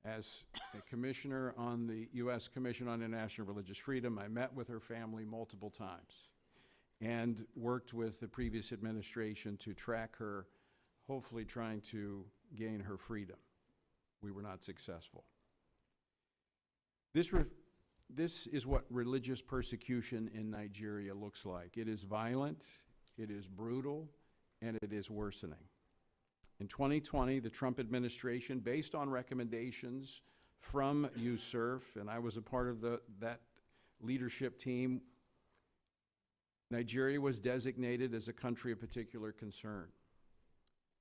As a commissioner on the U.S. Commission on International Religious Freedom, I met with her family multiple times and worked with the previous administration to track her, hopefully trying to gain her freedom. We were not successful. This is what religious persecution in Nigeria looks like. It is violent, it is brutal, and it is worsening. In 2020, the Trump administration, based on recommendations from USCIRF, and I was a part of that leadership team, Nigeria was designated as a country of particular concern.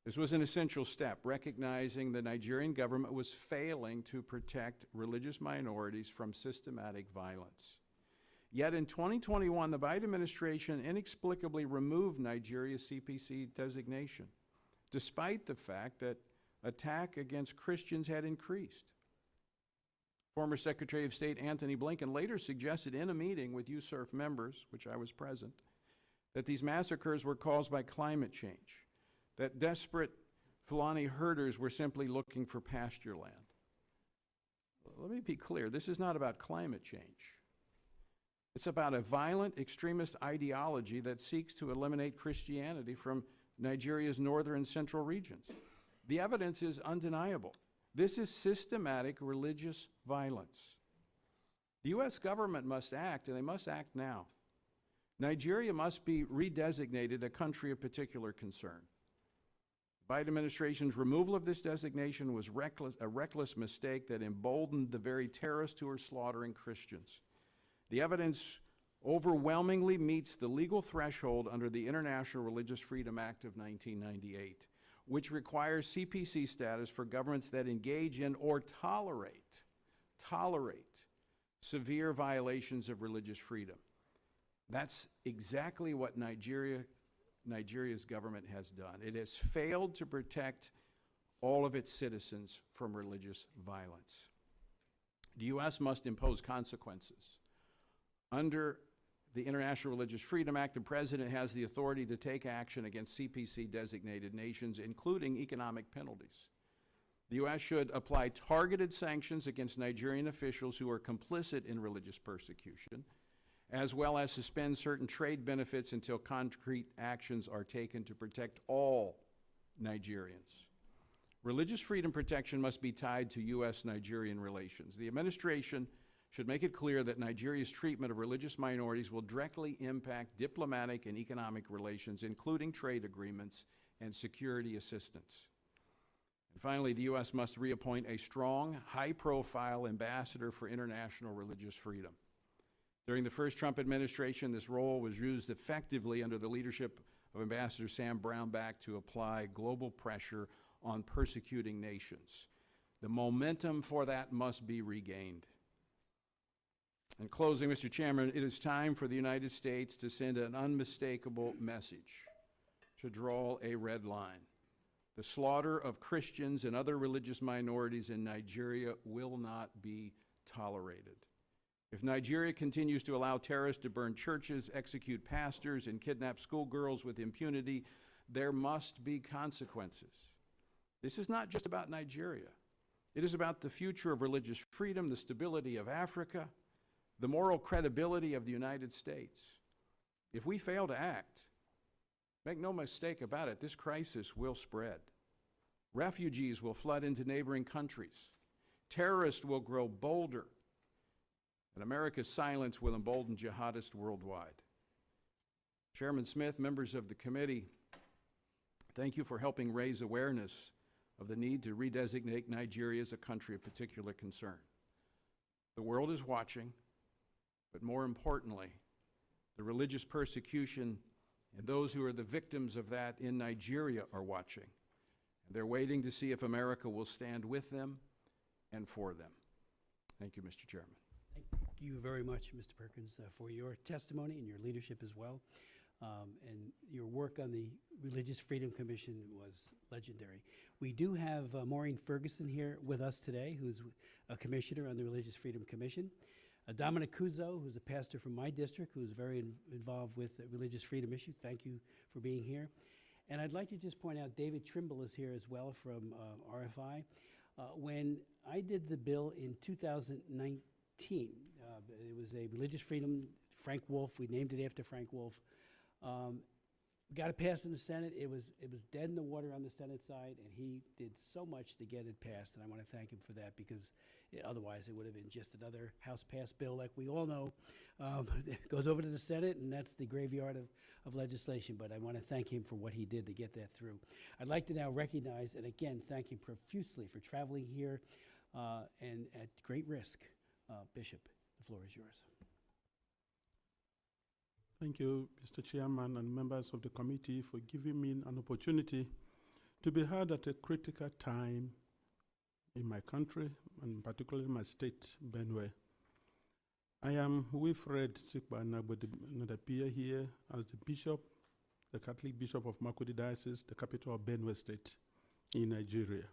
This was an essential step, recognizing the Nigerian government was failing to protect religious minorities from systematic violence. Yet in 2021, the Biden administration inexplicably removed Nigeria's CPC designation, despite the fact that attack against Christians had increased. Former Secretary of State Antony Blinken later suggested in a meeting with USCIRF members, which I was present, that these massacres were caused by climate change, that desperate Fulani herders were simply looking for pasture land. Let me be clear, this is not about climate change. It's about a violent extremist ideology that seeks to eliminate Christianity from Nigeria's northern and central regions. The evidence is undeniable. This is systematic religious violence. The U.S. government must act, and they must act now. Nigeria must be redesignated a country of particular concern. The Biden administration's removal of this designation was a reckless mistake that emboldened the very terrorists who are slaughtering Christians. The evidence overwhelmingly meets the legal threshold under the International Religious Freedom Act of 1998, which requires CPC status for governments that engage in or tolerate severe violations of religious freedom. That's exactly what Nigeria's government has done. It has failed to protect all of its citizens from religious violence. The U.S. must impose consequences. Under the International Religious Freedom Act, the President has the authority to take action against CPC-designated nations, including economic penalties. The U.S. should apply targeted sanctions against Nigerian officials who are complicit in religious persecution, as well as suspend certain trade benefits until concrete actions are taken to protect all Nigerians. Religious freedom protection must be tied to U.S.-Nigerian relations. The administration should make it clear that Nigeria's treatment of religious minorities will directly impact diplomatic and economic relations, including trade agreements and security assistance. And finally, the U.S. must reappoint a strong, high-profile ambassador for international religious freedom. During the first Trump administration, this role was used effectively under the leadership of Ambassador Sam Brownback to apply global pressure on persecuting nations. The momentum for that must be regained. In closing, Mr. Chairman, it is time for the United States to send an unmistakable message, to draw a red line. The slaughter of Christians and other religious minorities in Nigeria will not be tolerated. If Nigeria continues to allow terrorists to burn churches, execute pastors, and kidnap schoolgirls with impunity, there must be consequences. This is not just about Nigeria. It is about the future of religious freedom, the stability of Africa, the moral credibility of the United States. If we fail to act, make no mistake about it, this crisis will spread. Refugees will flood into neighboring countries. Terrorists will grow bolder. And America's silence will embolden jihadists worldwide. Chairman Smith, members of the committee, thank you for helping raise awareness of the need to redesignate Nigeria as a country of particular concern. The world is watching, but more importantly, the religious persecution and those who are the victims of that in Nigeria are watching. And they're waiting to see if America will stand with them and for them. Thank you, Mr. Chairman. Thank you very much, Mr. Perkins, for your testimony and your leadership as well. And your work on the Religious Freedom Commission was legendary. We do have Maureen Ferguson here with us today, who's a commissioner on the Religious Freedom Commission. Dominic Kuzo, who's a pastor from my district, who's very involved with the religious freedom issue. Thank you for being here. And I'd like to just point out David Trimble is here as well from RFI. When I did the bill in 2019, it was a religious freedom, Frank Wolf, we named it after Frank Wolf. Got it passed in the Senate. It was dead in the water on the Senate side, and he did so much to get it passed, and I want to thank him for that, because otherwise it would have been just another House-passed bill like we all know. It goes over to the Senate, and that's the graveyard of legislation, but I want to thank him for what he did to get that through. I'd like to now recognize, and again, thank him profusely for traveling here and at great risk. Bishop, the floor is yours. Thank you, Mr. Chairman and members of the committee, for giving me an opportunity to be heard at a critical time in my country, and particularly my state, Benue. I am Wilfred Chikbanabodinadapia here as the bishop, the Catholic Bishop of Makurdi Diocese, the capital of Benue State in Nigeria.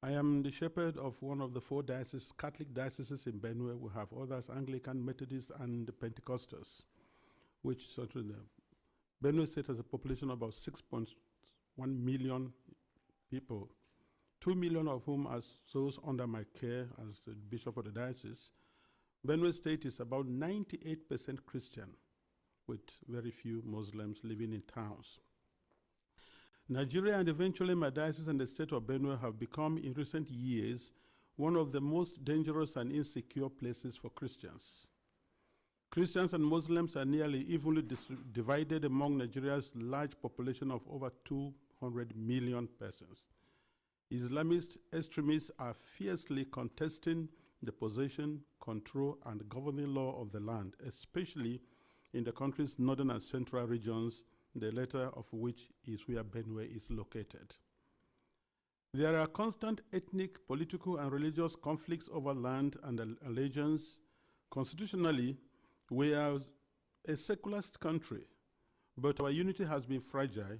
I am the shepherd of one of the 4 dioceses, Catholic dioceses in Benue. We have others, Anglican, Methodist, and Pentecostals, which sort of Benue State has a population of about 6.1 million people, 2 million of whom are those under my care as the bishop of the diocese. Benue State is about 98% Christian, with very few Muslims living in towns. Nigeria and eventually my diocese and the state of Benue have become, in recent years, one of the most dangerous and insecure places for Christians. Christians and Muslims are nearly evenly divided among Nigeria's large population of over 200 million persons. Islamist extremists are fiercely contesting the possession, control, and governing law of the land, especially in the country's northern and central regions, the latter of which is where Benue is located. There are constant ethnic, political, and religious conflicts over land and allegiance. Constitutionally, we are a secularist country, but our unity has been fragile.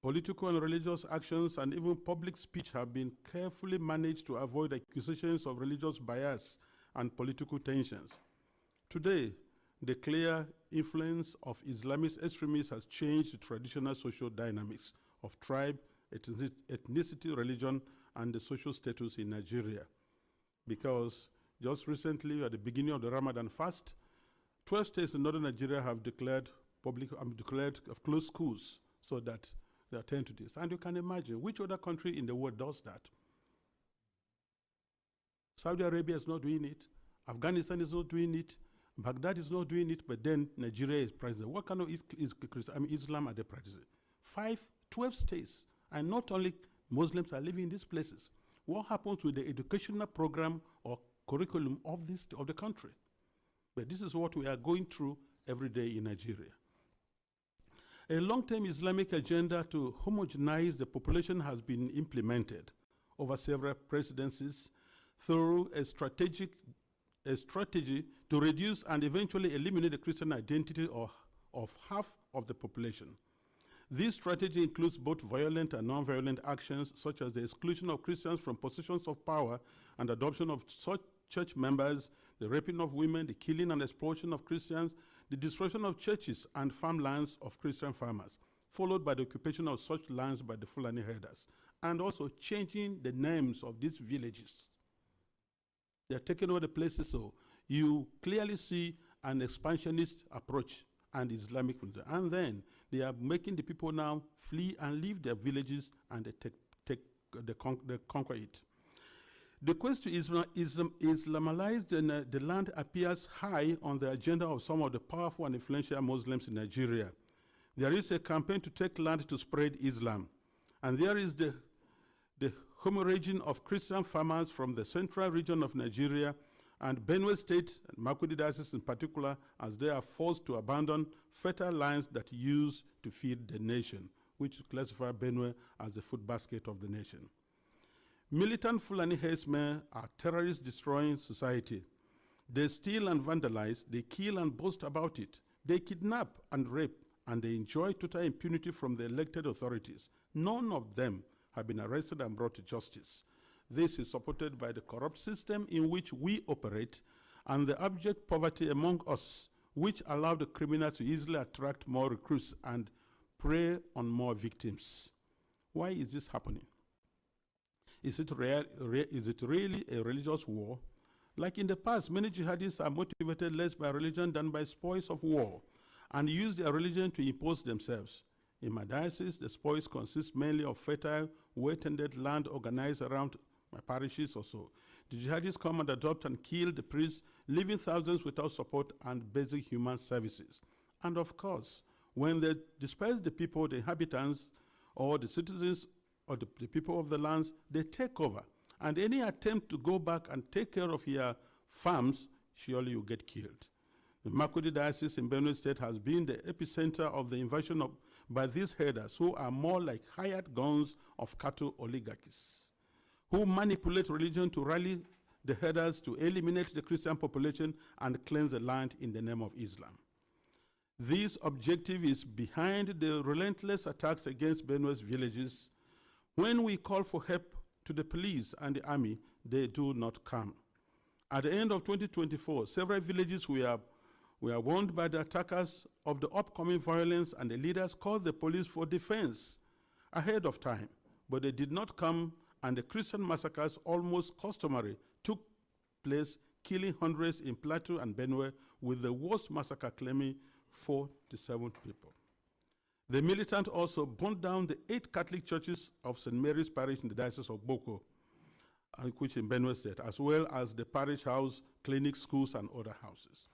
Political and religious actions and even public speech have been carefully managed to avoid accusations of religious bias and political tensions. Today, the clear influence of Islamist extremists has changed the traditional social dynamics of tribe, ethnicity, religion, and the social status in Nigeria. Because just recently, at the beginning of the Ramadan fast, 12 states in northern Nigeria have declared closed schools so that they attend to this. And you can imagine, which other country in the world does that? Saudi Arabia is not doing it. Afghanistan is not doing it. Baghdad is not doing it, but then Nigeria is practicing. What kind of Islam are they practicing? 12 states, and not only Muslims are living in these places. What happens with the educational program or curriculum of the country? But this is what we are going through every day in Nigeria. A long-term Islamic agenda to homogenize the population has been implemented over several presidencies through a strategy to reduce and eventually eliminate the Christian identity of half of the population. This strategy includes both violent and non-violent actions, such as the exclusion of Christians from positions of power and adoption of such church members, the raping of women, the killing and exploitation of Christians, the destruction of churches and farmlands of Christian farmers, followed by the occupation of such lands by the Fulani herders, and also changing the names of these villages. They are taking over the places, so you clearly see an expansionist approach and Islamic, and then they are making the people now flee and leave their villages, and they conquer it. The quest to Islamalize the land appears high on the agenda of some of the powerful and influential Muslims in Nigeria. There is a campaign to take land to spread Islam, and there is the hemorrhaging of Christian farmers from the central region of Nigeria and Benue State, and Makurdi Diocese in particular, as they are forced to abandon fertile lands that use to feed the nation, which classify Benue as the food basket of the nation. Militant Fulani herdsmen are terrorists destroying society. They steal and vandalize, they kill and boast about it. They kidnap and rape, and they enjoy total impunity from the elected authorities. None of them have been arrested and brought to justice. This is supported by the corrupt system in which we operate and the abject poverty among us, which allow the criminal to easily attract more recruits and prey on more victims. Why is this happening? Is it really a religious war? Like in the past, many jihadists are motivated less by religion than by spoils of war and use their religion to impose themselves. In my diocese, the spoils consist mainly of fertile, well-tended land organized around my parishes or so. The jihadists come and adopt and kill the priests, leaving thousands without support and basic human services. And of course, when they disperse the people, the inhabitants, or the citizens, or the people of the lands, they take over. And any attempt to go back and take care of your farms, surely you get killed. The Makurdi Diocese in Benue State has been the epicenter of the invasion by these herders who are more like hired guns of cattle oligarchies, who manipulate religion to rally the herders to eliminate the Christian population and cleanse the land in the name of Islam. This objective is behind the relentless attacks against Benue's villages. When we call for help to the police and the army, they do not come. At the end of 2024, several villages were warned by the attackers of the upcoming violence, and the leaders called the police for defense ahead of time, but they did not come, and the Christian massacres, almost customary, took place, killing hundreds in Plateau and Benue, with the worst massacre claiming 47 people. The militant also burned down the 8 Catholic churches of St. Mary's Parish in the Diocese of Boko, which in Benue State, as well as the parish house, clinics, schools, and other houses.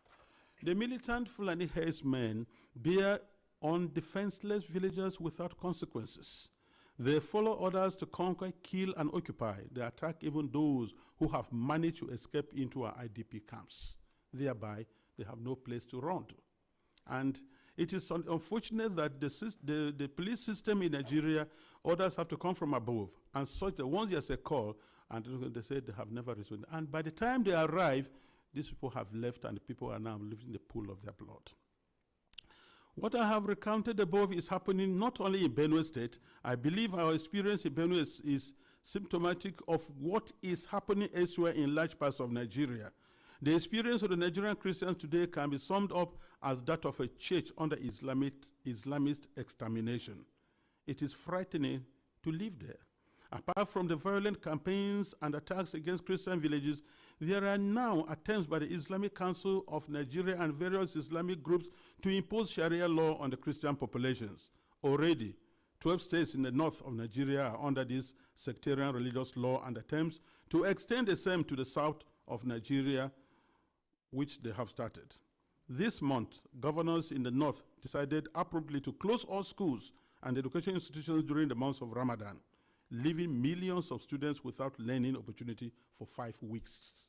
The militant Fulani herdsmen bear on defenseless villagers without consequences. They follow orders to conquer, kill, and occupy. They attack even those who have managed to escape into our IDP camps. Thereby, they have no place to run to. And it is unfortunate that the police system in Nigeria, orders have to come from above, and such that once there's a call, and they say they have never responded. And by the time they arrive, these people have left, and the people are now living in the pool of their blood. What I have recounted above is happening not only in Benue State. I believe our experience in Benue is symptomatic of what is happening elsewhere in large parts of Nigeria. The experience of the Nigerian Christians today can be summed up as that of a church under Islamist extermination. It is frightening to live there. Apart from the violent campaigns and attacks against Christian villages, there are now attempts by the Islamic Council of Nigeria and various Islamic groups to impose Sharia law on the Christian populations. Already, 12 states in the north of Nigeria are under this sectarian religious law, and attempts to extend the same to the south of Nigeria, which they have started. This month, governors in the north decided appropriately to close all schools and education institutions during the months of Ramadan, leaving millions of students without learning opportunity for 5 weeks.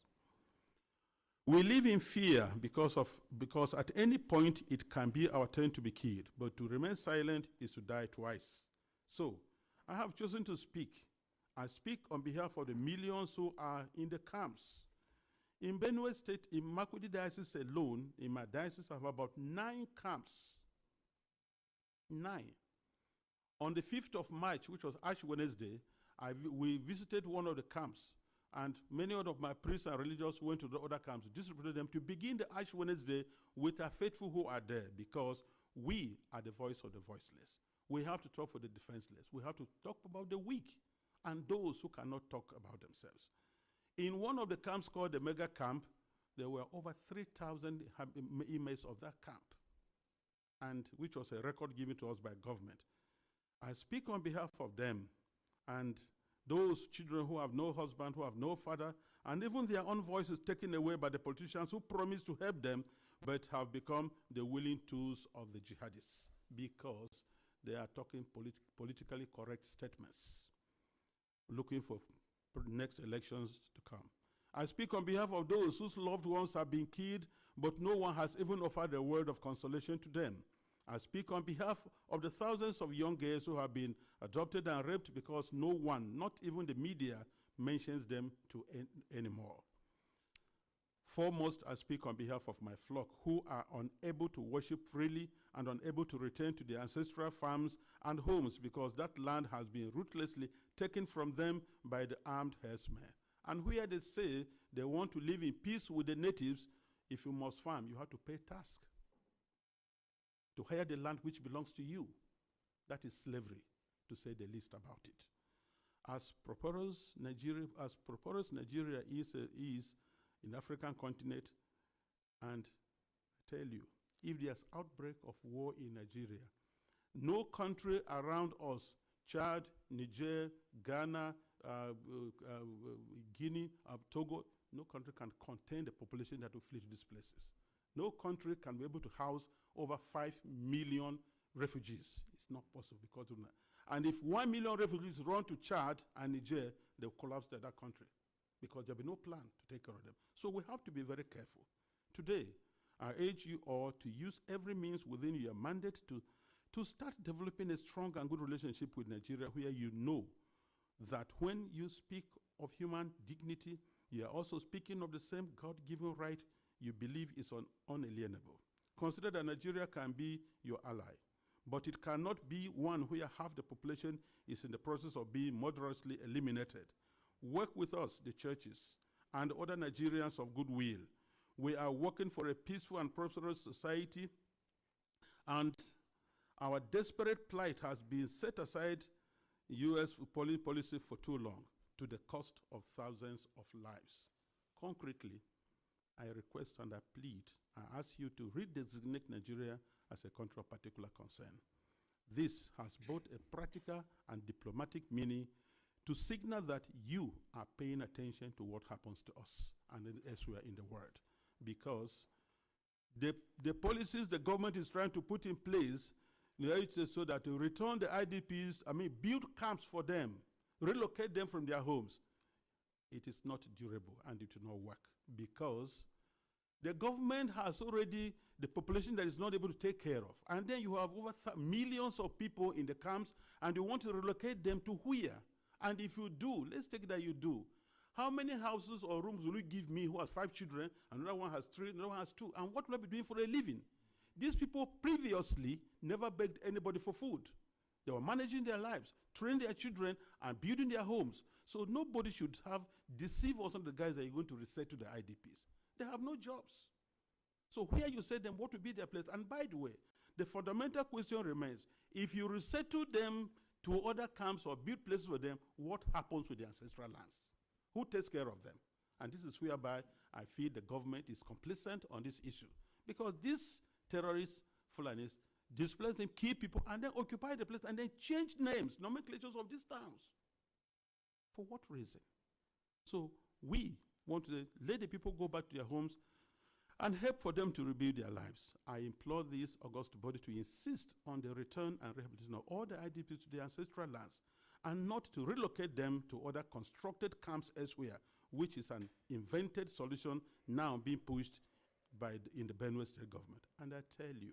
We live in fear because at any point it can be our turn to be killed, but to remain silent is to die twice. So, I have chosen to speak. I speak on behalf of the millions who are in the camps. In Benue State, in Makurdi Diocese alone, in my diocese, I have about 9 camps. 9. On the 5th of March, which was Ash Wednesday, we visited one of the camps, and many of my priests and religious went to the other camps, distributed them to begin the Ash Wednesday with our faithful who are there, because we are the voice of the voiceless. We have to talk for the defenseless. We have to talk about the weak and those who cannot talk about themselves. In one of the camps called the Mega Camp, there were over 3,000 inmates of that camp, and which was a record given to us by government. I speak on behalf of them and those children who have no husband, who have no father, and even their own voices taken away by the politicians who promised to help them, but have become the willing tools of the jihadists because they are talking politically correct statements, looking for next elections to come. I speak on behalf of those whose loved ones have been killed, but no one has even offered a word of consolation to them. I speak on behalf of the thousands of young girls who have been adopted and raped because no one, not even the media, mentions them anymore. Foremost, I speak on behalf of my flock, who are unable to worship freely and unable to return to their ancestral farms and homes because that land has been ruthlessly taken from them by the armed herdsmen. And where they say they want to live in peace with the natives, if you must farm, you have to pay tax to hire the land which belongs to you. That is slavery, to say the least about it. As prosperous Nigeria is in African continent, and I tell you, if there's outbreak of war in Nigeria, no country around us, Chad, Niger, Ghana, Guinea, Togo, no country can contain the population that will flee to these places. No country can be able to house over 5 million refugees. It's not possible because of that. And if 1 million refugees run to Chad and Niger, they'll collapse that country because there'll be no plan to take care of them. So we have to be very careful. Today, I urge you all to use every means within your mandate to start developing a strong and good relationship with Nigeria, where you know that when you speak of human dignity, you are also speaking of the same God-given right you believe is unalienable. Consider that Nigeria can be your ally, but it cannot be one where half the population is in the process of being murderously eliminated. Work with us, the churches, and other Nigerians of goodwill. We are working for a peaceful and prosperous society, and our desperate plight has been set aside U.S. policy for too long, to the cost of thousands of lives. Concretely, I request and I plead, I ask you to redesignate Nigeria as a country of particular concern. This has both a practical and diplomatic meaning to signal that you are paying attention to what happens to us and elsewhere in the world. Because the policies the government is trying to put in place, so that to return the IDPs, build camps for them, relocate them from their homes, it is not durable and it will not work, because the government has already the population that is not able to take care of. And then you have over millions of people in the camps, and you want to relocate them to where? And if you do, let's take that you do. How many houses or rooms will you give me who has 5 children, another one has 3, another one has 2, and what will I be doing for a living? These people previously never begged anybody for food. They were managing their lives, training their children, and building their homes. So nobody should have deceived us on the guys that you're going to resettle the IDPs. They have no jobs. So where you say them, what will be their place? And by the way, the fundamental question remains, if you resettle them to other camps or build places for them, what happens with the ancestral lands? Who takes care of them? And this is whereby I feel the government is complicit on this issue. Because these terrorists, Fulanis, displace them, kill people, and then occupy the place, and then change names, nomenclatures of these towns. For what reason? So we want to let the people go back to their homes and help for them to rebuild their lives. I implore this august body to insist on the return and rehabilitation of all the IDPs to their ancestral lands, and not to relocate them to other constructed camps elsewhere, which is an invented solution now being pushed in the Benue State government. And I tell you,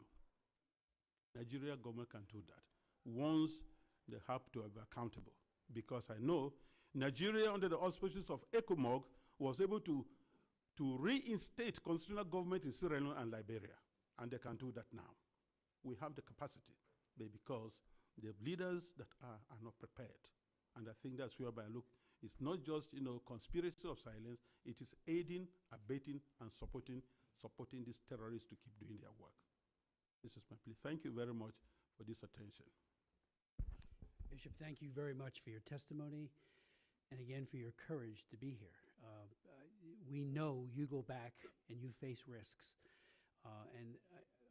Nigeria government can do that once they have to be accountable. Because I know Nigeria, under the auspices of ECOMOG, was able to reinstate constitutional government in Sierra Leone and Liberia, and they can do that now. We have the capacity, but because the leaders that are not prepared. And I think that's whereby I look, it's not just conspiracy of silence, it is aiding, abetting, and supporting these terrorists to keep doing their work. This is my plea. Thank you very much for this attention. Bishop, thank you very much for your testimony, and again for your courage to be here. We know you go back and you face risks, and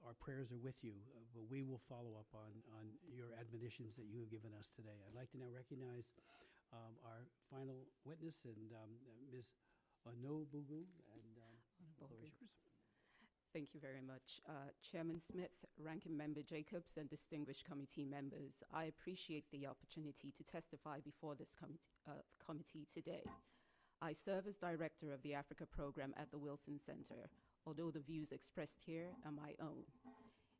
our prayers are with you, but we will follow up on your admonitions that you have given us today. I'd like to now recognize our final witness, and Ms. Onobugu, and the floor is yours. Thank you very much. Chairman Smith, Ranking Member Jacobs, and distinguished committee members, I appreciate the opportunity to testify before this committee today. I serve as director of the Africa program at the Wilson Center, although the views expressed here are my own.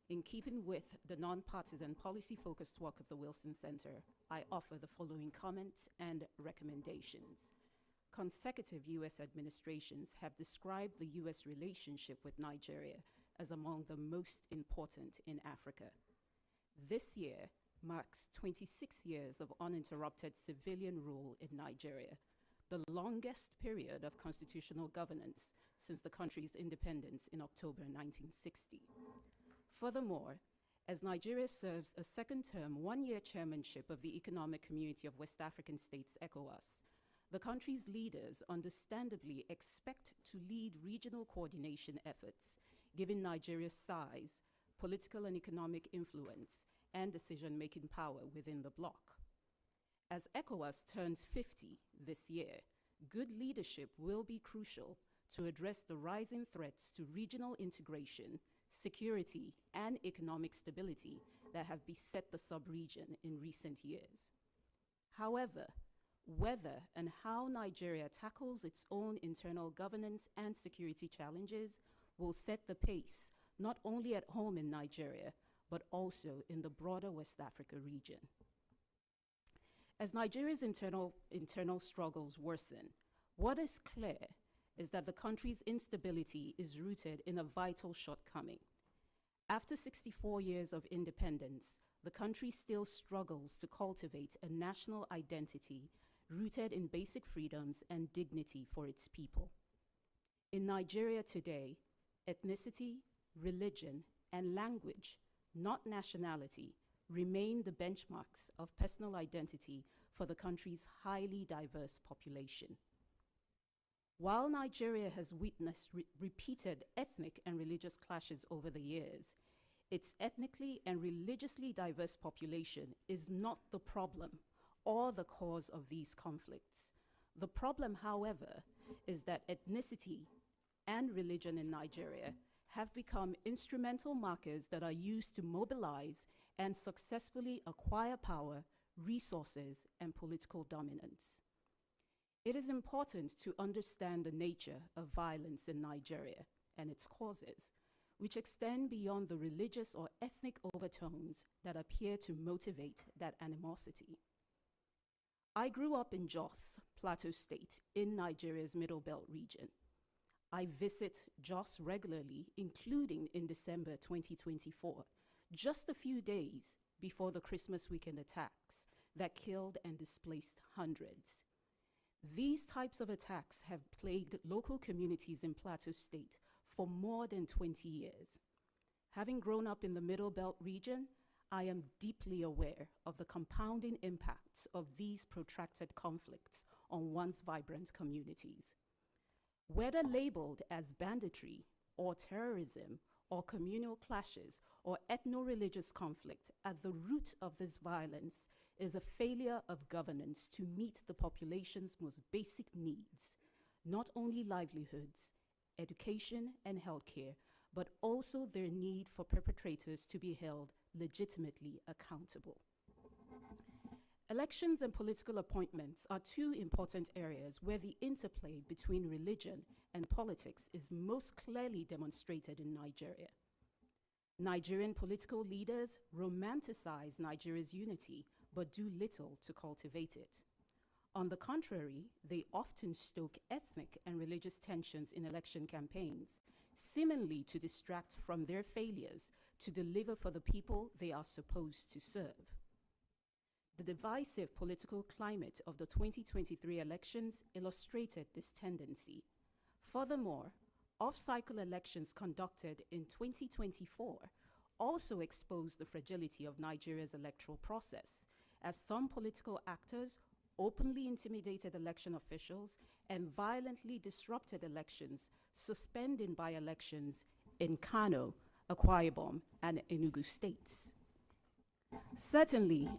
In keeping with the nonpartisan policy-focused work of the Wilson Center, I offer the following comments and recommendations. consecutive U.S. administrations have described the U.S. relationship with Nigeria as among the most important in Africa. This year marks 26 years of uninterrupted civilian rule in Nigeria, the longest period of constitutional governance since the country's independence in October 1960. Furthermore, as Nigeria serves a second-term, one-year chairmanship of the Economic Community of West African States, ECOWAS, the country's leaders understandably expect to lead regional coordination efforts, given Nigeria's size, political and economic influence, and decision-making power within the bloc. As ECOWAS turns 50 this year, good leadership will be crucial to address the rising threats to regional integration, security, and economic stability that have beset the sub-region in recent years. However, whether and how Nigeria tackles its own internal governance and security challenges will set the pace, not only at home in Nigeria, but also in the broader West Africa region. As Nigeria's internal struggles worsen, what is clear is that the country's instability is rooted in a vital shortcoming. After 64 years of independence, the country still struggles to cultivate a national identity rooted in basic freedoms and dignity for its people. In Nigeria today, ethnicity, religion, and language, not nationality, remain the benchmarks of personal identity for the country's highly diverse population. While Nigeria has witnessed repeated ethnic and religious clashes over the years, its ethnically and religiously diverse population is not the problem or the cause of these conflicts. The problem, however, is that ethnicity and religion in Nigeria have become instrumental markers that are used to mobilize and successfully acquire power, resources, and political dominance. It is important to understand the nature of violence in Nigeria and its causes, which extend beyond the religious or ethnic overtones that appear to motivate that animosity. I grew up in Jos, Plateau State, in Nigeria's Middle Belt region. I visit Jos regularly, including in December 2024, just a few days before the Christmas weekend attacks that killed and displaced hundreds. These types of attacks have plagued local communities in Plateau State for more than 20 years. Having grown up in the Middle Belt region, I am deeply aware of the compounding impacts of these protracted conflicts on one's vibrant communities. Whether labeled as banditry or terrorism or communal clashes or ethno-religious conflict, at the root of this violence is a failure of governance to meet the population's most basic needs, not only livelihoods, education, and healthcare, but also their need for perpetrators to be held legitimately accountable. Elections and political appointments are two important areas where the interplay between religion and politics is most clearly demonstrated in Nigeria. Nigerian political leaders romanticize Nigeria's unity, but do little to cultivate it. On the contrary, they often stoke ethnic and religious tensions in election campaigns, seemingly to distract from their failures to deliver for the people they are supposed to serve. The divisive political climate of the 2023 elections illustrated this tendency. Furthermore, off-cycle elections conducted in 2024 also exposed the fragility of Nigeria's electoral process, as some political actors openly intimidated election officials and violently disrupted elections, suspending by-elections in Kano, Akwa Ibom, and Enugu states. Certainly,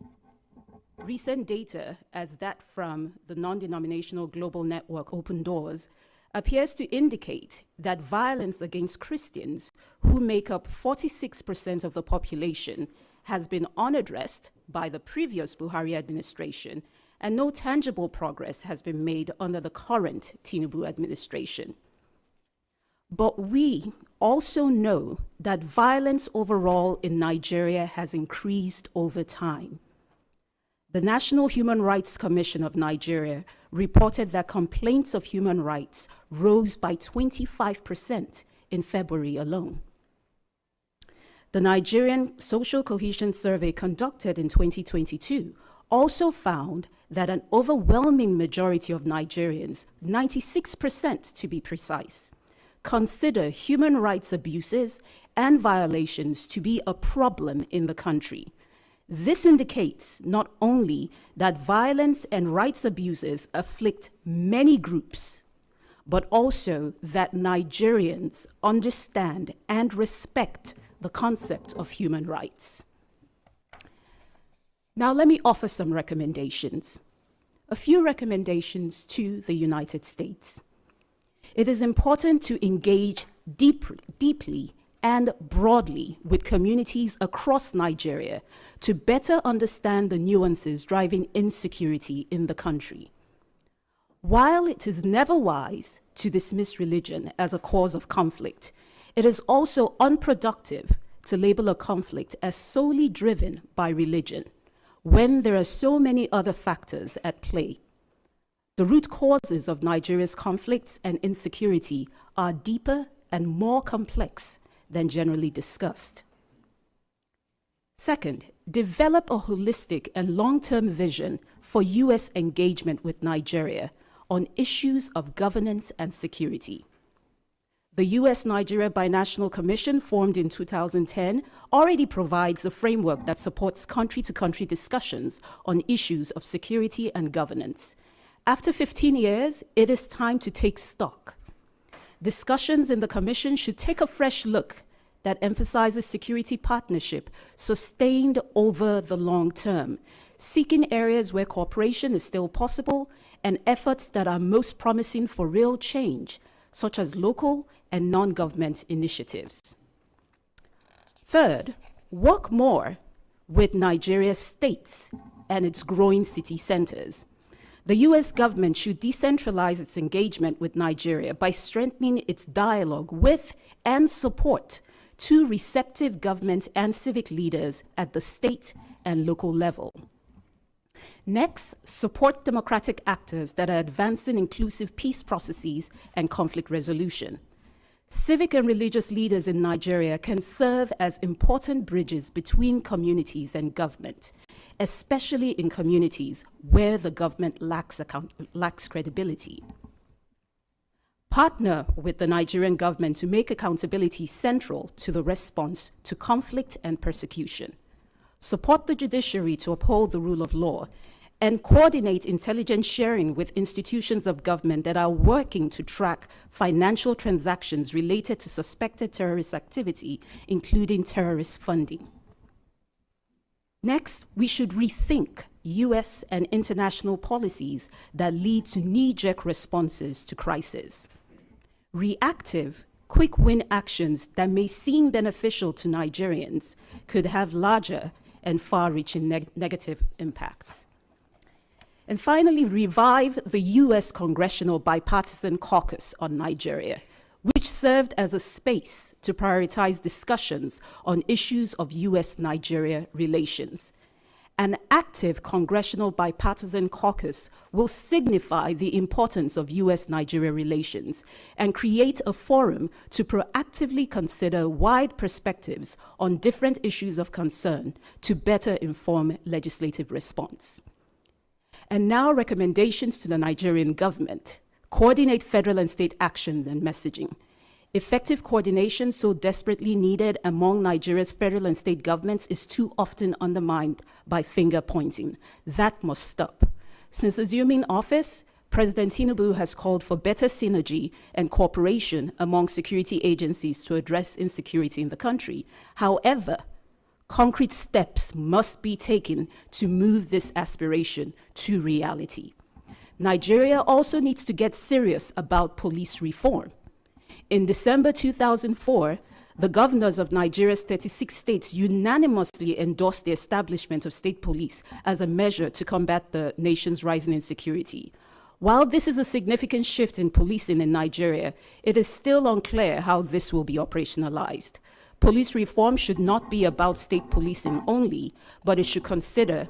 recent data, as that from the non-denominational global network Open Doors, appears to indicate that violence against Christians, who make up 46% of the population, has been unaddressed by the previous Buhari administration, and no tangible progress has been made under the current Tinubu administration. But we also know that violence overall in Nigeria has increased over time. The National Human Rights Commission of Nigeria reported that complaints of human rights rose by 25% in February alone. The Nigerian Social Cohesion Survey conducted in 2022 also found that an overwhelming majority of Nigerians, 96% to be precise, consider human rights abuses and violations to be a problem in the country. This indicates not only that violence and rights abuses afflict many groups, but also that Nigerians understand and respect the concept of human rights. Now, let me offer some recommendations. A few recommendations to the United States. It is important to engage deeply and broadly with communities across Nigeria to better understand the nuances driving insecurity in the country. While it is never wise to dismiss religion as a cause of conflict, it is also unproductive to label a conflict as solely driven by religion when there are so many other factors at play. The root causes of Nigeria's conflicts and insecurity are deeper and more complex than generally discussed. Second, develop a holistic and long-term vision for U.S. engagement with Nigeria on issues of governance and security. The U.S.-Nigeria Binational Commission, formed in 2010, already provides a framework that supports country-to-country discussions on issues of security and governance. After 15 years, it is time to take stock. Discussions in the Commission should take a fresh look that emphasizes security partnership sustained over the long term, seeking areas where cooperation is still possible and efforts that are most promising for real change, such as local and non-government initiatives. Third, work more with Nigeria's states and its growing city centers. The U.S. government should decentralize its engagement with Nigeria by strengthening its dialogue with and support to receptive government and civic leaders at the state and local level. Next, support democratic actors that are advancing inclusive peace processes and conflict resolution. Civic and religious leaders in Nigeria can serve as important bridges between communities and government, especially in communities where the government lacks credibility. Partner with the Nigerian government to make accountability central to the response to conflict and persecution. Support the judiciary to uphold the rule of law, and coordinate intelligence sharing with institutions of government that are working to track financial transactions related to suspected terrorist activity, including terrorist funding. Next, we should rethink U.S. and international policies that lead to knee-jerk responses to crisis. Reactive, quick-win actions that may seem beneficial to Nigerians could have larger and far-reaching negative impacts. And finally, revive the U.S. Congressional Bipartisan Caucus on Nigeria, which served as a space to prioritize discussions on issues of U.S.-Nigeria relations. An active Congressional Bipartisan Caucus will signify the importance of U.S.-Nigeria relations and create a forum to proactively consider wide perspectives on different issues of concern to better inform legislative response. And now, recommendations to the Nigerian government. Coordinate federal and state action and messaging. Effective coordination so desperately needed among Nigeria's federal and state governments is too often undermined by finger pointing. That must stop. Since assuming office, President Tinubu has called for better synergy and cooperation among security agencies to address insecurity in the country. However, concrete steps must be taken to move this aspiration to reality. Nigeria also needs to get serious about police reform. In December 2004, the governors of Nigeria's 36 states unanimously endorsed the establishment of state police as a measure to combat the nation's rising insecurity. While this is a significant shift in policing in Nigeria, it is still unclear how this will be operationalized. Police reform should not be about state policing only, but it should consider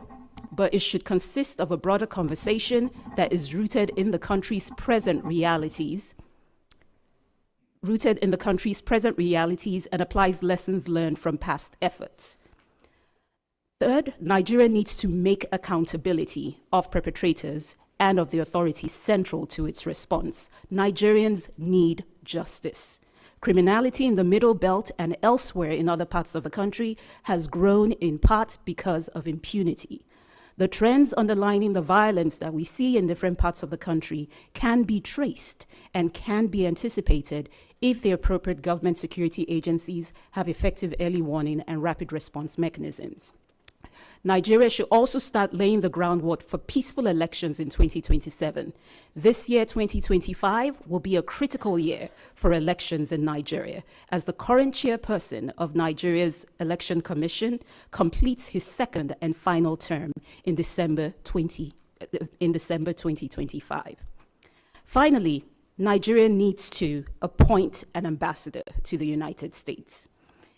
but it should consist of a broader conversation that is rooted in the country's present realities and applies lessons learned from past efforts. Third, Nigeria needs to make accountability of perpetrators and of the authorities central to its response. Nigerians need justice. Criminality in the Middle Belt and elsewhere in other parts of the country has grown in part because of impunity. The trends underlining the violence that we see in different parts of the country can be traced and can be anticipated if the appropriate government security agencies have effective early warning and rapid response mechanisms. Nigeria should also start laying the groundwork for peaceful elections in 2027. This year, 2025, will be a critical year for elections in Nigeria, as the current chairperson of Nigeria's Election Commission completes his second and final term in December 2025. Finally, Nigeria needs to appoint an ambassador to the United States.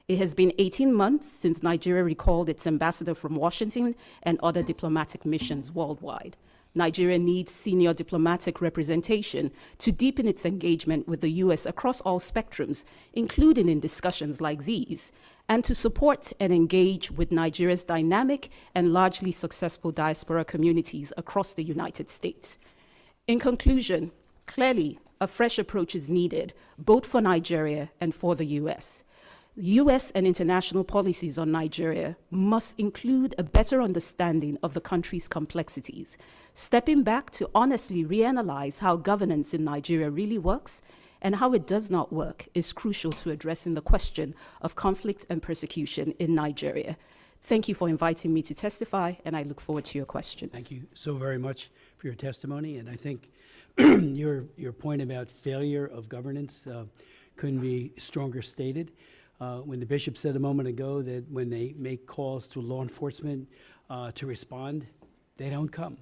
It has been 18 months since Nigeria recalled its ambassador from Washington and other diplomatic missions worldwide. Nigeria needs senior diplomatic representation to deepen its engagement with the U.S. across all spectrums, including in discussions like these, and to support and engage with Nigeria's dynamic and largely successful diaspora communities across the United States. In conclusion, clearly, a fresh approach is needed, both for Nigeria and for the U.S. U.S. and international policies on Nigeria must include a better understanding of the country's complexities, stepping back to honestly reanalyze how governance in Nigeria really works and how it does not work is crucial to addressing the question of conflict and persecution in Nigeria. Thank you for inviting me to testify, and I look forward to your questions. Thank you so very much for your testimony, and I think your point about failure of governance couldn't be stronger stated. When the bishop said a moment ago that when they make calls to law enforcement to respond, they don't come.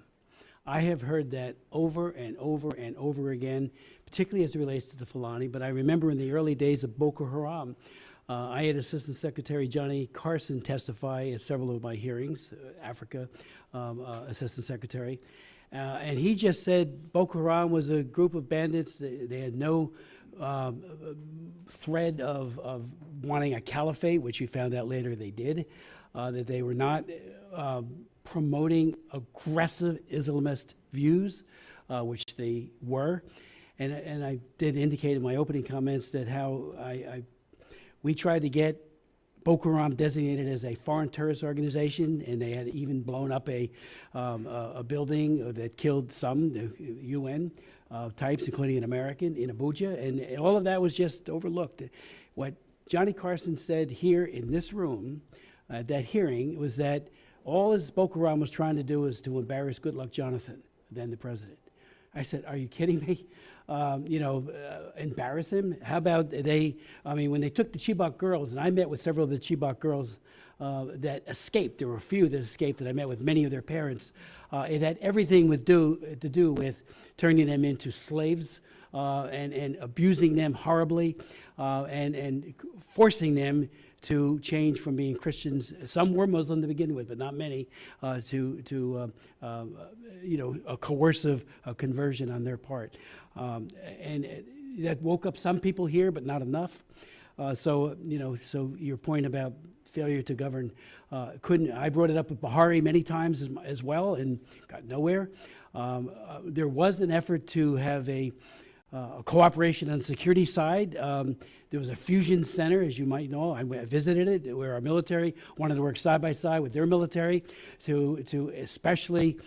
I have heard that over and over and over again, particularly as it relates to the Fulani, but I remember in the early days of Boko Haram, I had Assistant Secretary Johnny Carson testify at several of my hearings, Africa Assistant Secretary, and he just said Boko Haram was a group of bandits. They had no thread of wanting a caliphate, which we found out later they did, that they were not promoting aggressive Islamist views, which they were. And I did indicate in my opening comments that how we tried to get Boko Haram designated as a foreign terrorist organization, and they had even blown up a building that killed some, the UN types, including an American in Abuja, and all of that was just overlooked. What Johnny Carson said here in this room at that hearing was that all as Boko Haram was trying to do was to embarrass Goodluck Jonathan, then the president. I said, are you kidding me? Embarrass him? How about when they took the Chibok girls, and I met with several of the Chibok girls that escaped. There were a few that escaped, and I met with many of their parents. It had everything to do with turning them into slaves and abusing them horribly and forcing them to change from being Christians. Some were Muslim to begin with, but not many, to a coercive conversion on their part. And that woke up some people here, but not enough. So your point about failure to govern I brought it up with Buhari many times as well and got nowhere. There was an effort to have a cooperation on the security side. There was a fusion center, as you might know. I visited it, where our military wanted to work side by side with their military to especially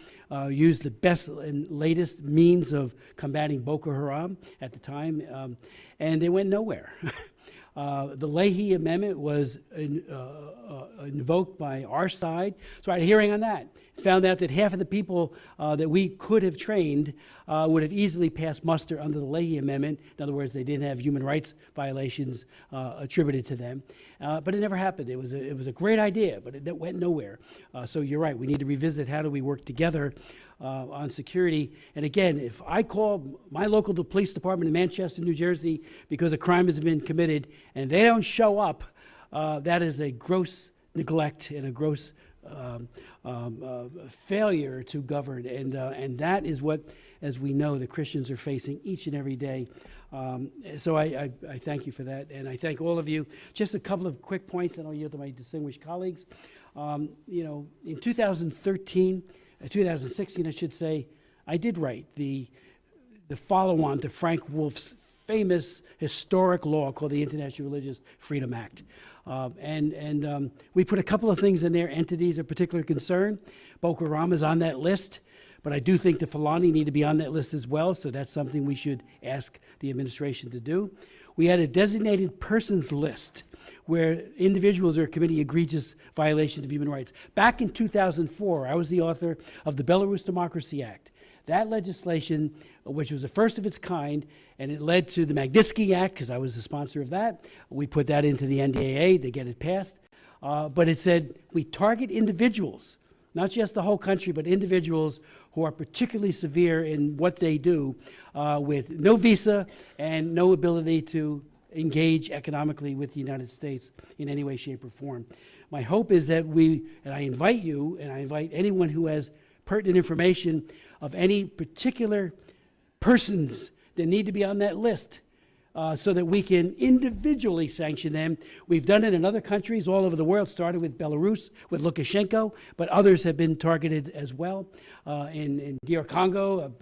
use the best and latest means of combating Boko Haram at the time, and they went nowhere. The Leahy Amendment was invoked by our side, so I had a hearing on that. Found out that half of the people that we could have trained would have easily passed muster under the Leahy Amendment. In other words, they didn't have human rights violations attributed to them. But it never happened. It was a great idea, but it went nowhere. So you're right. We need to revisit how do we work together on security. And again, if I call my local police department in Manchester, New Jersey, because a crime has been committed and they don't show up, that is a gross neglect and a gross failure to govern, and that is what, as we know, the Christians are facing each and every day. So I thank you for that, and I thank all of you. Just a couple of quick points, and I'll yield to my distinguished colleagues. In 2016, I should say, I did write the follow-on to Frank Wolf's famous historic law called the International Religious Freedom Act. We put a couple of things in there, entities of particular concern. Boko Haram is on that list, but I do think the Fulani need to be on that list as well, so that's something we should ask the administration to do. We had a designated persons list where individuals are committing egregious violations of human rights. Back in 2004, I was the author of the Belarus Democracy Act. That legislation, which was the first of its kind, and it led to the Magnitsky Act, because I was the sponsor of that. We put that into the NDAA to get it passed. But it said we target individuals, not just the whole country, but individuals who are particularly severe in what they do, with no visa and no ability to engage economically with the United States in any way, shape, or form. My hope is that and I invite you, and I invite anyone who has pertinent information of any particular persons that need to be on that list, so that we can individually sanction them. We've done it in other countries all over the world, started with Belarus, with Lukashenko, but others have been targeted as well. In DR Congo,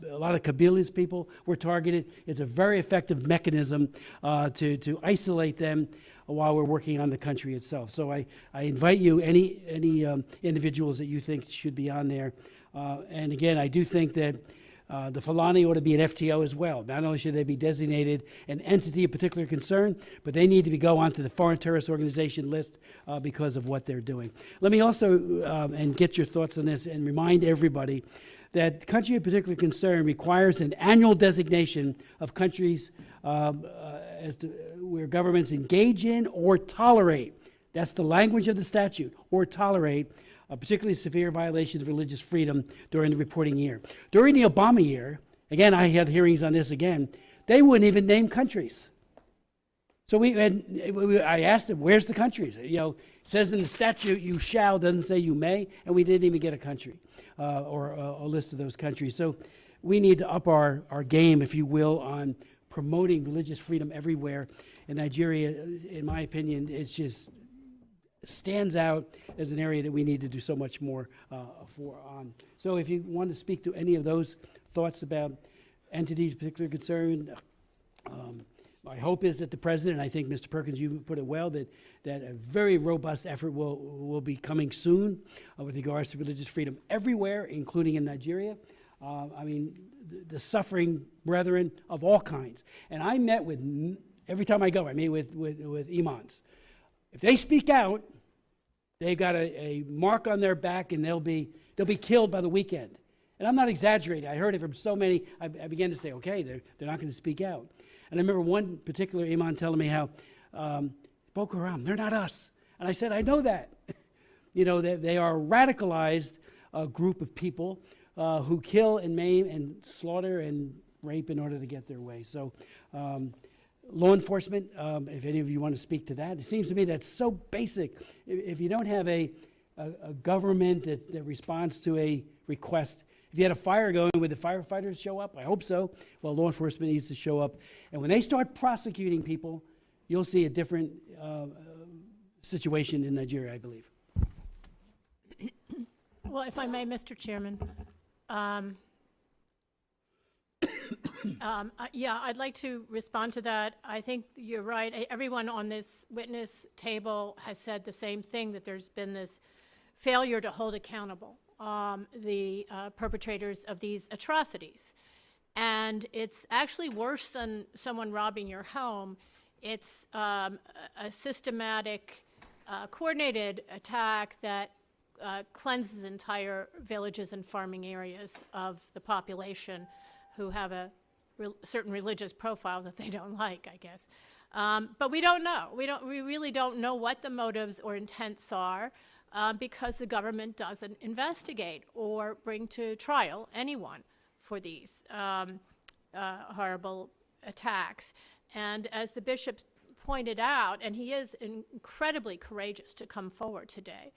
a lot of Kabyles people were targeted. It's a very effective mechanism to isolate them while we're working on the country itself. So I invite you, any individuals that you think should be on there. And again, I do think that the Fulani ought to be an FTO as well. Not only should they be designated an entity of particular concern, but they need to go onto the Foreign Terrorist Organization list because of what they're doing. Let me also, and get your thoughts on this, and remind everybody that country of particular concern requires an annual designation of countries where governments engage in or tolerate, that's the language of the statute, or tolerate particularly severe violations of religious freedom during the reporting year. During the Obama year, again, I had hearings on this again, they wouldn't even name countries. So I asked them, where's the countries? It says in the statute, you shall, doesn't say you may, and we didn't even get a country or a list of those countries. So we need to up our game, if you will, on promoting religious freedom everywhere. In Nigeria, in my opinion, it's just stands out as an area that we need to do so much more on. So if you want to speak to any of those thoughts about entities of particular concern, my hope is that the president, I think Mr. Perkins, you put it well, that a very robust effort will be coming soon with regards to religious freedom everywhere, including in Nigeria. The suffering brethren of all kinds. And I met with, every time I go, I meet with imams. If they speak out, they've got a mark on their back, and they'll be killed by the weekend. And I'm not exaggerating. I heard it from so many. I began to say, okay, they're not going to speak out. And I remember one particular imam telling me how Boko Haram, they're not us. And I said, I know that. They are a radicalized group of people who kill and maim and slaughter and rape in order to get their way. So. Law enforcement, if any of you want to speak to that, it seems to me that's so basic. If you don't have a government that responds to a request, if you had a fire going, would the firefighters show up? I hope so. Well, law enforcement needs to show up. And when they start prosecuting people, you'll see a different situation in Nigeria, I believe. Well, if I may, Mr. Chairman. Yeah, I'd like to respond to that. I think you're right. Everyone on this witness table has said the same thing, that there's been this failure to hold accountable the perpetrators of these atrocities. And it's actually worse than someone robbing your home. It's a systematic, coordinated attack that cleanses entire villages and farming areas of the population who have a certain religious profile that they don't like, I guess. But we don't know. We really don't know what the motives or intents are because the government doesn't investigate or bring to trial anyone for these horrible attacks. And as the bishop pointed out, and he is incredibly courageous to come forward today,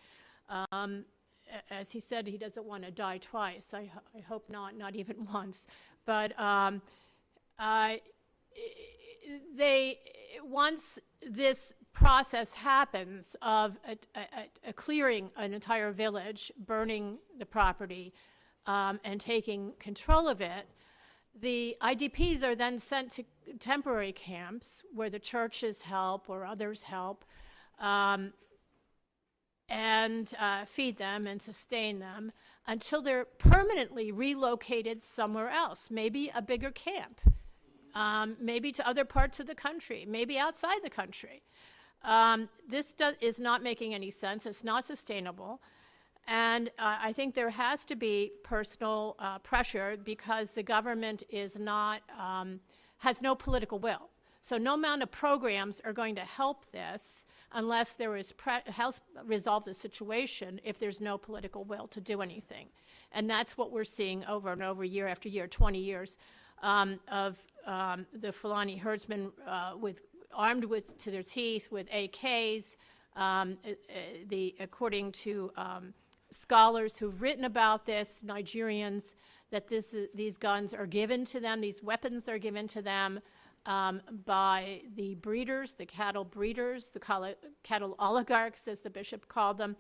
As he said, he doesn't want to die twice. I hope not even once. But once this process happens of a clearing an entire village, burning the property, and taking control of it, the IDPs are then sent to temporary camps where the churches help or others help, and feed them and sustain them until they're permanently relocated somewhere else, maybe a bigger camp, maybe to other parts of the country, maybe outside the country. This is not making any sense. It's not sustainable. And I think there has to be personal pressure because the government is not, has no political will. So no amount of programs are going to help this unless there is help resolve the situation if there's no political will to do anything. And that's what we're seeing over and over, year after year, 20 years of the Fulani herdsmen armed to their teeth with AKs. According to scholars who've written about this, Nigerians, that these guns are given to them, these weapons are given to them by the breeders, the cattle breeders, the cattle oligarchs, as the bishop called them.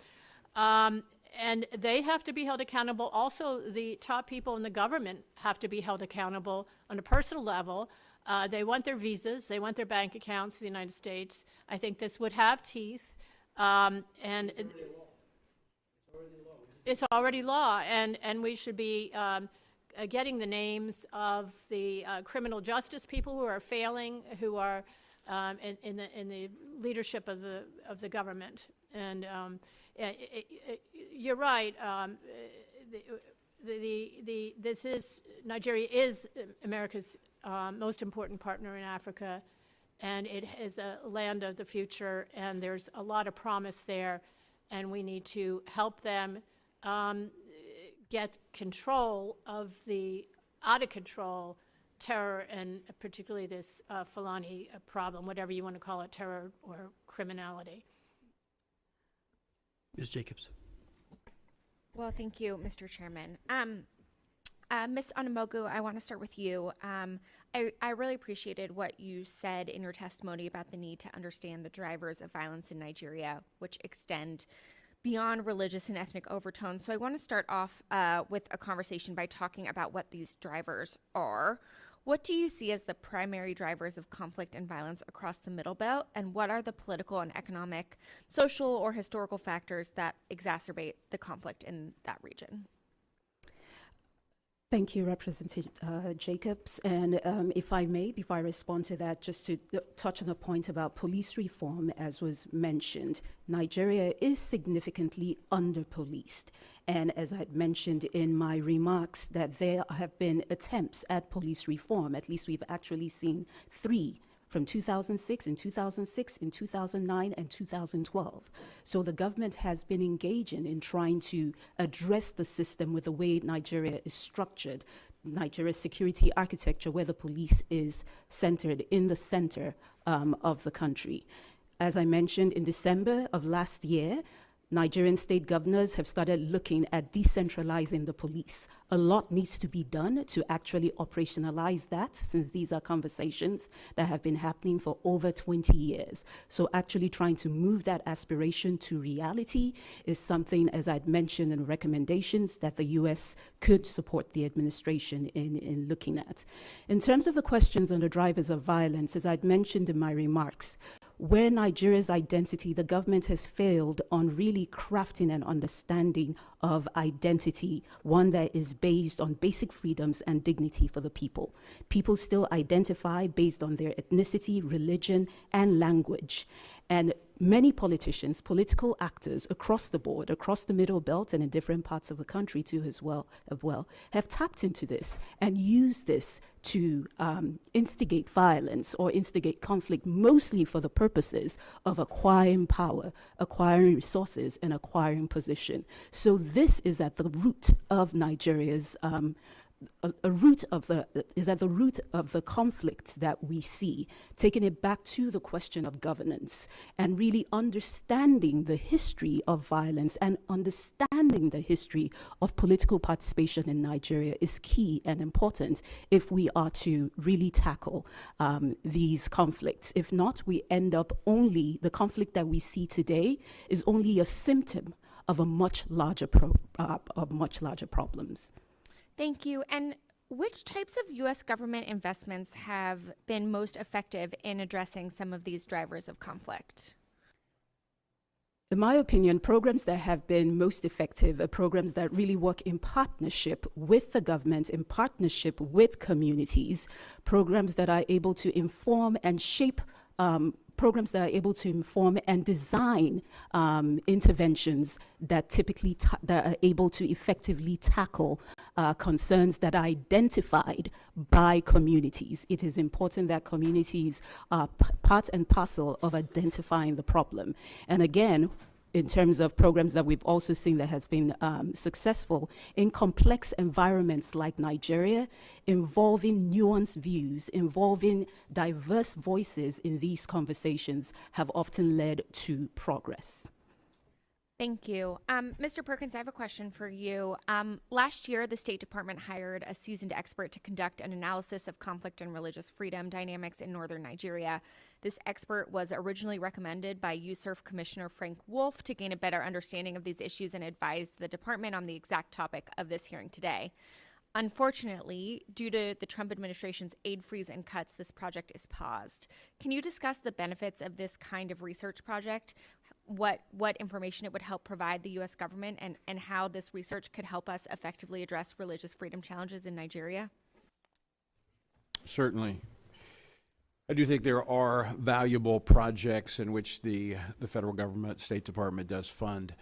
And they have to be held accountable. Also, the top people in the government have to be held accountable on a personal level. They want their visas. They want their bank accounts in the United States. I think this would have teeth. And it's already law. And we should be getting the names of the criminal justice people who are failing, who are in the leadership of the government. And you're right. Nigeria is America's most important partner in Africa, and it is a land of the future, and there's a lot of promise there, and we need to help them get control of the out-of-control terror, and particularly this Fulani problem, whatever you want to call it, terror or criminality. Ms. Jacobs. Well, thank you, Mr. Chairman. Ms. Onamogu, I want to start with you. I really appreciated what you said in your testimony about the need to understand the drivers of violence in Nigeria, which extend beyond religious and ethnic overtones. So I want to start off with a conversation by talking about what these drivers are. What do you see as the primary drivers of conflict and violence across the Middle Belt, and what are the political and economic, social, or historical factors that exacerbate the conflict in that region? Thank you, Representative Jacobs. And if I may, before I respond to that, just to touch on the point about police reform, as was mentioned, Nigeria is significantly under-policed. And as I mentioned in my remarks, that there have been attempts at police reform. At least we've actually seen 3 from 2006, in 2009, and 2012. So the government has been engaging in trying to address the system with the way Nigeria is structured, Nigeria's security architecture, where the police is centered in the center of the country. As I mentioned, in December of last year, Nigerian state governors have started looking at decentralizing the police. A lot needs to be done to actually operationalize that, since these are conversations that have been happening for over 20 years. So actually trying to move that aspiration to reality is something, as I'd mentioned in recommendations, that the U.S. could support the administration in looking at. In terms of the questions on the drivers of violence, as I'd mentioned in my remarks, where Nigeria's identity, the government has failed on really crafting an understanding of identity, one that is based on basic freedoms and dignity for the people. People still identify based on their ethnicity, religion, and language. And many politicians, political actors across the board, across the Middle Belt and in different parts of the country too as well, have tapped into this and used this to instigate violence or instigate conflict, mostly for the purposes of acquiring power, acquiring resources, and acquiring position. So this is at the root of Nigeria's a root of the is at the root of the conflicts that we see, taking it back to the question of governance and really understanding the history of violence and understanding the history of political participation in Nigeria is key and important if we are to really tackle these conflicts. If not, we end up only, the conflict that we see today is only a symptom of a much larger problems. Thank you. And which types of U.S. government investments have been most effective in addressing some of these drivers of conflict? In my opinion, programs that have been most effective are programs that really work in partnership with the government, in partnership with communities, programs that are able to inform and shape programs that are able to inform and design interventions that typically that are able to effectively tackle concerns that are identified by communities. It is important that communities are part and parcel of identifying the problem. And again, in terms of programs that we've also seen that has been successful in complex environments like Nigeria, involving nuanced views, involving diverse voices in these conversations have often led to progress. Thank you. Mr. Perkins, I have a question for you. Last year, the State Department hired a seasoned expert to conduct an analysis of conflict and religious freedom dynamics in northern Nigeria. This expert was originally recommended by USERF Commissioner Frank Wolf to gain a better understanding of these issues and advise the department on the exact topic of this hearing today. Unfortunately, due to the Trump administration's aid freeze and cuts, this project is paused. Can you discuss the benefits of this kind of research project? What information it would help provide the U.S. government and how this research could help us effectively address religious freedom challenges in Nigeria? Certainly. I do think there are valuable projects in which the federal government, State Department does fund.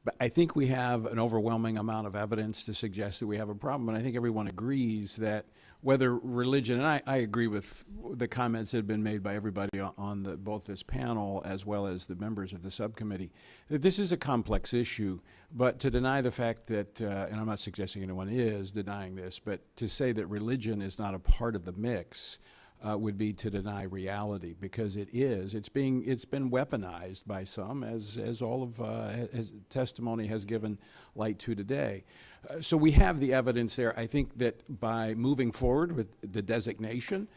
But I think we have an overwhelming amount of evidence to suggest that we have a problem. And I think everyone agrees that whether religion, and I agree with the comments that have been made by everybody on both this panel as well as the members of the subcommittee, that this is a complex issue. But to deny the fact that, and I'm not suggesting anyone is denying this, but to say that religion is not a part of the mix would be to deny reality, because it is. It's been weaponized by some, as all of as testimony has given light to today. So we have the evidence there. I think that by moving forward with the designation,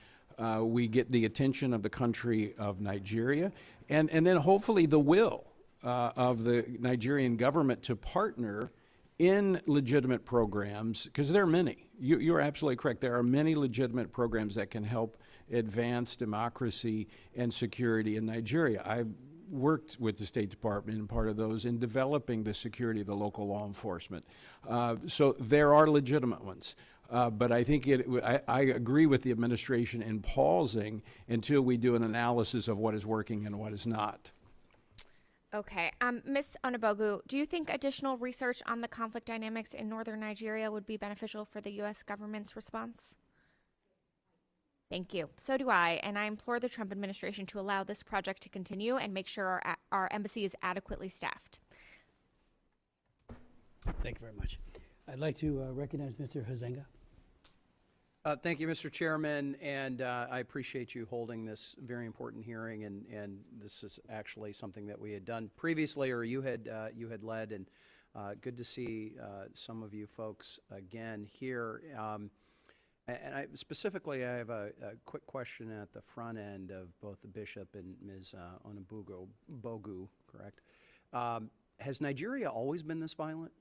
we get the attention of the country of Nigeria, and then hopefully the will of the Nigerian government to partner in legitimate programs, because there are many. You're absolutely correct. There are many legitimate programs that can help advance democracy and security in Nigeria. I worked with the State Department in part of those in developing the security of the local law enforcement. So there are legitimate ones. But I think I agree with the administration in pausing until we do an analysis of what is working and what is not. Okay. Ms. Onabogu, do you think additional research on the conflict dynamics in northern Nigeria would be beneficial for the U.S. government's response? Thank you. So do I, and I implore the Trump administration to allow this project to continue and make sure our embassy is adequately staffed. Thank you very much. I'd like to recognize Mr. Hazenga. Thank you, Mr. Chairman, and I appreciate you holding this very important hearing. And this is actually something that we had done previously, or you had led, and good to see some of you folks again here. And I have a quick question at the front end of both the bishop and Ms. Onabogu, correct? Has Nigeria always been this violent?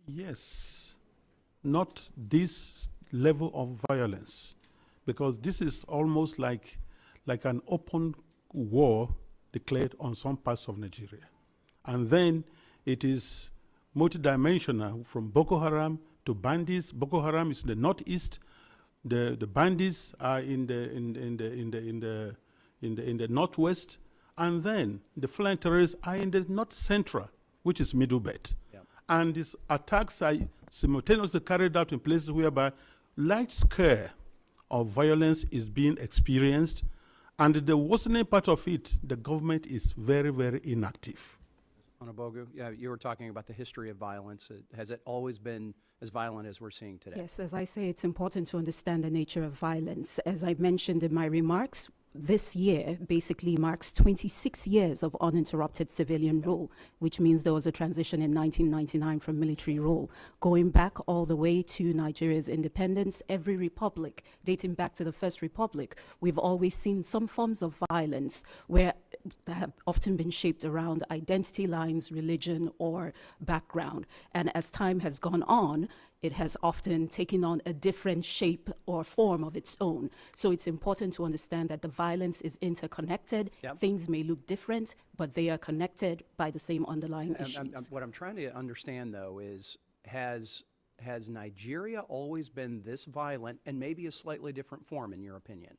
Yes, not this level of violence, because this is almost like an open war declared on some parts of Nigeria. And then it is multidimensional, from Boko Haram to bandits. Boko Haram is in the northeast. The bandits are in the northwest, and then the flying terrorists are in the north central, which is Middle Belt. Yep. And these attacks are simultaneously carried out in places whereby large scale of violence is being experienced, and the worsening part of it, the government is very, very inactive. Onobogu, yeah, you were talking about the history of violence. Has it always been as violent as we're seeing today? Yes, as I say, it's important to understand the nature of violence. As I mentioned in my remarks, this year basically marks 26 years of uninterrupted civilian rule, which means there was a transition in 1999 from military rule. Going back all the way to Nigeria's independence, every republic, dating back to the First Republic, we've always seen some forms of violence where that have often been shaped around identity lines, religion, or background. And as time has gone on, it has often taken on a different shape or form of its own. So it's important to understand that the violence is interconnected. Yep. Things may look different, but they are connected by the same underlying issues. What I'm trying to understand, though, is has Nigeria always been this violent, and maybe a slightly different form, in your opinion?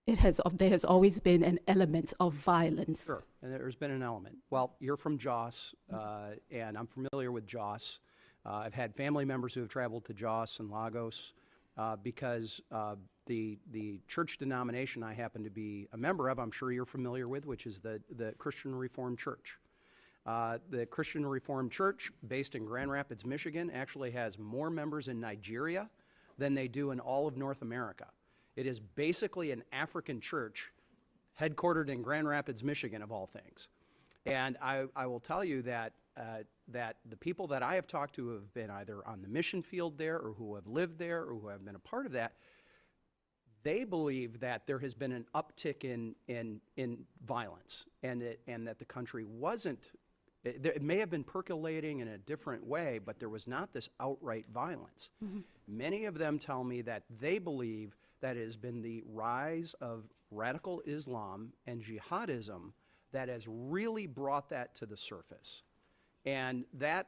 There has always been an element of violence. Sure, and there's been an element. Well, you're from Jos, and I'm familiar with Jos. I've had family members who have traveled to Jos and Lagos because the church denomination I happen to be a member of, I'm sure you're familiar with, which is the Christian Reformed Church. The Christian Reformed Church, based in Grand Rapids, Michigan, actually has more members in Nigeria than they do in all of North America. It is basically an African church headquartered in Grand Rapids, Michigan, of all things. And I will tell you that that the people that I have talked to who have been either on the mission field there or who have lived there or who have been a part of that, they believe that there has been an uptick in violence and that the country wasn't, it may have been percolating in a different way, but there was not this outright violence. Mm-hmm. Many of them tell me that they believe that it has been the rise of radical Islam and jihadism that has really brought that to the surface. And that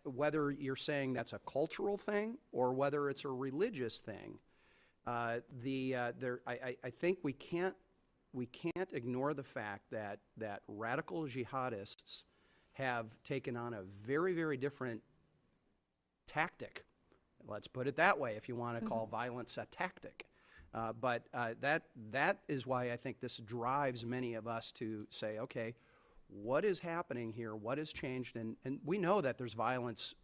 whether you're saying that's a cultural thing or whether it's a religious thing, I think we can't ignore the fact that radical jihadists have taken on a very, very different tactic. Let's put it that way, if you want to call violence a tactic. But that is why I think this drives many of us to say, okay, what is happening here? What has changed? And we know that there's violence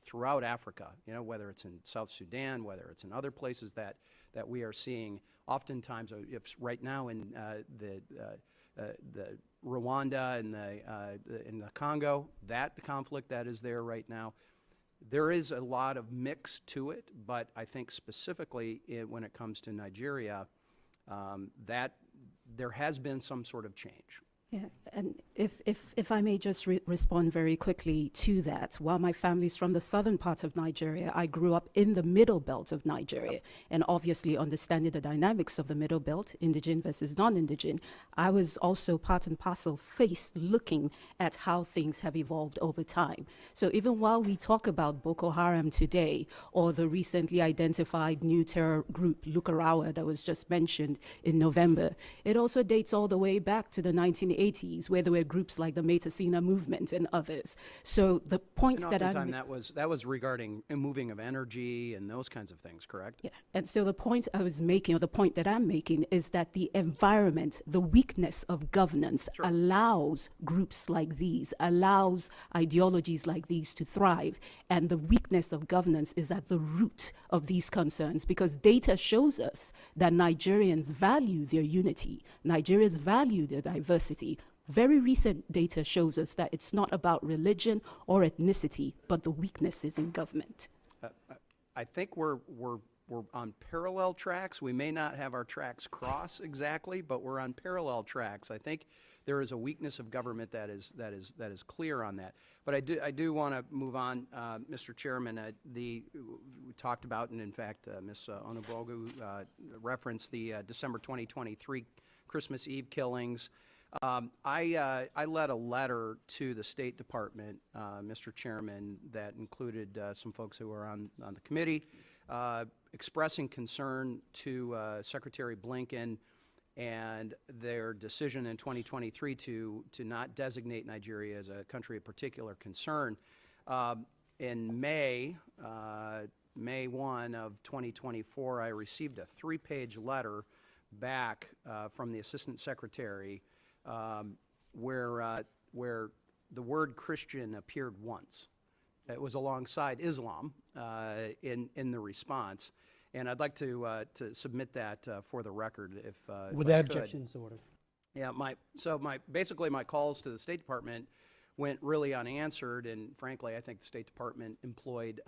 throughout Africa, you know, whether it's in South Sudan, whether it's in other places that we are seeing. Oftentimes, if right now in the Rwanda and in the Congo, that conflict that is there right now, there is a lot of mix to it, but I think specifically when it comes to Nigeria, that there has been some sort of change. Yeah, and if I may just respond very quickly to that. While my family's from the southern part of Nigeria, I grew up in the middle belt of Nigeria. Yep. And obviously understanding the dynamics of the middle belt, indigene versus non-indigene, I was also part and parcel faced looking at how things have evolved over time. So even while we talk about Boko Haram today, or the recently identified new terror group, Lukarawa, that was just mentioned in November, it also dates all the way back to the 1980s, where there were groups like the Metasina movement and others. So the point and that that was regarding moving of energy and those kinds of things, correct? Yeah. And so the point I was making, or the point that I'm making, is that the environment, the weakness of governance, sure, allows groups like these, allows ideologies like these to thrive. And the weakness of governance is at the root of these concerns, because data shows us that Nigerians value their unity, Nigerians value their diversity. Very recent data shows us that it's not about religion or ethnicity, but the weaknesses in government. I think we're on parallel tracks. We may not have our tracks cross exactly, but we're on parallel tracks. I think there is a weakness of government that is clear on that. But I do want to move on, Mr. Chairman. We talked about, and in fact, Ms. Onobogu referenced the December 2023 Christmas Eve killings. I led a letter to the State Department, Mr. Chairman, that included some folks who were on the committee, expressing concern to Secretary Blinken and their decision in 2023 to not designate Nigeria as a country of particular concern. In May 1 of 2024, I received a 3-page letter back from the Assistant Secretary where the word Christian appeared once. It was alongside Islam in the response. And I'd like to submit that for the record if Without I could. objection, so ordered. Yeah, basically my calls to the State Department went really unanswered, and frankly, I think the State Department employed,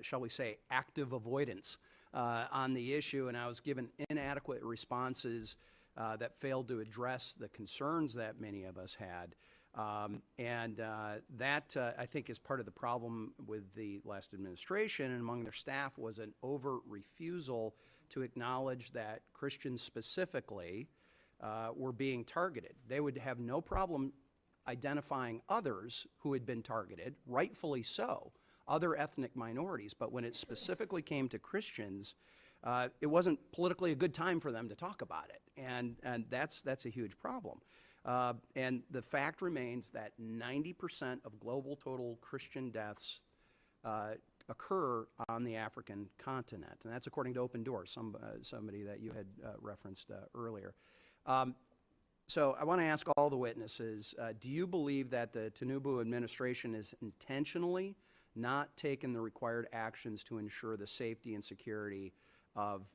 shall we say, active avoidance on the issue, and I was given inadequate responses that failed to address the concerns that many of us had. That, I think, is part of the problem with the last administration and among their staff was an overt refusal to acknowledge that Christians specifically were being targeted. They would have no problem identifying others who had been targeted, rightfully so, other ethnic minorities, but when it specifically came to Christians, it wasn't politically a good time for them to talk about it, and that's a huge problem. And the fact remains that 90% of global total Christian deaths occur on the African continent, and that's according to Open Doors, somebody that you had referenced earlier. So I want to ask all the witnesses, do you believe that the Tinubu administration is intentionally not taking the required actions to ensure the safety and security of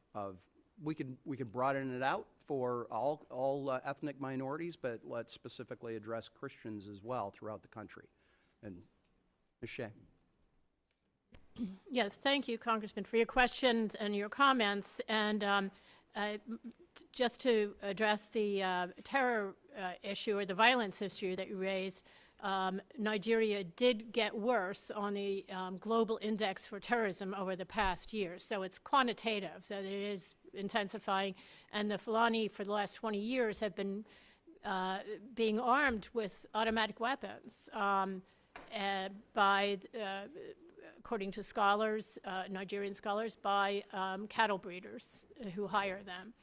we could broaden it out for all ethnic minorities, but let's specifically address Christians as well throughout the country? And Ms. Shea. Yes, thank you, Congressman, for your questions and your comments. And just to address the terror issue or the violence issue that you raised, Nigeria did get worse on the global index for terrorism over the past year. So it's quantitative, that it is intensifying. And the Fulani for the last 20 years have been being armed with automatic weapons by, according to scholars, Nigerian scholars, by cattle breeders who hire them.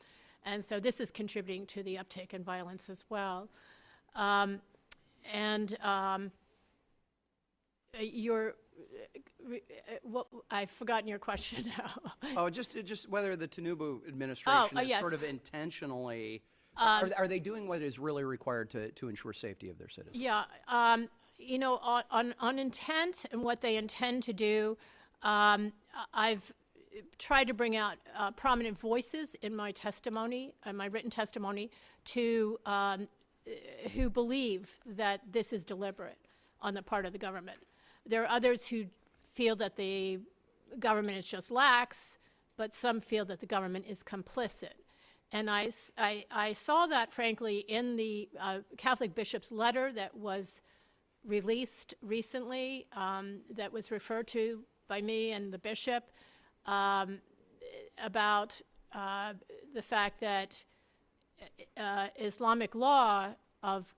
And so this is contributing to the uptick in violence as well. I've forgotten your question now. Oh, just whether the Tinubu administration is yes. sort of intentionally, are they doing what is really required to ensure safety of their citizens? Yeah, you know, on intent and what they intend to do, I've tried to bring out prominent voices in my testimony, my written testimony, to who believe that this is deliberate on the part of the government. There are others who feel that the government is just lax, but some feel that the government is complicit. And I saw that, frankly, in the Catholic bishop's letter that was released recently, that was referred to by me and the bishop, about the fact that Islamic law of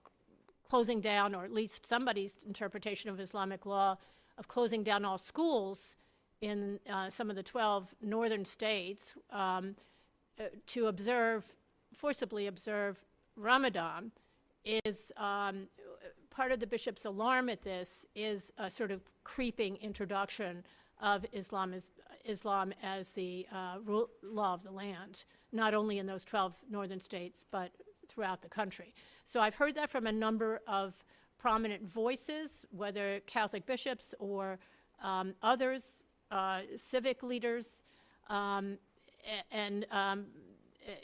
closing down, or at least somebody's interpretation of Islamic law of closing down all schools in some of the 12 northern states to forcibly observe Ramadan is part of the bishop's alarm at this is a sort of creeping introduction of Islam as the law of the land, not only in those 12 northern states, but throughout the country. So I've heard that from a number of prominent voices, whether Catholic bishops or others, civic leaders, and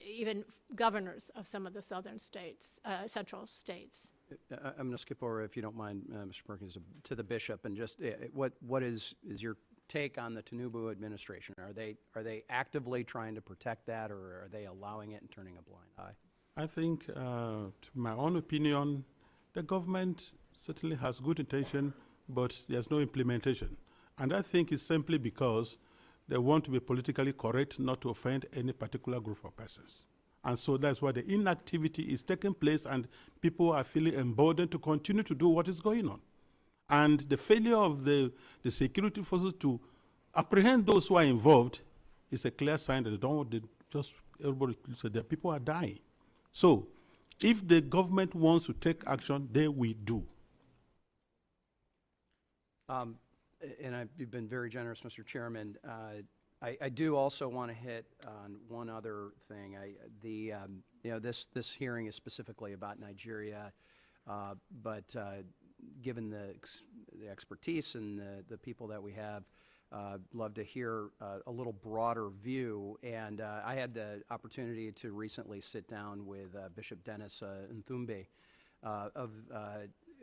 even governors of some of the southern states, central states. I'm going to skip over, if you don't mind, Mr. Perkins, to the bishop, and just what is your take on the Tinubu administration? Are they actively trying to protect that, or are they allowing it and turning a blind eye? I think, to my own opinion, the government certainly has good intention, but there's no implementation. And I think it's simply because they want to be politically correct, not to offend any particular group of persons. And so that's why the inactivity is taking place, and people are feeling emboldened to continue to do what is going on. And the failure of the security forces to apprehend those who are involved is a clear sign that they don't want everybody to say that people are dying. So if the government wants to take action, they will do. And you've been very generous, Mr. Chairman. I do also want to hit on one other thing. This hearing is specifically about Nigeria, but given the expertise and the people that we have, love to hear a little broader view. And I had the opportunity to recently sit down with Bishop Dennis Nthumbe,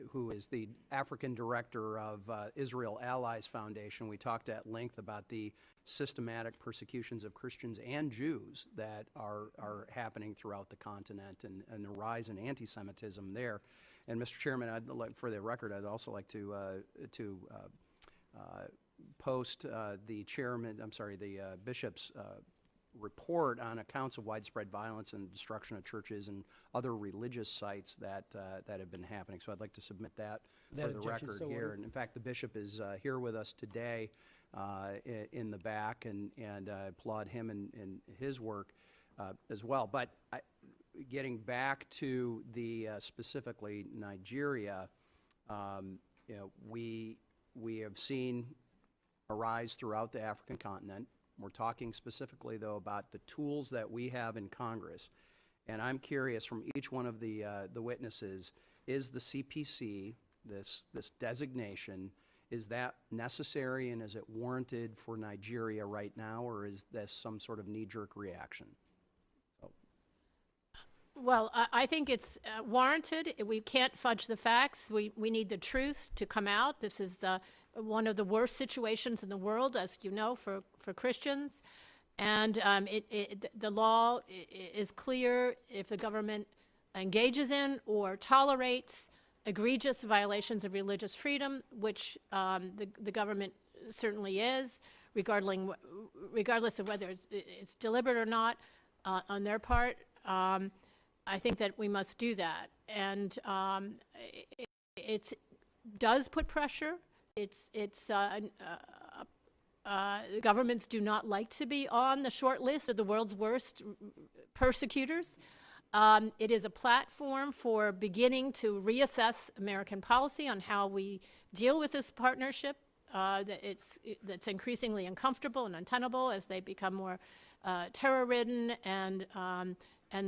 who is the African director of Israel Allies Foundation. We talked at length about the systematic persecutions of Christians and Jews that are happening throughout the continent, and the rise in anti-Semitism there. And Mr. Chairman, for the record, I'd also like to post the bishop's report on accounts of widespread violence and destruction of churches and other religious sites that have been happening. So I'd like to submit that for the record here. And in fact, the bishop is here with us today in the back, and I applaud him and his work as well. But getting back to the specifically Nigeria, we have seen a rise throughout the African continent. We're talking specifically, though, about the tools that we have in Congress. And I'm curious from each one of the witnesses, is the CPC, this designation, is that necessary and is it warranted for Nigeria right now, or is this some sort of knee-jerk reaction? Well, I think it's warranted. We can't fudge the facts. We need the truth to come out. This is one of the worst situations in the world, as you know, for Christians. And the law is clear. If the government engages in or tolerates egregious violations of religious freedom, which the government certainly is, regardless of whether it's deliberate or not on their part, I think that we must do that. And it does put pressure. Governments do not like to be on the short list of the world's worst persecutors. It is a platform for beginning to reassess American policy on how we deal with this partnership that's increasingly uncomfortable and untenable as they become more terror-ridden and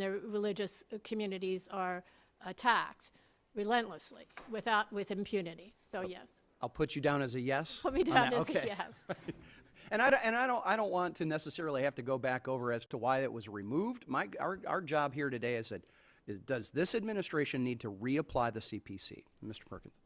their religious communities are attacked relentlessly with impunity. So yes. I'll put you down as a yes. Put me down as a yes. And I don't want to necessarily have to go back over as to why it was removed. Our job here today is does this administration need to reapply the CPC, Mr. Perkins?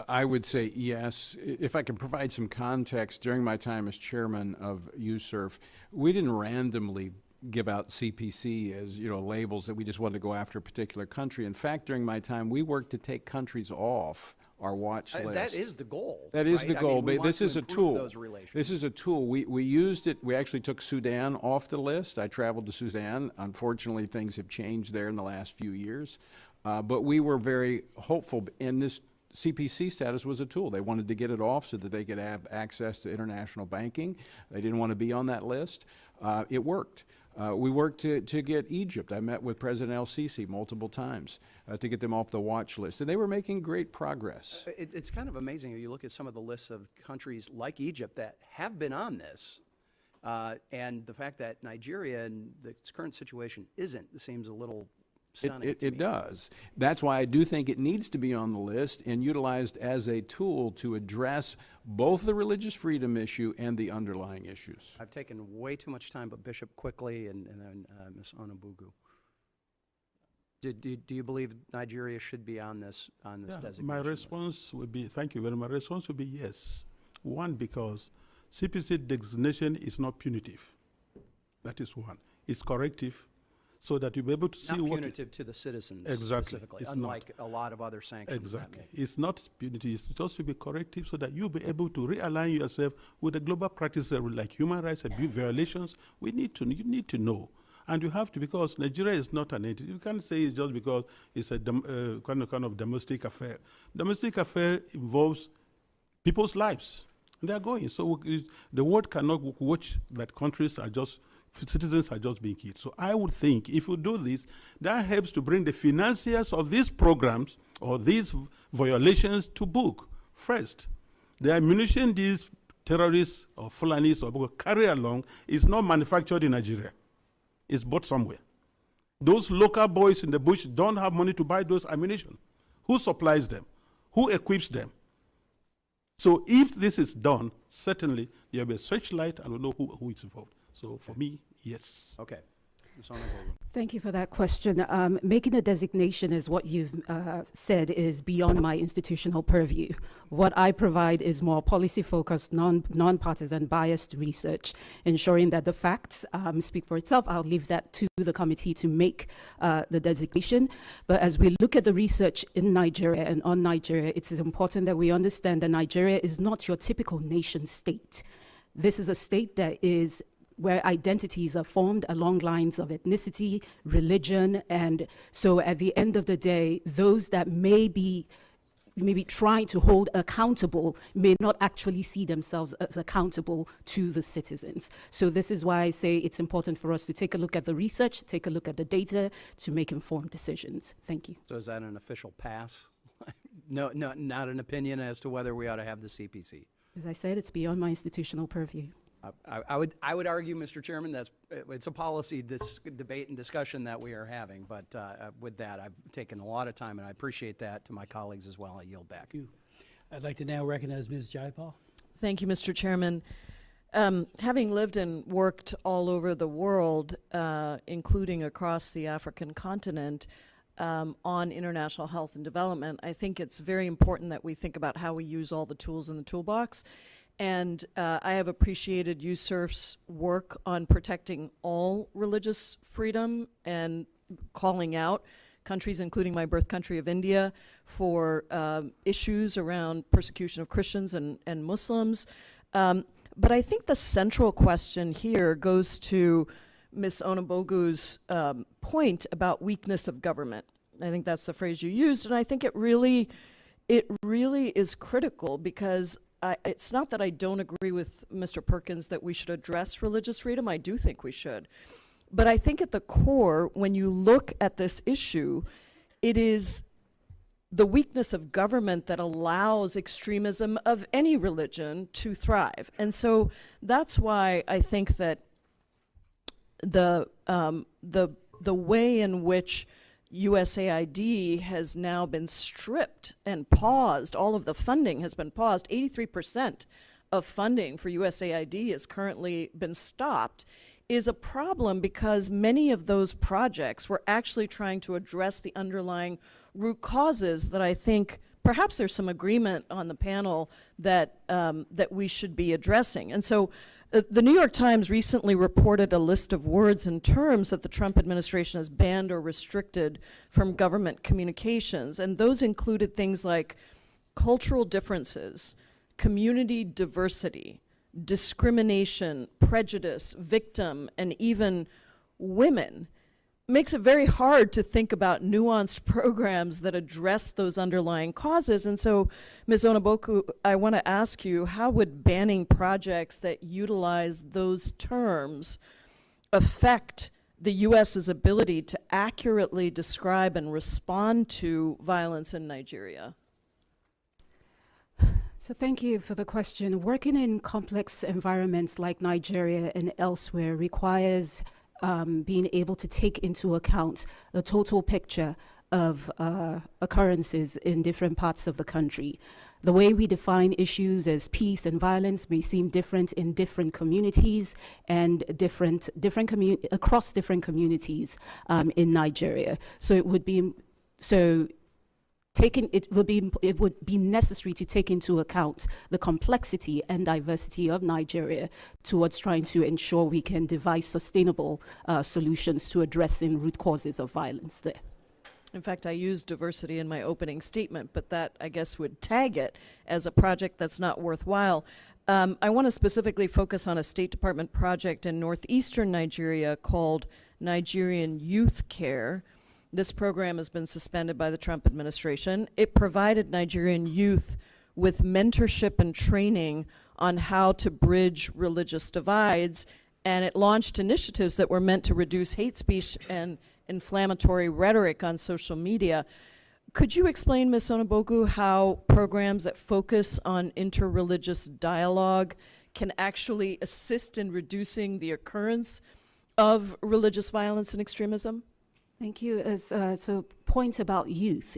I would say yes. If I can provide some context, during my time as chairman of USERF, we didn't randomly give out CPC as labels that we just wanted to go after a particular country. In fact, during my time, we worked to take countries off our watch list. That is the goal. That is right? the goal, but this is a tool. Those relations. This is a tool. We used it. We actually took Sudan off the list. I traveled to Sudan. Unfortunately, things have changed there in the last few years. But we were very hopeful, and this CPC status was a tool. They wanted to get it off so that they could have access to international banking. They didn't want to be on that list. It worked. We worked to get Egypt. I met with President El-Sisi multiple times to get them off the watch list, and they were making great progress. It's kind of amazing if you look at some of the lists of countries like Egypt that have been on this, and the fact that Nigeria and its current situation isn't seems a little stunning. It does. That's why I do think it needs to be on the list and utilized as a tool to address both the religious freedom issue and the underlying issues. I've taken way too much time, but Bishop quickly and then Ms. Onobugu. Do you believe Nigeria should be on this designation? My response would be, thank you very much. My response would be yes. One, because CPC designation is not punitive. That is one. It's corrective, so that you'll be able to see not what... punitive to the citizens Exactly. specifically, unlike a lot of other sanctions. Exactly. It's not punitive. It's supposed to be corrective so that you'll be able to realign yourself with the global practices like human rights abuse violations. You need to know. And you have to, because Nigeria is not an entity. You can't say it's just because it's a kind of domestic affair. Domestic affair involves people's lives. And they're going. So the world cannot watch that citizens are just being killed. So I would think if you do this, that helps to bring the financiers of these programs or these violations to book first. The ammunition these terrorists or Fulanis or carry along is not manufactured in Nigeria. It's bought somewhere. Those local boys in the bush don't have money to buy those ammunition. Who supplies them? Who equips them? So if this is done, certainly there will be a searchlight. I don't know who is involved. So for me, yes. Okay. Ms. Onobogu. Thank you for that question. Making a designation is what you've said is beyond my institutional purview. What I provide is more policy-focused, non-partisan, biased research, ensuring that the facts speak for itself. I'll leave that to the committee to make the designation. But as we look at the research in Nigeria and on Nigeria, it is important that we understand that Nigeria is not your typical nation state. This is a state that is where identities are formed along lines of ethnicity, religion, and so at the end of the day, those that may be trying to hold accountable may not actually see themselves as accountable to the citizens. So this is why I say it's important for us to take a look at the research, take a look at the data to make informed decisions. Thank you. So is that an official pass? No, not an opinion as to whether we ought to have the CPC. As I said, it's beyond my institutional purview. I would argue, Mr. Chairman, it's a policy debate and discussion that we are having. But with that, I've taken a lot of time, and I appreciate that to my colleagues as well. I yield back. I'd like to now recognize Ms. Jayapal. Thank you, Mr. Chairman. Having lived and worked all over the world, including across the African continent, on international health and development, I think it's very important that we think about how we use all the tools in the toolbox. And I have appreciated USCIRF's work on protecting all religious freedom and calling out countries, including my birth country of India, for issues around persecution of Christians and Muslims. But I think the central question here goes to Ms. Onobogu's point about weakness of government. I think that's the phrase you used, and I think it really is critical, because it's not that I don't agree with Mr. Perkins that we should address religious freedom. I do think we should. But I think at the core, when you look at this issue, it is the weakness of government that allows extremism of any religion to thrive. And so that's why I think that the way in which USAID has now been stripped and paused, all of the funding has been paused. 83% of funding for USAID has currently been stopped, is a problem, because many of those projects were actually trying to address the underlying root causes that I think perhaps there's some agreement on the panel that we should be addressing. And so the New York Times recently reported a list of words and terms that the Trump administration has banned or restricted from government communications. And those included things like cultural differences, community diversity, discrimination, prejudice, victim, and even women. Makes it very hard to think about nuanced programs that address those underlying causes. And so, Ms. Onobogu, I want to ask you, how would banning projects that utilize those terms affect the U.S.'s ability to accurately describe and respond to violence in Nigeria? So thank you for the question. Working in complex environments like Nigeria and elsewhere requires being able to take into account the total picture of occurrences in different parts of the country. The way we define issues as peace and violence may seem different in different communities and across different communities in Nigeria. So it would be it would be necessary to take into account the complexity and diversity of Nigeria towards trying to ensure we can devise sustainable solutions to addressing root causes of violence there. In fact, I used diversity in my opening statement, but that, I guess, would tag it as a project that's not worthwhile. I want to specifically focus on a State Department project in northeastern Nigeria called Nigerian Youth Care. This program has been suspended by the Trump administration. It provided Nigerian youth with mentorship and training on how to bridge religious divides, and it launched initiatives that were meant to reduce hate speech and inflammatory rhetoric on social media. Could you explain, Ms. Onobogu, how programs that focus on interreligious dialogue can actually assist in reducing the occurrence of religious violence and extremism? Thank you. As to point about youth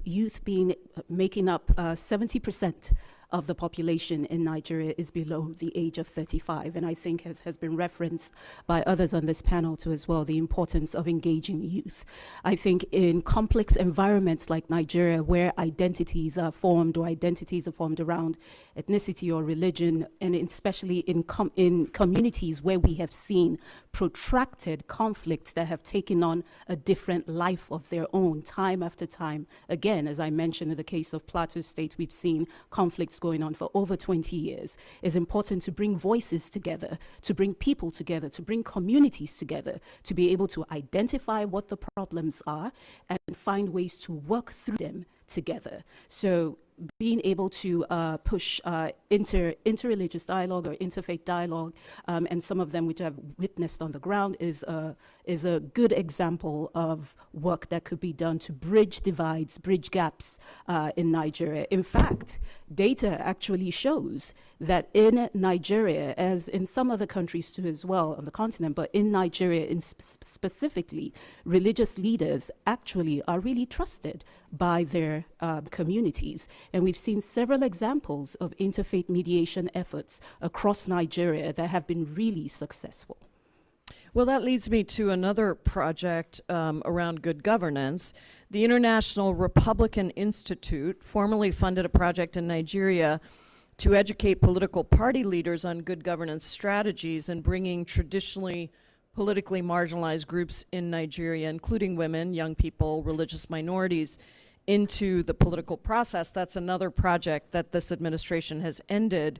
making up 70% of the population in Nigeria is below the age of 35. And I think has been referenced by others on this panel too as well, the importance of engaging youth. I think in complex environments like Nigeria, where identities are formed around ethnicity or religion, and especially in communities where we have seen protracted conflicts that have taken on a different life of their own time after time. Again, as I mentioned, in the case of Plateau State, we've seen conflicts going on for over 20 years. It's important to bring voices together, to bring people together, to bring communities together, to be able to identify what the problems are and find ways to work through them together. So being able to push interreligious dialogue or interfaith dialogue, and some of them which I've witnessed on the ground, is a good example of work that could be done to bridge divides, bridge gaps in Nigeria. In fact, data actually shows that in Nigeria, as in some other countries too as well on the continent, but in Nigeria specifically, religious leaders actually are really trusted by their communities. And we've seen several examples of interfaith mediation efforts across Nigeria that have been really successful. Well, that leads me to another project around good governance. The International Republican Institute formerly funded a project in Nigeria to educate political party leaders on good governance strategies and bringing traditionally politically marginalized groups in Nigeria, including women, young people, religious minorities, into the political process. That's another project that this administration has ended.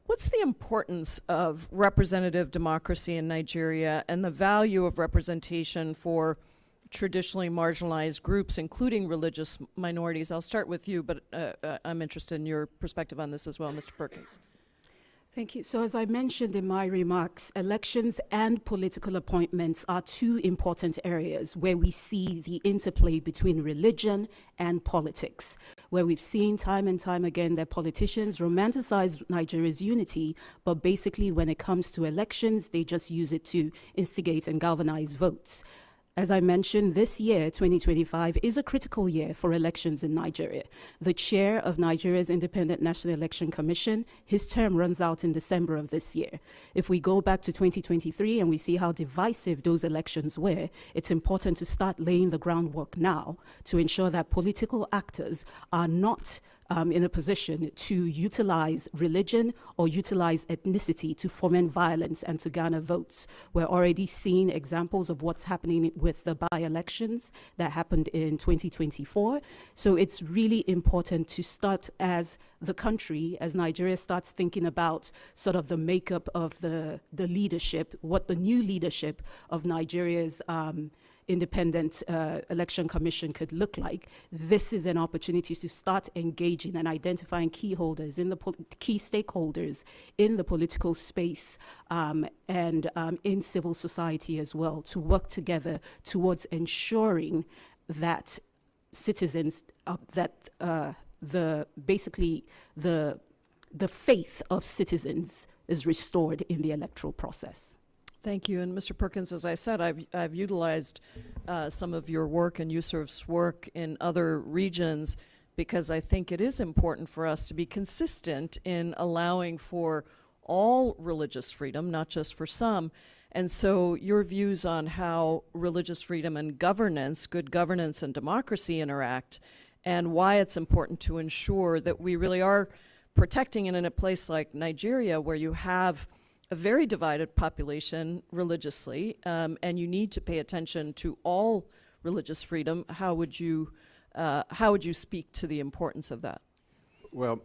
What's the importance of representative democracy in Nigeria and the value of representation for traditionally marginalized groups, including religious minorities? I'll start with you, but I'm interested in your perspective on this as well, Mr. Perkins. Thank you. So as I mentioned in my remarks, elections and political appointments are two important areas where we see the interplay between religion and politics, where we've seen time and time again that politicians romanticize Nigeria's unity, but basically when it comes to elections, they just use it to instigate and galvanize votes. As I mentioned, this year, 2025, is a critical year for elections in Nigeria. The chair of Nigeria's Independent National Election Commission, his term runs out in December of this year. If we go back to 2023 and we see how divisive those elections were, it's important to start laying the groundwork now to ensure that political actors are not in a position to utilize religion or utilize ethnicity to foment violence and to garner votes. We're already seeing examples of what's happening with the by-elections that happened in 2024. So it's really important to start as the country, as Nigeria starts thinking about sort of the makeup of the leadership, what the new leadership of Nigeria's Independent Election Commission could look like. This is an opportunity to start engaging and identifying key stakeholders in the political space and in civil society as well, to work together towards ensuring that citizens, the faith of citizens is restored in the electoral process. Thank you. And Mr. Perkins, as I said, I've utilized some of your work and Yusuf's work in other regions because I think it is important for us to be consistent in allowing for all religious freedom, not just for some. And so your views on how religious freedom and governance, good governance and democracy interact, and why it's important to ensure that we really are protecting it in a place like Nigeria, where you have a very divided population religiously, and you need to pay attention to all religious freedom. How would you speak to the importance of that? Well,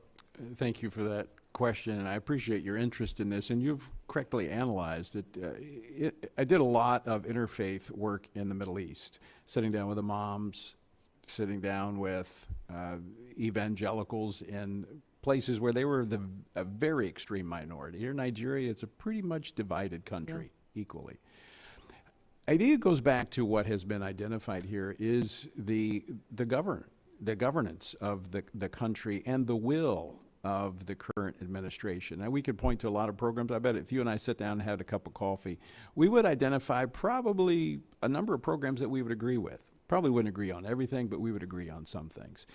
thank you for that question, and I appreciate your interest in this, and you've correctly analyzed it. I did a lot of interfaith work in the Middle East, sitting down with imams, sitting down with evangelicals in places where they were a very extreme minority. Here in Nigeria, it's a pretty much divided country equally. I think it goes back to what has been identified here is the governance of the country and the will of the current administration. Now, we could point to a lot of programs. I bet if you and I sit down and had a cup of coffee, we would identify probably a number of programs that we would agree with. Probably wouldn't agree on everything, but we would agree on some things.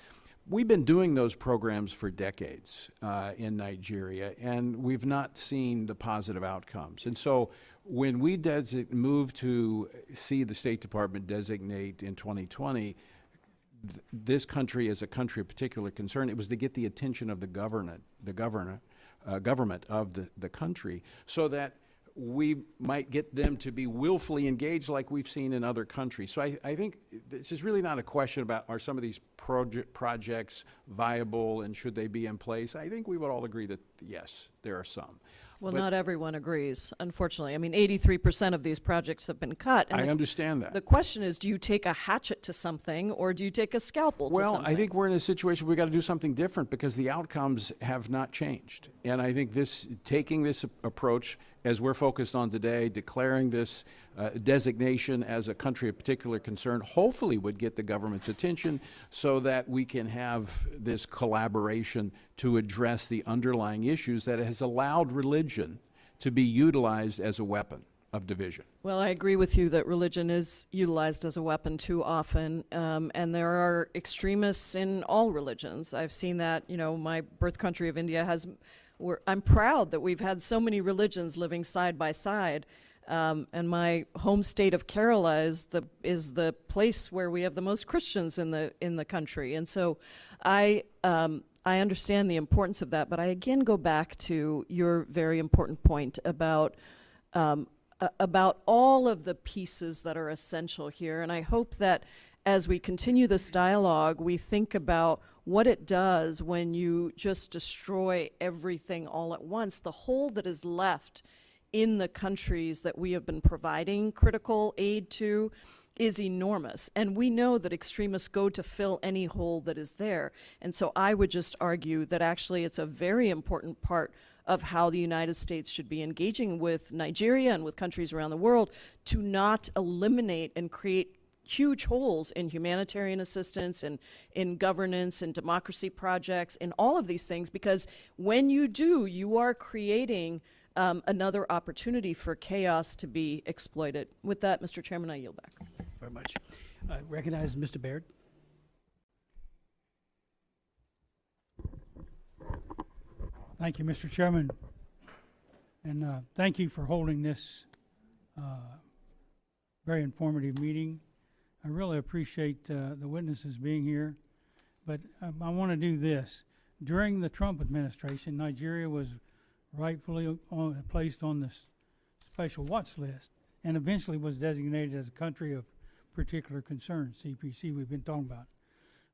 We've been doing those programs for decades in Nigeria, and we've not seen the positive outcomes. And so when we moved to see the State Department designate in 2020 this country as a country of particular concern, it was to get the attention of the government of the country, so that we might get them to be willfully engaged like we've seen in other countries. So I think this is really not a question about are some of these projects viable and should they be in place. I think we would all agree that yes, there are some. Well, But not everyone agrees, unfortunately. I mean, 83% of these projects have been cut. And I understand that. The question is, do you take a hatchet to something or do you take a scalpel to something? Well, I think we're in a situation where we've got to do something different because the outcomes have not changed. And I think taking this approach, as we're focused on today, declaring this designation as a country of particular concern, hopefully would get the government's attention so that we can have this collaboration to address the underlying issues that has allowed religion to be utilized as a weapon of division. Well, I agree with you that religion is utilized as a weapon too often, and there are extremists in all religions. I've seen that, my birth country of India I'm proud that we've had so many religions living side by side, and my home state of Kerala is the place where we have the most Christians in the country, and so I understand the importance of that. But I again go back to your very important point about all of the pieces that are essential here, and I hope that as we continue this dialogue, we think about what it does when you just destroy everything all at once. The hole that is left in the countries that we have been providing critical aid to is enormous. And we know that extremists go to fill any hole that is there. And so I would just argue that actually it's a very important part of how the United States should be engaging with Nigeria and with countries around the world to not eliminate and create huge holes in humanitarian assistance and in governance and democracy projects and all of these things, because when you do, you are creating another opportunity for chaos to be exploited. With that, Mr. Chairman, I yield back. Thank you very much. I recognize Mr. Baird. Thank you, Mr. Chairman. And thank you for holding this very informative meeting. I really appreciate the witnesses being here, but I want to do this. During the Trump administration, Nigeria was rightfully placed on the special watch list and eventually was designated as a country of particular concern, CPC we've been talking about.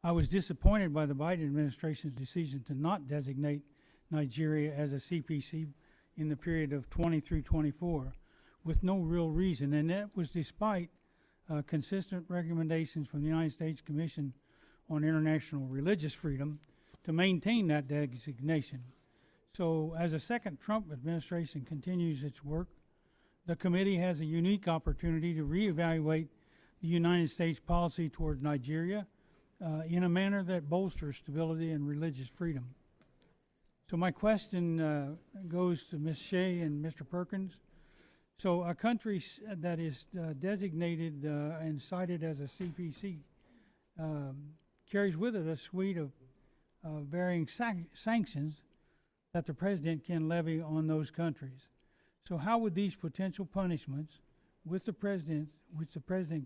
I was disappointed by the Biden administration's decision to not designate Nigeria as a CPC in the period of 20 through 24 with no real reason, and that was despite consistent recommendations from the United States Commission on International Religious Freedom to maintain that designation. So as the second Trump administration continues its work, the committee has a unique opportunity to reevaluate the United States policy toward Nigeria in a manner that bolsters stability and religious freedom. So my question goes to Ms. Shea and Mr. Perkins. So a country that is designated and cited as a CPC carries with it a suite of varying sanctions that the president can levy on those countries. So how would these potential punishments which the president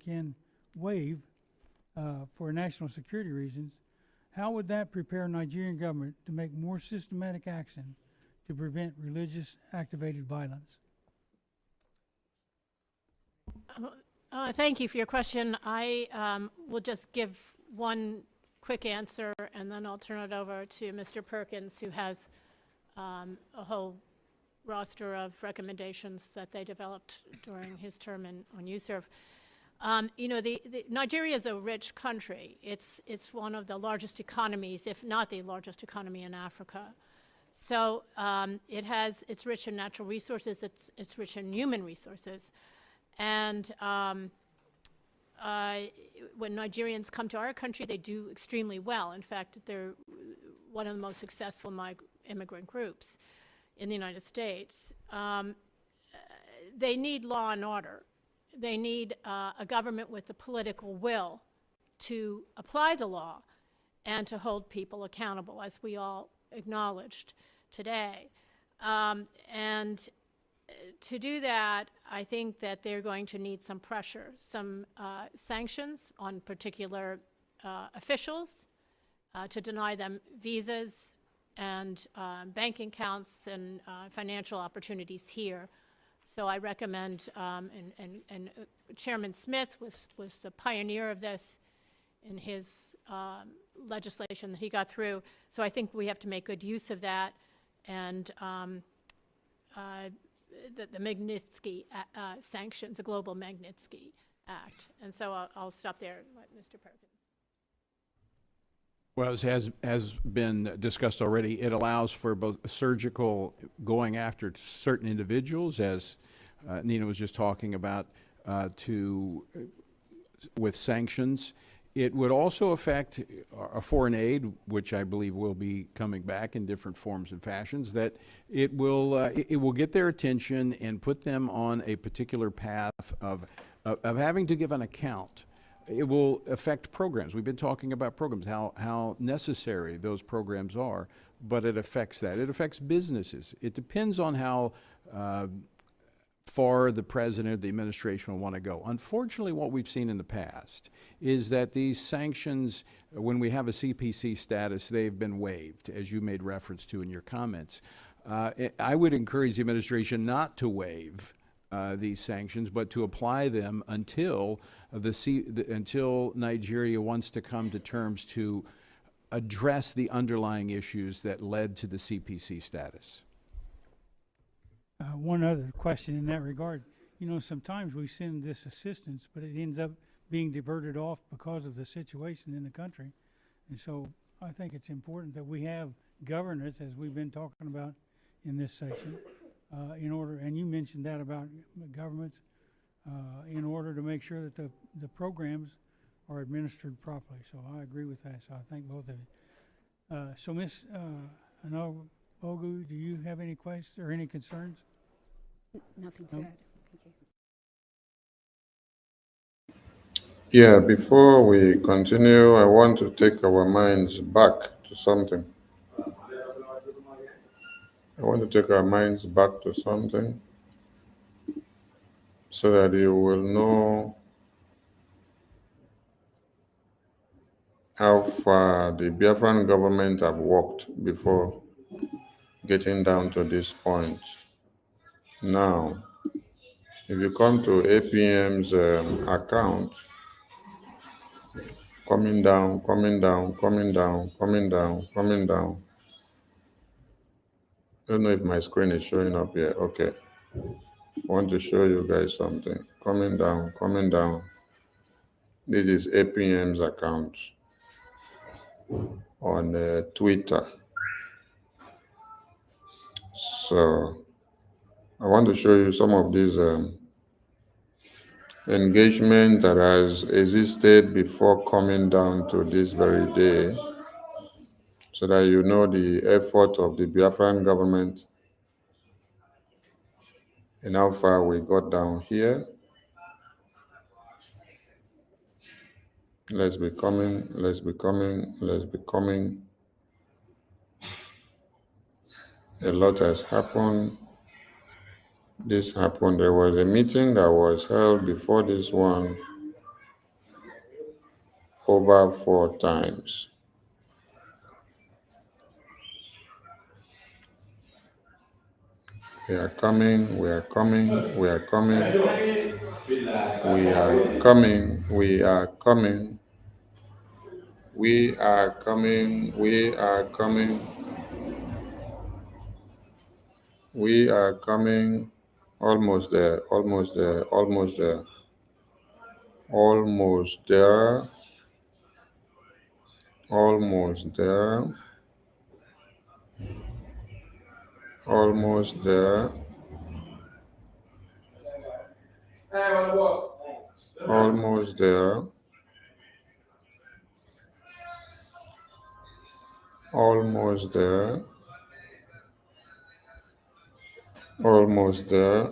can waive for national security reasons, how would that prepare Nigerian government to make more systematic action to prevent religious activated violence? Thank you for your question. I will just give one quick answer, and then I'll turn it over to Mr. Perkins, who has a whole roster of recommendations that they developed during his term on USERV. Nigeria is a rich country. It's one of the largest economies, if not the largest economy in Africa. So it's rich in natural resources. It's rich in human resources. And when Nigerians come to our country, they do extremely well. In fact, they're one of the most successful immigrant groups in the United States. They need law and order. They need a government with the political will to apply the law and to hold people accountable, as we all acknowledged today. And to do that, I think that they're going to need some pressure, some sanctions on particular officials to deny them visas and banking accounts and financial opportunities here. So I recommend, and Chairman Smith was the pioneer of this in his legislation that he got through. So I think we have to make good use of that, and the Magnitsky sanctions, the Global Magnitsky Act. And so I'll stop there and let Mr. Perkins. Well, as has been discussed already, it allows for both surgical going after certain individuals, as Nina was just talking about, with sanctions. It would also affect a foreign aid, which I believe will be coming back in different forms and fashions, that it will get their attention and put them on a particular path of having to give an account. It will affect programs. We've been talking about programs, how necessary those programs are, but it affects that. It affects businesses. It depends on how far the president or the administration will want to go. Unfortunately, what we've seen in the past is that these sanctions, when we have a CPC status, they've been waived, as you made reference to in your comments. I would encourage the administration not to waive these sanctions, but to apply them until until Nigeria wants to come to terms to address the underlying issues that led to the CPC status. One other question in that regard. You know, sometimes we send this assistance, but it ends up being diverted off because of the situation in the country. And so I think it's important that we have governance, as we've been talking about in this session, in order, and you mentioned that about governments, in order to make sure that the programs are administered properly. So I agree with that. So I thank both of you. So Ms. Bogu, do you have any questions or any concerns? Nothing to add. Thank you. Yeah, before we continue, I want to take our minds back to something. I want to take our minds back to something so that you will know how far the Biafran government have walked before getting down to this point. Now, if you come to APM's account, coming down, coming down, coming down, coming down, coming down. I don't know if my screen is showing up here. Okay. I want to show you guys something. Coming down, coming down. This is APM's account on Twitter. So I want to show you some of these engagement that has existed before coming down to this very day, so that you know the effort of the Biafran government and how far we got down here. Let's be coming, let's be coming, let's be coming. A lot has happened. This happened. There was a meeting that was held before this one over 4 times. We are coming, we are coming, we are coming. We are coming, we are coming. We are coming, we are coming. We are coming. Almost there, almost there, almost there. Almost there. Almost there. Almost there. Almost there. Almost there. Almost there.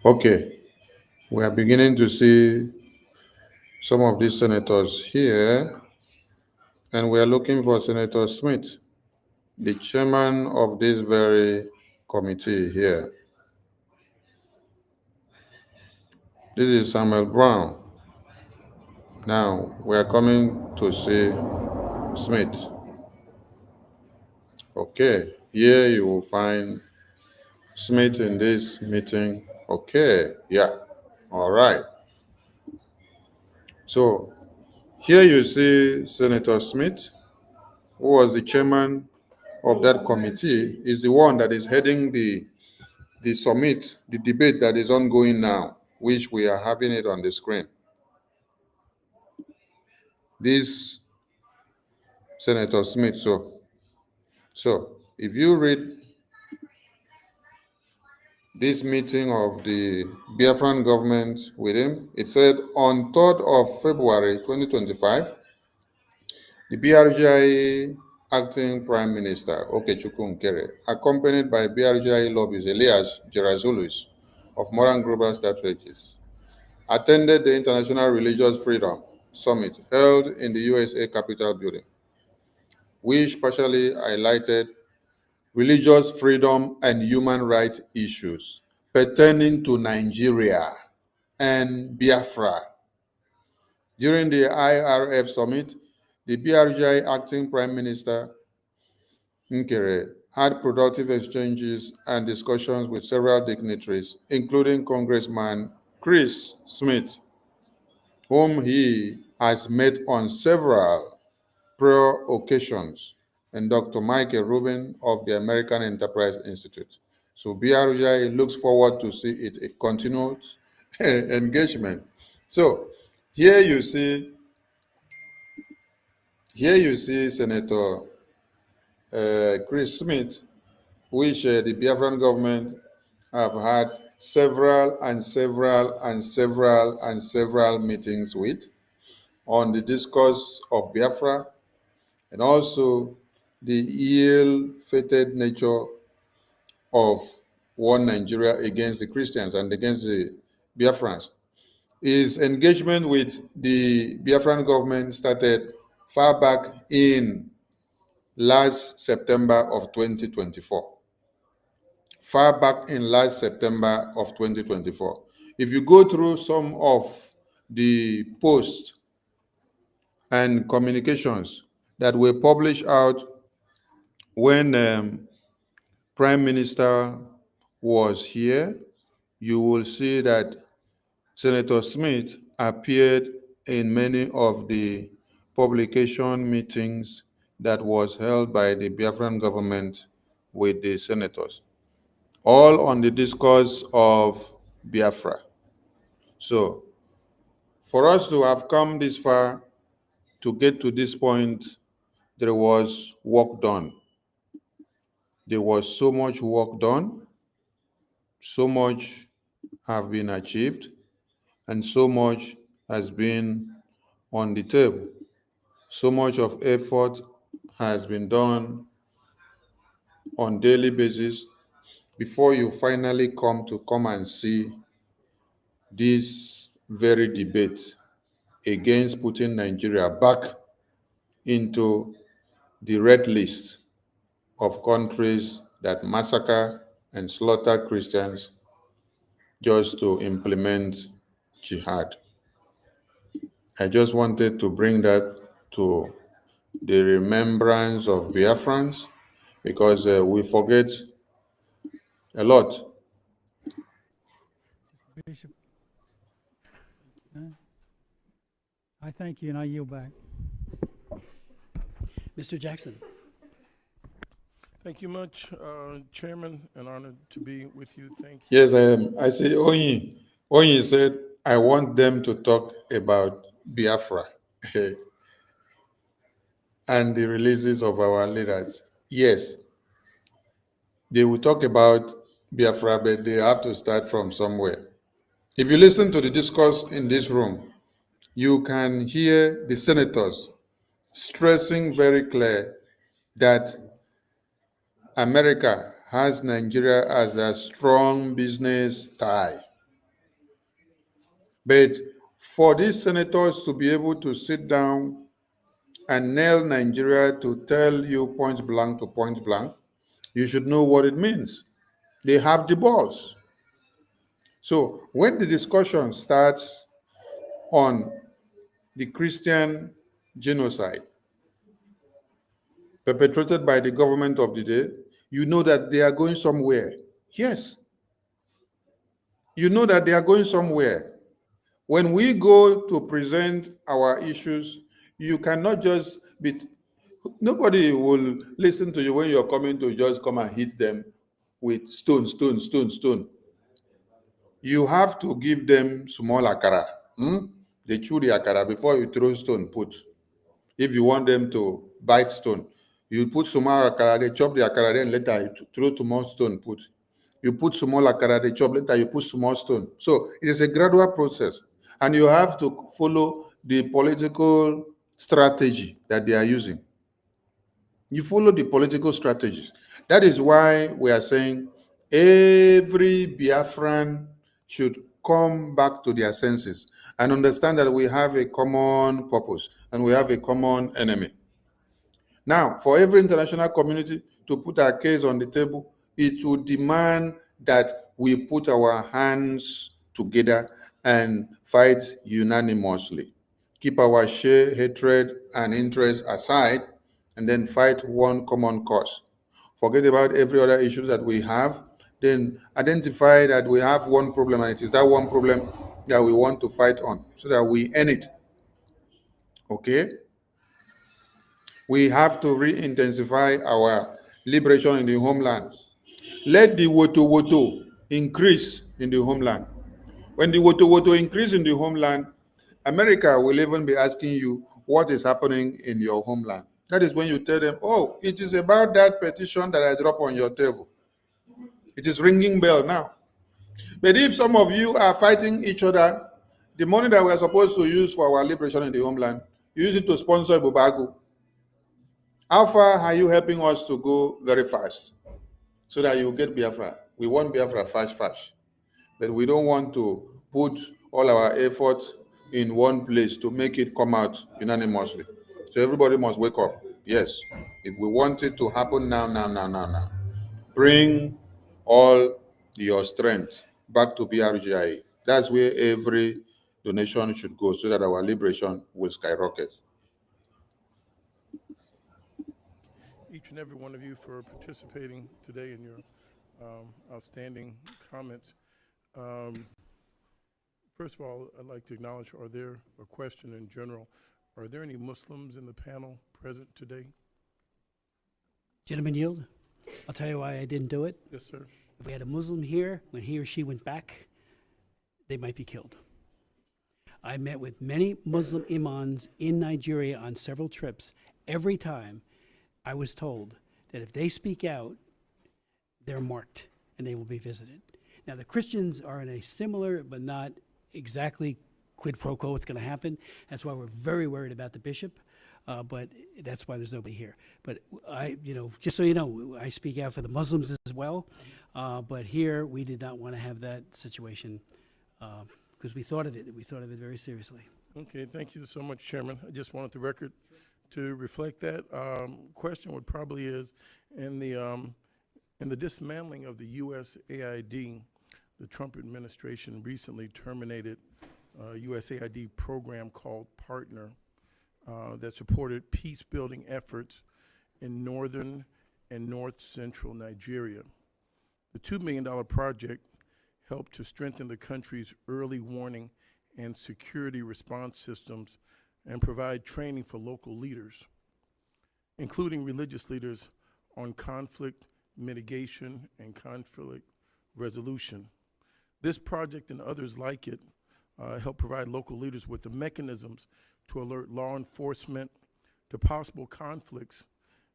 Okay. We are beginning to see some of these senators here, and we are looking for Senator Smith, the chairman of this very committee here. This is Samuel Brown. Now we are coming to see Smith. Okay, here you will find Smith in this meeting. Okay, yeah, all right. So here you see Senator Smith, who was the chairman of that committee, is the one that is heading the summit, the debate that is ongoing now, which we are having it on the screen. This Senator Smith, so if you read this meeting of the Biafran government with him, it said on 3rd of February 2025, the BRGI acting Prime Minister, Okechukwu Nkere, accompanied by BRGI lobbies Elias Gerazulus of Moran Global Strategies, attended the International Religious Freedom Summit held in the USA Capitol building, which partially highlighted religious freedom and human rights issues pertaining to Nigeria and Biafra. During the IRF summit, the BRGI acting Prime Minister Nkere had productive exchanges and discussions with several dignitaries, including Congressman Chris Smith, whom he has met on several prior occasions, and Dr. Michael Rubin of the American Enterprise Institute. So BRGI looks forward to see it a continued engagement. So here you see Senator Chris Smith, which the Biafran government have had several meetings with on the discourse of Biafra, and also the ill-fated nature of one Nigeria against the Christians and against the Biafrans. His engagement with the Biafran government started far back in last September of 2024. Far back in last September of 2024. If you go through some of the posts and communications that were published out when Prime Minister was here, you will see that Senator Smith appeared in many of the publication meetings that was held by the Biafran government with the senators, all on the discourse of Biafra. So, for us to have come this far, to get to this point, there was work done. There was so much work done, so much have been achieved, and so much has been on the table. So much of effort has been done on daily basis before you finally come and see this very debate against putting Nigeria back into the red list of countries that massacre and slaughter Christians just to implement jihad. I just wanted to bring that to the remembrance of Biafrans, because we forget a lot. Bishop. I thank you and I yield back. Mr. Jackson. Thank you much, Chairman. An honor to be with you. Thank you. Yes, I am. I see Onyi. Onyi said, I want them to talk about Biafra and the releases of our leaders. Yes, they will talk about Biafra, but they have to start from somewhere. If you listen to the discourse in this room, you can hear the senators stressing very clear that America has Nigeria as a strong business tie. But For these senators to be able to sit down and nail Nigeria to tell you point blank to point blank, you should know what it means. They have the balls. So when the discussion starts on the Christian genocide perpetrated by the government of the day, you know that they are going somewhere. Yes, you know that they are going somewhere. When we go to present our issues, you cannot just be, nobody will listen to you when you're coming to just come and hit them with stone, stone, stone, stone. You have to give them small akara. They chew the akara before you throw stone put. If you want them to bite stone, you put small akara, they chop the akara, then later you throw small stone put. You put small akara, they chop, later you put small stone. So it is a gradual process. And you have to follow the political strategy that they are using. You follow the political strategies. That is why we are saying every Biafran should come back to their senses and understand that we have a common purpose and we have a common enemy. Now, for every international community to put our case on the table, it will demand that we put our hands together and fight unanimously. Keep our share, hatred, and interest aside, and then fight one common cause. Forget about every other issue that we have, then identify that we have one problem, and it is that one problem that we want to fight on so that we end it. Okay? We have to re-intensify our liberation in the homeland. Let the woto increase in the homeland. When the woto increase in the homeland, America will even be asking you what is happening in your homeland. That is when you tell them, oh, it is about that petition that I drop on your table. It is ringing bell now. But if some of you are fighting each other, the money that we are supposed to use for our liberation in the homeland, you use it to sponsor Bubagu. How far are you helping us to go very fast so that you get Biafra? We want Biafra fast, fast. But we don't want to put all our effort in one place to make it come out unanimously. So everybody must wake up. Yes. If we want it to happen now, bring all your strength back to BRGIA. That's where every donation should go so that our liberation will skyrocket. Each and every one of you for participating today in your outstanding comments. First of all, I'd like to acknowledge, a question in general, are there any Muslims in the panel present today? Gentlemen yield. I'll tell you why I didn't do it. Yes, sir. If we had a Muslim here, when he or she went back, they might be killed. I met with many Muslim imams in Nigeria on several trips. Every time I was told that if they speak out, they're marked and they will be visited. Now, the Christians are in a similar but not exactly quid pro quo what's going to happen. That's why we're very worried about the bishop, but that's why there's nobody here. But just so you know, I speak out for the Muslims as well, but here we did not want to have that situation because we thought of it. We thought of it very seriously. Okay, thank you so much, Chairman. I just wanted the record to reflect that. Question would probably is, in the dismantling of the USAID, the Trump administration recently terminated a USAID program called Partner that supported peace-building efforts in northern and north-central Nigeria. The $2 million project helped to strengthen the country's early warning and security response systems and provide training for local leaders, including religious leaders, on conflict mitigation and conflict resolution. This project and others like it help provide local leaders with the mechanisms to alert law enforcement to possible conflicts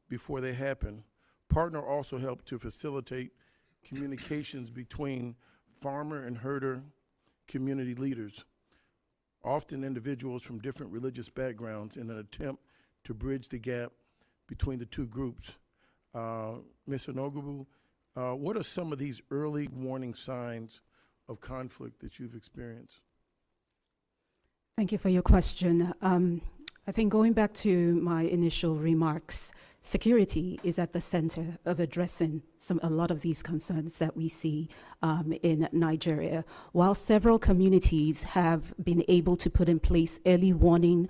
before they happen. Partner also helped to facilitate communications between farmer and herder community leaders, often individuals from different religious backgrounds, in an attempt to bridge the gap between the two groups. Ms. Onogubu, what are some of these early warning signs of conflict that you've experienced? Thank you for your question. I think going back to my initial remarks, security is at the center of addressing a lot of these concerns that we see in Nigeria. While several communities have been able to put in place early warning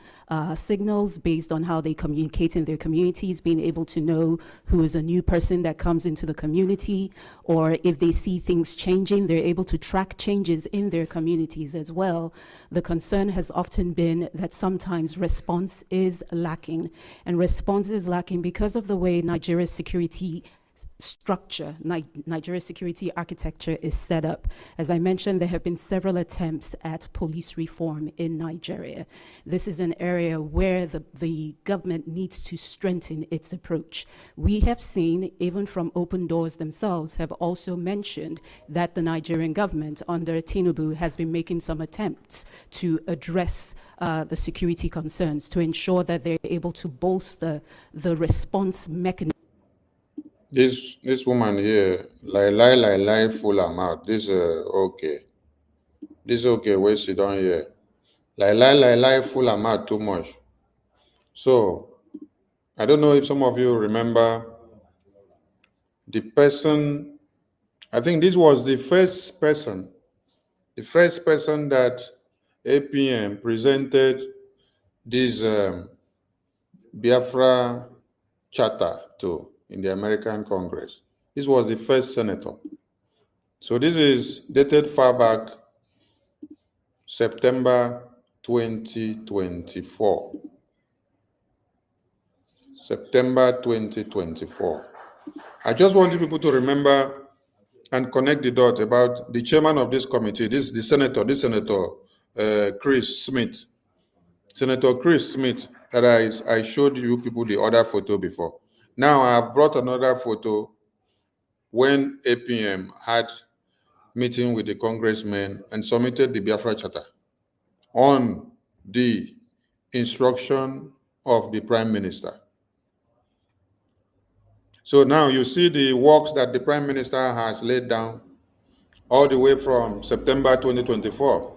signals based on how they communicate in their communities, being able to know who is a new person that comes into the community, or if they see things changing, they're able to track changes in their communities as well. The concern has often been that sometimes response is lacking, and response is lacking because of the way Nigeria's security structure, Nigeria's security architecture is set up. As I mentioned, there have been several attempts at police reform in Nigeria. This is an area where the government needs to strengthen its approach. We have seen, even from Open Doors themselves, have also mentioned that the Nigerian government under Tinubu has been making some attempts to address the security concerns to ensure that they're able to bolster the response mechanism. This woman here, lie, full her mouth. Okay. This okay, where she down here. Lie, full her mouth too much. So, I don't know if some of you remember the person, I think this was the first person that APM presented this Biafra charter to in the American Congress. This was the first senator. So this is dated far back September 2024. September 2024. I just want you people to remember and connect the dot about the chairman of this committee, this Senator Chris Smith. Senator Chris Smith, that I showed you people the other photo before. Now I have brought another photo when APM had meeting with the congressmen and submitted the Biafra Charter on the instruction of the Prime Minister. So now you see the works that the Prime Minister has laid down all the way from September 2024,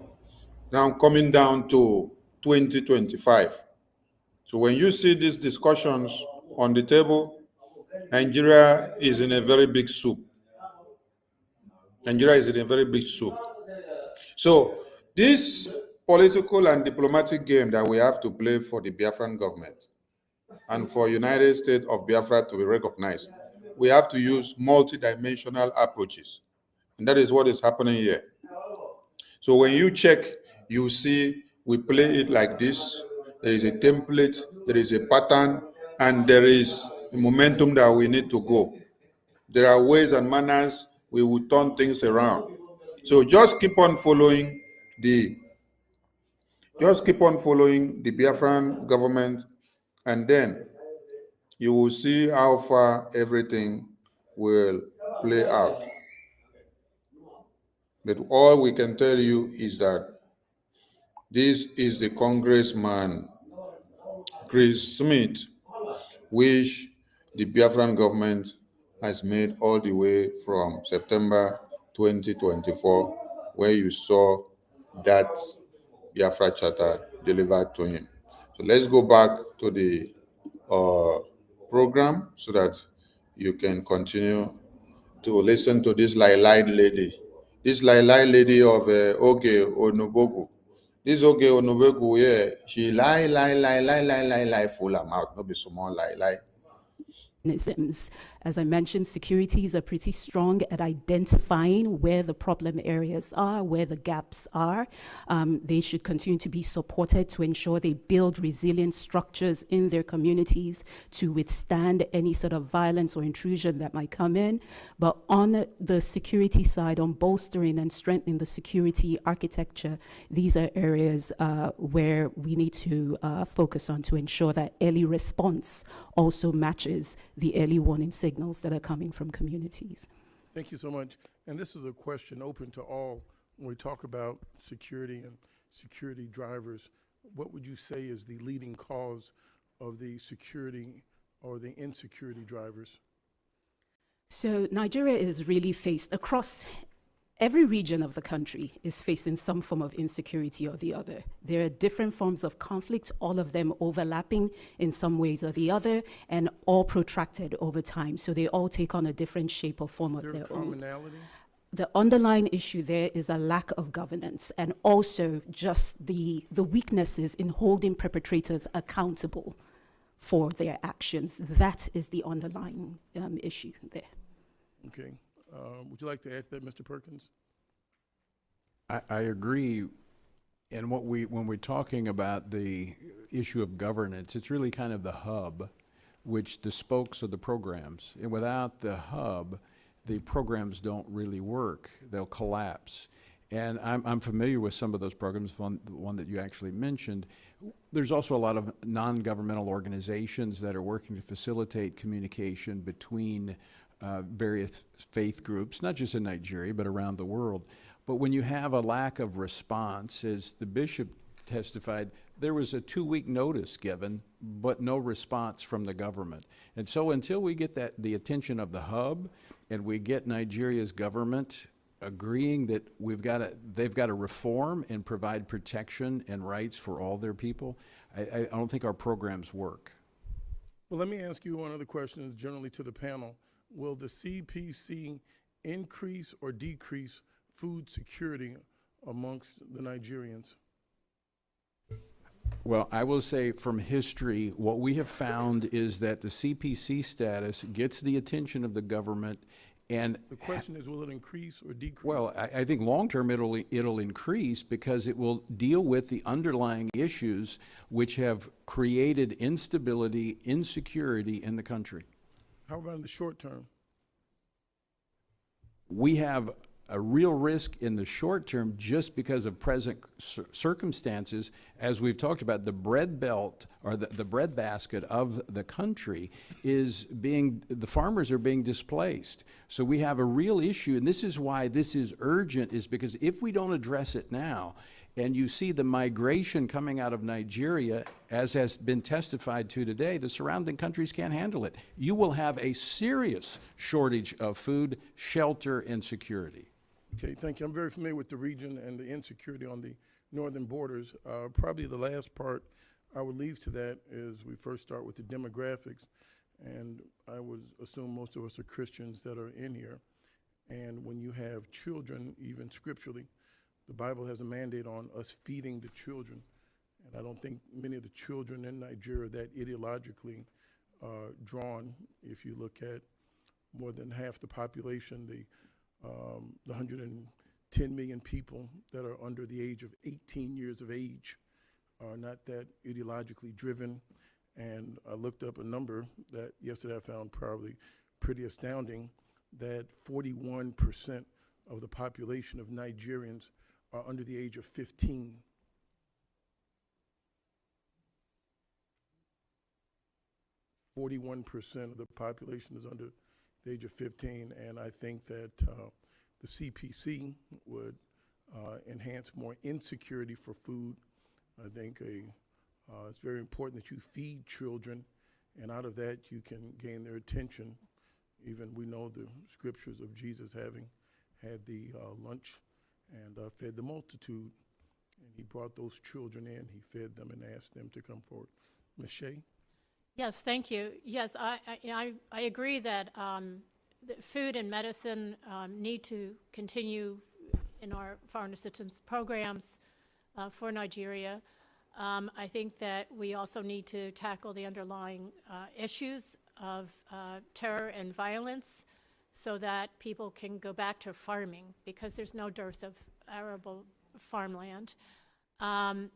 now coming down to 2025. So when you see these discussions on the table, Nigeria is in a very big soup. Nigeria is in a very big soup. So this political and diplomatic game that we have to play for the Biafran government and for United States of Biafra to be recognized, we have to use multidimensional approaches. And that is what is happening here. So when you check, you see we play it like this. There is a template, there is a pattern, and there is a momentum that we need to go. There are ways and manners we will turn things around. So just keep on following the Biafran government, and then you will see how far everything will play out. But all we can tell you is that this is the Congressman Chris Smith, which the Biafran government has made all the way from September 2024, where you saw that Biafra charter delivered to him. So let's go back to the program so that you can continue to listen to this light lady. This light lady of Oge Onobogu. This Oge Onobogu, yeah, she lie, full her mouth. No be small lie. As I mentioned, securities are pretty strong at identifying where the problem areas are, where the gaps are. They should continue to be supported to ensure they build resilient structures in their communities to withstand any sort of violence or intrusion that might come in. But on the security side, on bolstering and strengthening the security architecture, these are areas where we need to focus on to ensure that early response also matches the early warning signals that are coming from communities. Thank you so much. And this is a question open to all. When we talk about security and security drivers, what would you say is the leading cause of the security or the insecurity drivers? So Nigeria is really faced across every region of the country is facing some form of insecurity or the other. There are different forms of conflict, all of them overlapping in some ways or the other, and all protracted over time. So they all take on a different shape or form of Is there their a own. commonality? The underlying issue there is a lack of governance, and also just the weaknesses in holding perpetrators accountable for their actions. That is the underlying issue there. Okay. Would you like to add to that, Mr. Perkins? I agree. And when we're talking about the issue of governance, it's really kind of the hub, which the spokes are the programs. And without the hub, the programs don't really work. They'll collapse. And I'm familiar with some of those programs, the one that you actually mentioned. There's also a lot of non-governmental organizations that are working to facilitate communication between various faith groups, not just in Nigeria, but around the world. But when you have a lack of response, as the bishop testified, there was a 2-week notice given, but no response from the government. And so until we get the attention of the hub, and we get Nigeria's government agreeing that they've got to reform and provide protection and rights for all their people, I don't think our programs work. Well, let me ask you one other question, generally to the panel. Will the CPC increase or decrease food security amongst the Nigerians? Well, I will say from history, what we have found is that the CPC status gets the attention of the government, and the question is, will it increase or decrease? Well, I think long-term it'll increase because it will deal with the underlying issues which have created instability, insecurity in the country. How about in the short term? We have a real risk in the short term just because of present circumstances. As we've talked about, the bread belt or the bread basket of the country the farmers are being displaced. So we have a real issue, and this is why this is urgent, is because if we don't address it now, and you see the migration coming out of Nigeria, as has been testified to today, the surrounding countries can't handle it. You will have a serious shortage of food, shelter, and security. Okay, thank you. I'm very familiar with the region and the insecurity on the northern borders. Probably the last part I would leave to that is we first start with the demographics, and I would assume most of us are Christians that are in here. And when you have children, even scripturally, the Bible has a mandate on us feeding the children. And I don't think many of the children in Nigeria are that ideologically drawn. If you look at more than half the population, the 110 million people that are under the age of 18 years of age are not that ideologically driven. And I looked up a number that yesterday I found probably pretty astounding, that 41% of the population of Nigerians are under the age of 15. %41% of the population is under the age of 15, and I think that the CPC would enhance more insecurity for food. I think it's very important that you feed children, and out of that you can gain their attention. Even we know the scriptures of Jesus having had the lunch and fed the multitude, and he brought those children in, he fed them and asked them to come forward. Ms. Shea? Yes, thank you. Yes, I agree that food and medicine need to continue in our foreign assistance programs for Nigeria. I think that we also need to tackle the underlying issues of terror and violence so that people can go back to farming, because there's no dearth of arable farmland. So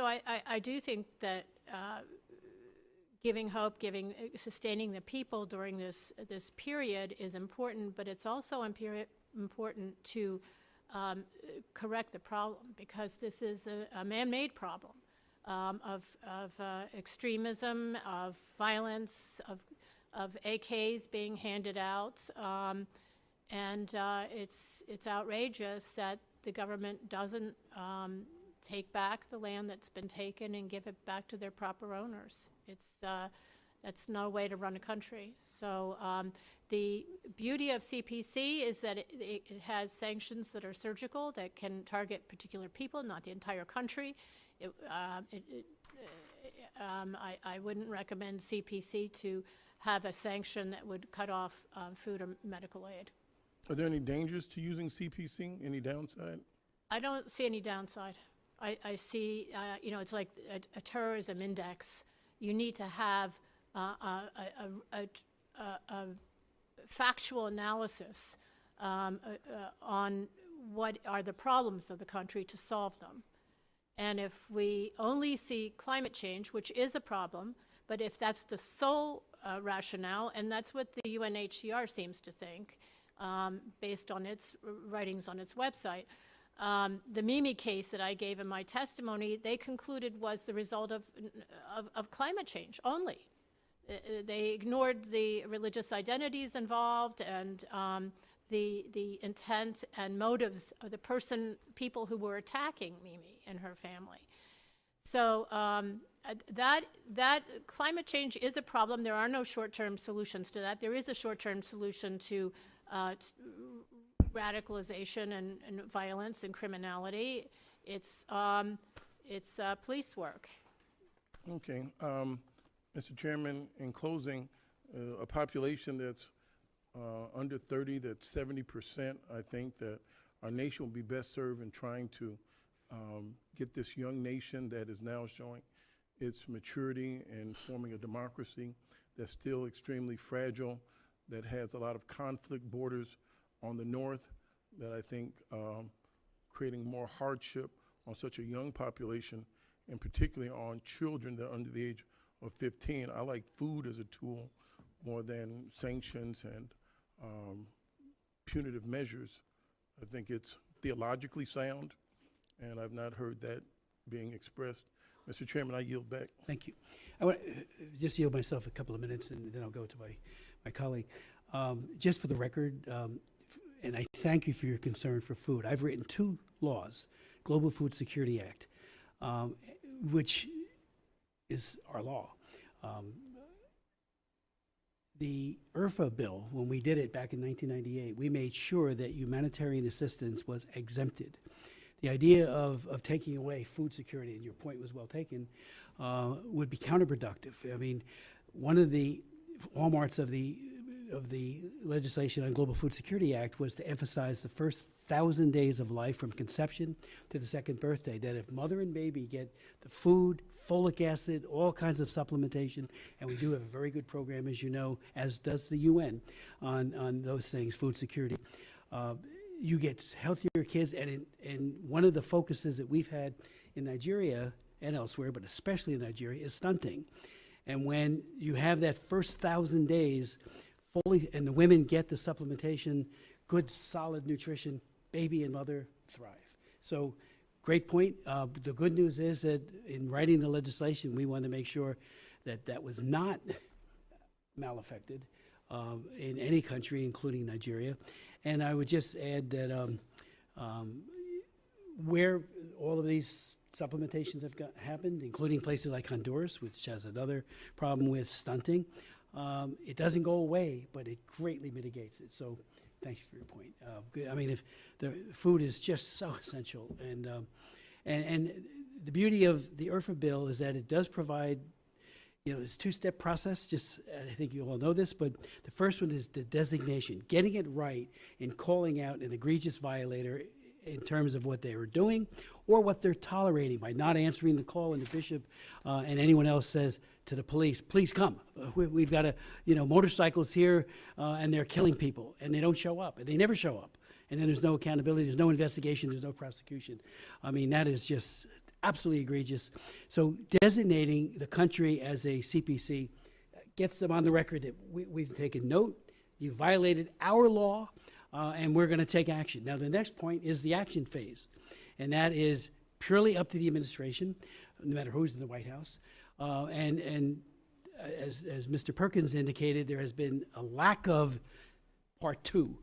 I do think that giving hope, sustaining the people during this period is important, but it's also important to correct the problem, because this is a man-made problem of extremism, of violence, of AKs being handed out, and it's outrageous that the government doesn't take back the land that's been taken and give it back to their proper owners. That's no way to run a country. So The beauty of CPC is that it has sanctions that are surgical, that can target particular people, not the entire country. I wouldn't recommend CPC to have a sanction that would cut off food or medical aid. Are there any dangers to using CPC? Any downside? I don't see any downside. I see, it's like a terrorism index. You need to have a factual analysis on what are the problems of the country to solve them. And if we only see climate change, which is a problem, but if that's the sole rationale, and that's what the UNHCR seems to think, based on its writings on its website, the Mimi case that I gave in my testimony, they concluded was the result of climate change only. They ignored the religious identities involved and the intent and motives of the people who were attacking Mimi and her family. So that climate change is a problem. There are no short-term solutions to that. There is a short-term solution to radicalization and violence and criminality. It's police work. Okay. Mr. Chairman, in closing, a population that's under 30, that's 70%, I think that our nation will be best served in trying to get this young nation that is now showing its maturity and forming a democracy that's still extremely fragile, that has a lot of conflict borders on the north, that I think creating more hardship on such a young population, and particularly on children that are under the age of 15. I like food as a tool more than sanctions and punitive measures. I think it's theologically sound, and I've not heard that being expressed. Mr. Chairman, I yield back. Thank you. I want to just yield myself a couple of minutes, and then I'll go to my colleague. Just for the record, and I thank you for your concern for food. I've written 2 laws, Global Food Security Act, which is our law. The IRFA bill, when we did it back in 1998, we made sure that humanitarian assistance was exempted. The idea of taking away food security, and your point was well taken, would be counterproductive. I mean, one of the hallmarks of the legislation on Global Food Security Act was to emphasize the first 1,000 days of life from conception to the second birthday, that if mother and baby get the food, folic acid, all kinds of supplementation, and we do have a very good program, as you know, as does the UN, on those things, food security, you get healthier kids. And one of the focuses that we've had in Nigeria and elsewhere, but especially in Nigeria, is stunting. And when you have that first 1,000 days fully, and the women get the supplementation, good solid nutrition, baby and mother thrive. So great point. The good news is that in writing the legislation, we want to make sure that that was not malaffected in any country, including Nigeria. And I would just add that where all of these supplementations have happened, including places like Honduras, which has another problem with stunting, it doesn't go away, but it greatly mitigates it. So thank you for your point. I mean, if the food is just so essential, and the beauty of the IRFA bill is that it does provide, it's a 2-step process. Just, I think you all know this, but the first one is the designation, getting it right in calling out an egregious violator in terms of what they were doing or what they're tolerating by not answering the call, and the bishop and anyone else says to the police, please come. We've got motorcycles here and they're killing people, and they don't show up, and they never show up. And then there's no accountability, there's no investigation, there's no prosecution. I mean, that is just absolutely egregious. So designating the country as a CPC gets them on the record that we've taken note, you violated our law, and we're going to take action. Now, the next point is the action phase, and that is purely up to the administration, no matter who's in the White House. And as Mr. Perkins indicated, there has been a lack of part 2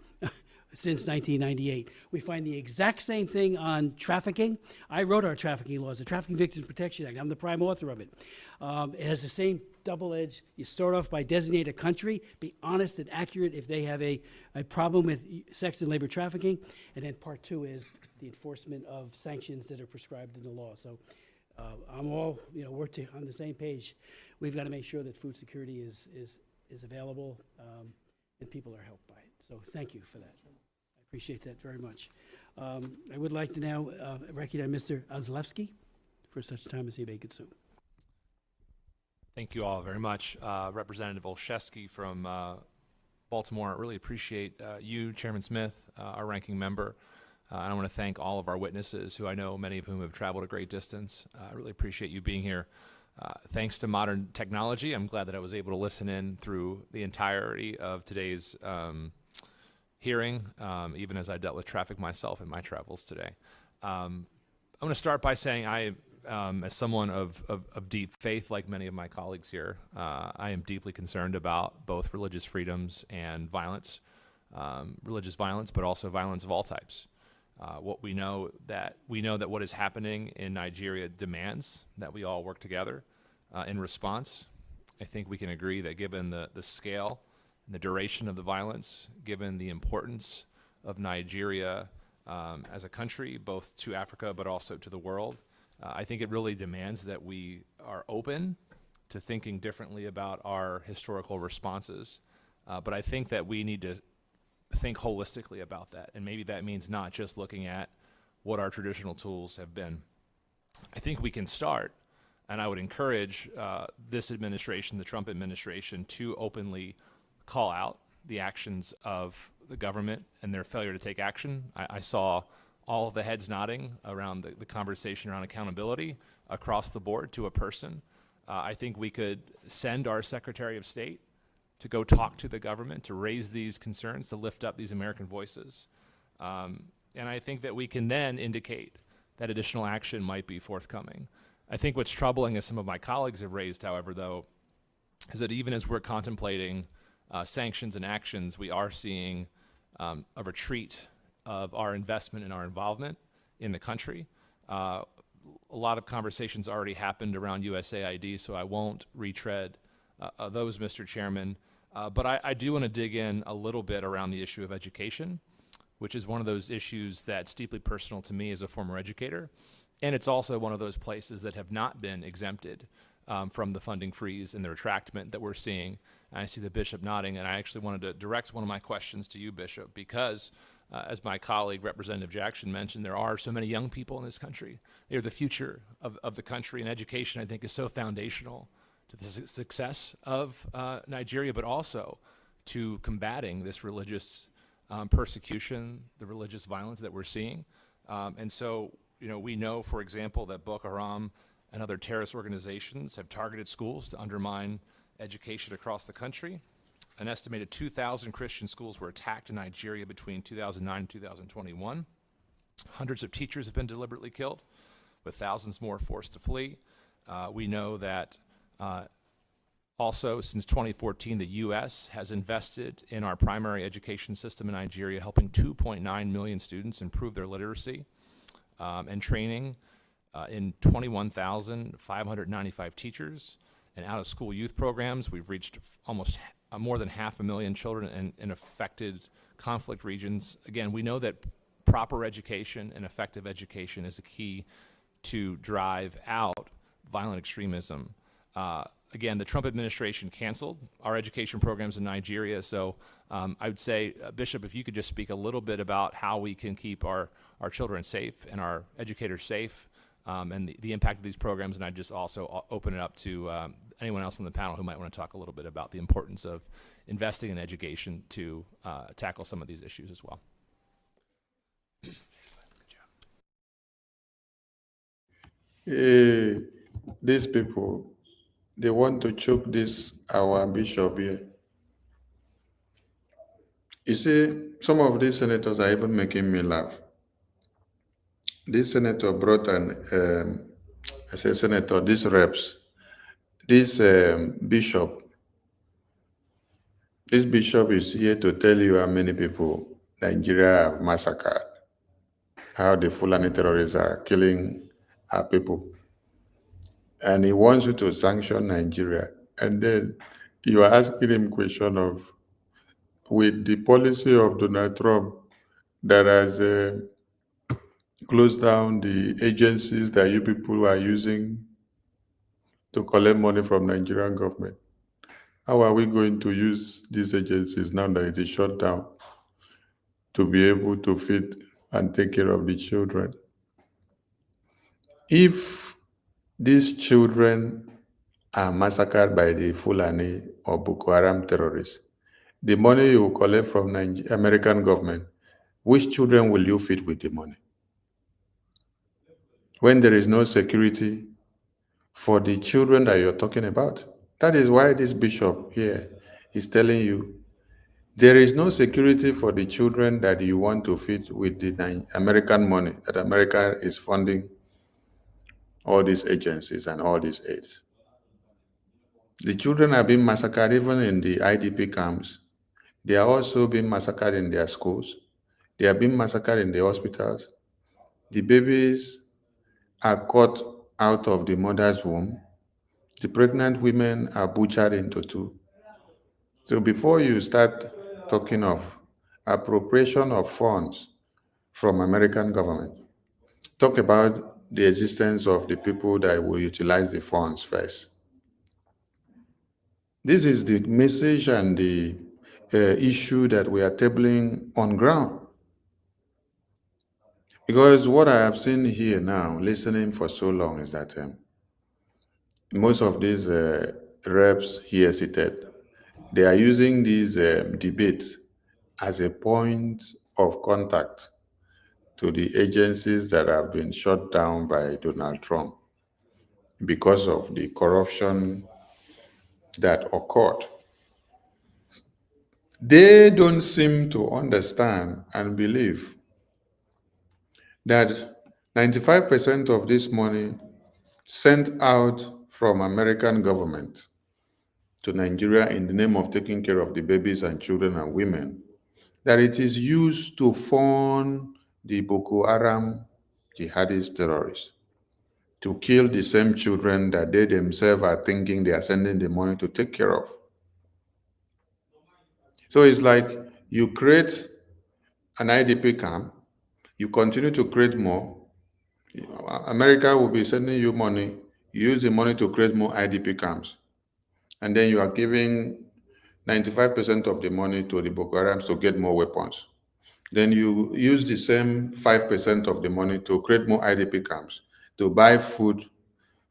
since 1998. We find the exact same thing on trafficking. I wrote our trafficking laws, the Trafficking Victims Protection Act. I'm the prime author of it. It has the same double-edged. You start off by designate a country, be honest and accurate if they have a problem with sex and labor trafficking, and then part two is the enforcement of sanctions that are prescribed in the law. So I'm all, we're on the same page. We've got to make sure that food security is available and people are helped by it. So thank you for that. I appreciate that very much. I would like to now recognize Mr. Ozlewski for such time as he may consume. Thank you all very much. Representative Olszewski from Baltimore. I really appreciate you, Chairman Smith, our ranking member. And I want to thank all of our witnesses, who I know many of whom have traveled a great distance. I really appreciate you being here. Thanks to modern technology, I'm glad that I was able to listen in through the entirety of today's hearing, even as I dealt with traffic myself in my travels today. I'm going to start by saying as someone of deep faith, like many of my colleagues here, I am deeply concerned about both religious freedoms and violence, religious violence, but also violence of all types. We know that what is happening in Nigeria demands that we all work together in response. I think we can agree that given the scale and the duration of the violence, given the importance of Nigeria as a country, both to Africa but also to the world, I think it really demands that we are open to thinking differently about our historical responses. But I think that we need to think holistically about that. And maybe that means not just looking at what our traditional tools have been. I think we can start, and I would encourage this administration, the Trump administration, to openly call out the actions of the government and their failure to take action. I saw all of the heads nodding around the conversation around accountability across the board to a person. I think we could send our Secretary of State to go talk to the government, to raise these concerns, to lift up these American voices. And I think that we can then indicate that additional action might be forthcoming. I think what's troubling, as some of my colleagues have raised, however, though, is that even as we're contemplating sanctions and actions, we are seeing a retreat of our investment and our involvement in the country. A lot of conversations already happened around USAID, so I won't retread those, Mr. Chairman. But I do want to dig in a little bit around the issue of education, which is one of those issues that's deeply personal to me as a former educator. And it's also one of those places that have not been exempted from the funding freeze and the retractment that we're seeing. And I see the Bishop nodding, and I actually wanted to direct one of my questions to you, Bishop, because as my colleague, Representative Jackson, mentioned, there are so many young people in this country. They're the future of the country, and education, I think, is so foundational to the success of Nigeria, but also to combating this religious persecution, the religious violence that we're seeing. And so, we know, for example, that Boko Haram and other terrorist organizations have targeted schools to undermine education across the country. An estimated 2,000 Christian schools were attacked in Nigeria between 2009 and 2021. Hundreds of teachers have been deliberately killed, with thousands more forced to flee. We know that also, since 2014, the U.S. has invested in our primary education system in Nigeria, helping 2.9 million students improve their literacy and training in 21,595 teachers. And out-of-school youth programs, we've reached almost more than 500,000 children in affected conflict regions. Again, we know that proper education and effective education is a key to drive out violent extremism. Again, the Trump administration canceled our education programs in Nigeria, so I would say, Bishop, if you could just speak a little bit about how we can keep our children safe and our educators safe, and the impact of these programs, and I'd just also open it up to anyone else on the panel who might want to talk a little bit about the importance of investing in education to tackle some of these issues as well. These people, they want to choke this, our bishop here. You see, some of these senators are even making me laugh. This senator brought I say senator, these reps, this bishop is here to tell you how many people Nigeria have massacred, how the Fulani terrorists are killing our people. And he wants you to sanction Nigeria And then you are asking him question of, with the policy of Donald Trump that has closed down the agencies that you people are using to collect money from Nigerian government, how are we going to use these agencies now that it is shut down to be able to feed and take care of the children? If these children are massacred by the Fulani or Boko Haram terrorists, the money you collect from American government, which children will you feed with the money? When there is no security for the children that you're talking about. That is why this bishop here is telling you there is no security for the children that you want to feed with the American money that America is funding all these agencies and all these aids. The children are being massacred even in the IDP camps. They are also being massacred in their schools. They are being massacred in the hospitals. The babies are cut out of the mother's womb. The pregnant women are butchered into two. So before you start talking of appropriation of funds from American government, talk about the existence of the people that will utilize the funds first. This is the message and the issue that we are tabling on ground. Because what I have seen here now, listening for so long, is that most of these reps here seated, they are using these debates as a point of contact to the agencies that have been shut down by Donald Trump because of the corruption that occurred. They don't seem to understand and believe that 95% of this money sent out from American government to Nigeria in the name of taking care of the babies and children and women, that it is used to fund the Boko Haram jihadist terrorists, to kill the same children that they themselves are thinking they are sending the money to take care of. So it's like you create an IDP camp, you continue to create more. America will be sending you money, you use the money to create more IDP camps, and then you are giving 95% of the money to the Boko Harams to get more weapons. Then you use the same 5% of the money to create more IDP camps, to buy food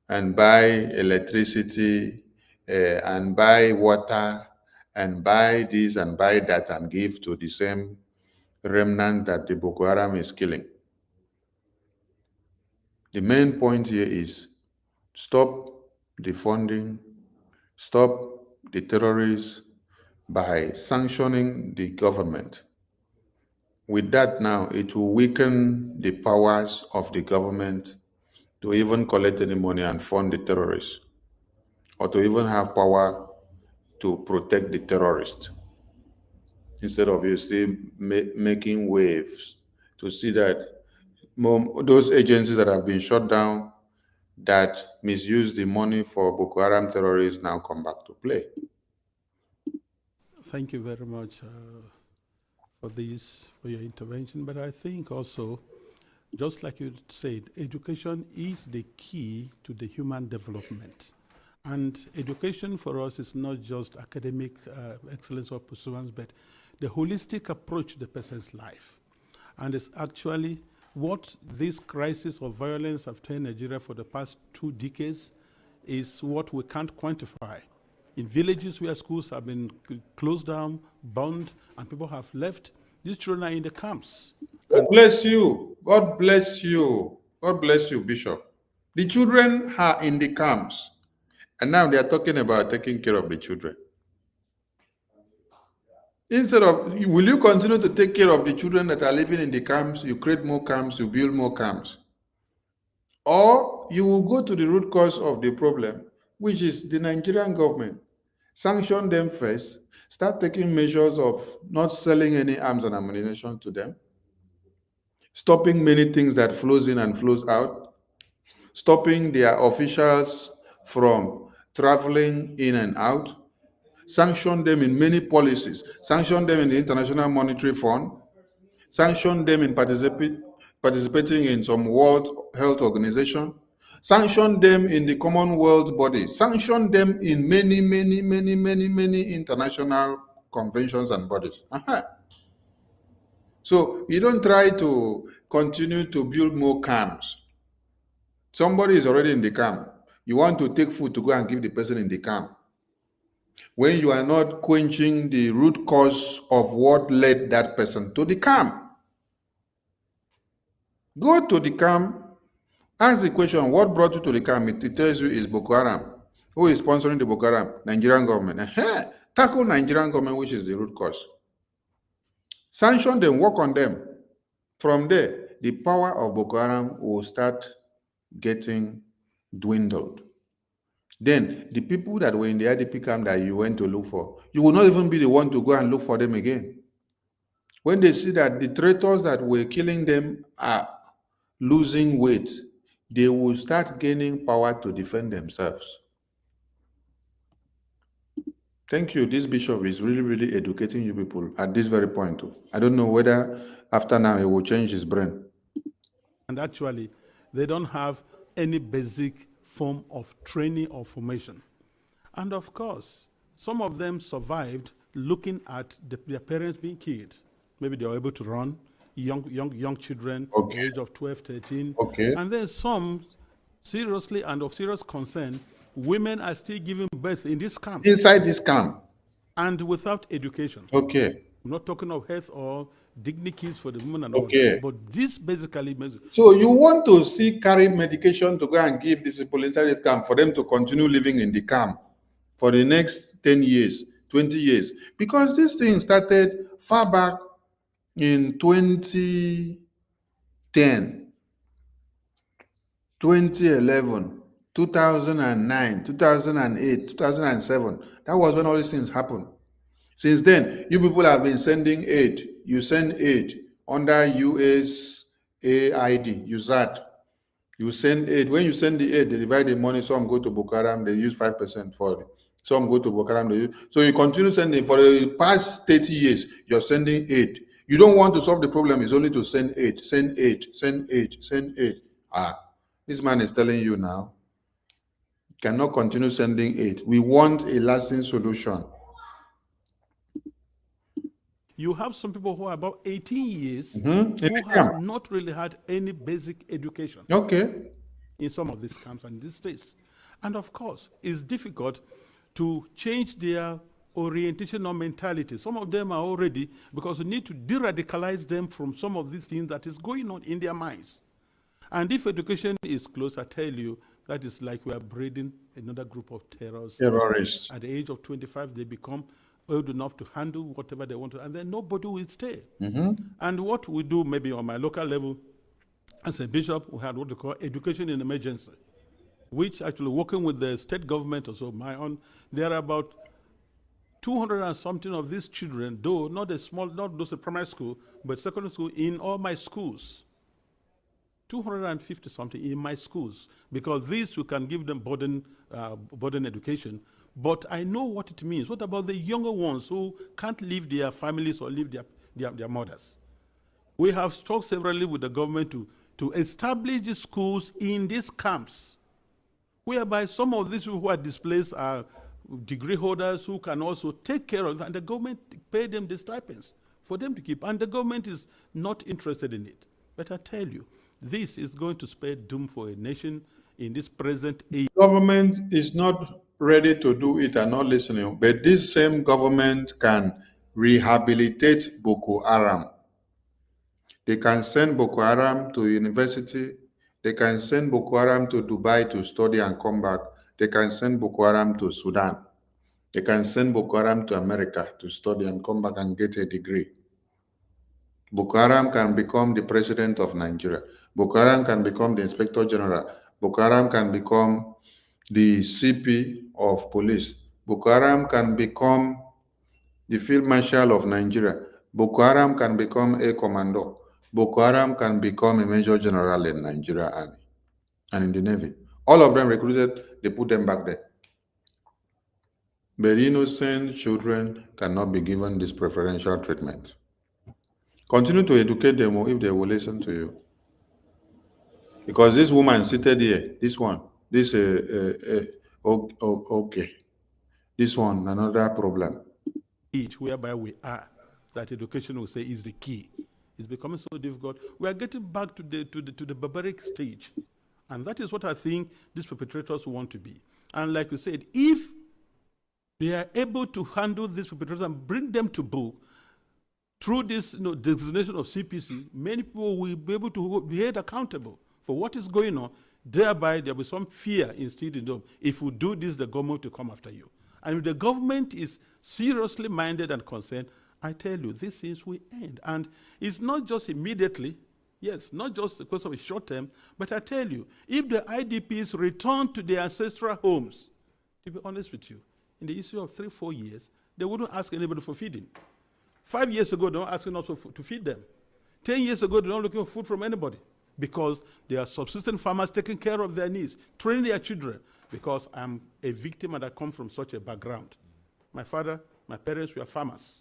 and buy electricity and buy water and buy this and buy that and give to the same remnant that the Boko Haram is killing. The main point here is stop the funding, stop the terrorists by sanctioning the government. With that now, it will weaken the powers of the government to even collect any money and fund the terrorists, or to even have power to protect the terrorists. Instead of you still making waves to see that those agencies that have been shut down that misuse the money for Boko Haram terrorists now come back to play. Thank you very much for your intervention. But I think also, just like you said, education is the key to the human development. And education for us is not just academic excellence or pursuance, but the holistic approach to the person's life. And it's actually what this crisis of violence have turned Nigeria for the past 2 decades is what we can't quantify. In villages where schools have been closed down, burned, and people have left, these children are in the camps. God bless you. God bless you. God bless you, Bishop. The children are in the camps, and now they are talking about taking care of the children. Instead of, will you continue to take care of the children that are living in the camps? You create more camps, you build more camps. Or you will go to the root cause of the problem, which is the Nigerian government. Sanction them first, start taking measures of not selling any arms and ammunition to them, stopping many things that flows in and flows out, stopping their officials from traveling in and out, sanction them in many policies, sanction them in the International Monetary Fund, sanction them in participating in some World Health Organization, sanction them in the Commonwealth body, sanction them in many, many, many, many, many international conventions and bodies. So you don't try to continue to build more camps. Somebody is already in the camp. You want to take food to go and give the person in the camp. When you are not quenching the root cause of what led that person to the camp. Go to the camp, ask the question, what brought you to the camp? It tells you it's Boko Haram. Who is sponsoring the Boko Haram? Nigerian government. Tackle Nigerian government, which is the root cause. Sanction them, work on them. From there, the power of Boko Haram will start getting dwindled. Then the people that were in the IDP camp that you went to look for, you will not even be the one to go and look for them again. When they see that the traitors that were killing them are losing weight, they will start gaining power to defend themselves. Thank you. This bishop is really, really educating you people at this very point too. I don't know whether after now he will change his brain. And actually, they don't have any basic form of training or formation. And of course, some of them survived looking at their parents being killed. Maybe they were able to run, young children, age of 12, 13. Okay. And then some, seriously and of serious concern, women are still giving birth in this camp. Inside this camp. And without education. Okay. I'm not talking of health or dignities for the women and all Okay. that, but this basically means. So you want to carry medication to go and give these people inside this camp for them to continue living in the camp for the next 10 years, 20 years. Because this thing started far back in 2010, 2011, 2009, 2008, 2007. That was when all these things happened. Since then, you people have been sending aid. You send aid under USAID, USAID. You send aid. When you send the aid, they divide the money. Some go to Boko Haram, they use 5% for it. Some go to Boko Haram, they use. So you continue sending. For the past 30 years, you're sending aid. You don't want to solve the problem, it's only to send aid, send aid, send aid, send aid. This man is telling you now, you cannot continue sending aid. We want a lasting solution. You have some people who are about 18 years In who the have camp. not really had any basic education. Okay. In some of these camps and these states. And of course, it's difficult to change their orientation or mentality. Some of them are already, because we need to de-radicalize them from some of these things that is going on in their minds. And if education is close, I tell you, that is like we are breeding another group of Terrorists. At the age of 25, they become old enough to handle whatever they want to, and then nobody will stay. And what we do maybe on my local level, as a bishop, we had what we call education in emergency, which actually working with the state government, also my own, there are about 200 and something of these children, though not those in primary school, but secondary school, in all my schools. 250 something in my schools, because these we can give them burden education. But I know what it means. What about the younger ones who can't leave their families or leave their mothers? We have talked severally with the government to establish the schools in these camps, whereby some of these people who are displaced are degree holders who can also take care of them, and the government pay them the stipends for them to keep, and the government is not interested in it. But I tell you, this is going to spell doom for a nation in this present age. Government is not ready to do it and not listening, but this same government can rehabilitate Boko Haram. They can send Boko Haram to university. They can send Boko Haram to Dubai to study and come back. They can send Boko Haram to Sudan. They can send Boko Haram to America to study and come back and get a degree. Boko Haram can become the president of Nigeria. Boko Haram can become the inspector general. Boko Haram can become the CP of police. Boko Haram can become the field marshal of Nigeria. Boko Haram can become a commando. Boko Haram can become a major general in Nigeria Army and in the Navy. All of them recruited, they put them back there. but innocent children cannot be given this preferential treatment. Continue to educate them if they will listen to you. Because this woman seated here, this one, this, okay, this one, another problem. Each whereby we are, that education will say is the key. It's becoming so difficult. We are getting back to the barbaric stage. And that is what I think these perpetrators want to be. And like we said, if they are able to handle these perpetrators and bring them to book through this designation of CPC, many people will be able to be held accountable for what is going on. Thereby, there will be some fear instilled in them. If you do this, the government will come after you. And if the government is seriously minded and concerned, I tell you, these things will end. And it's not just immediately, yes, not just because of a short term, but I tell you, if the IDPs return to their ancestral homes, to be honest with you, in the issue of 3-4 years, they wouldn't ask anybody for feeding. 5 years ago, they weren't asking us to feed them. 10 years ago, they weren't looking for food from anybody because they are subsistence farmers taking care of their needs, training their children, because I'm a victim and I come from such a background. My father, my parents were farmers.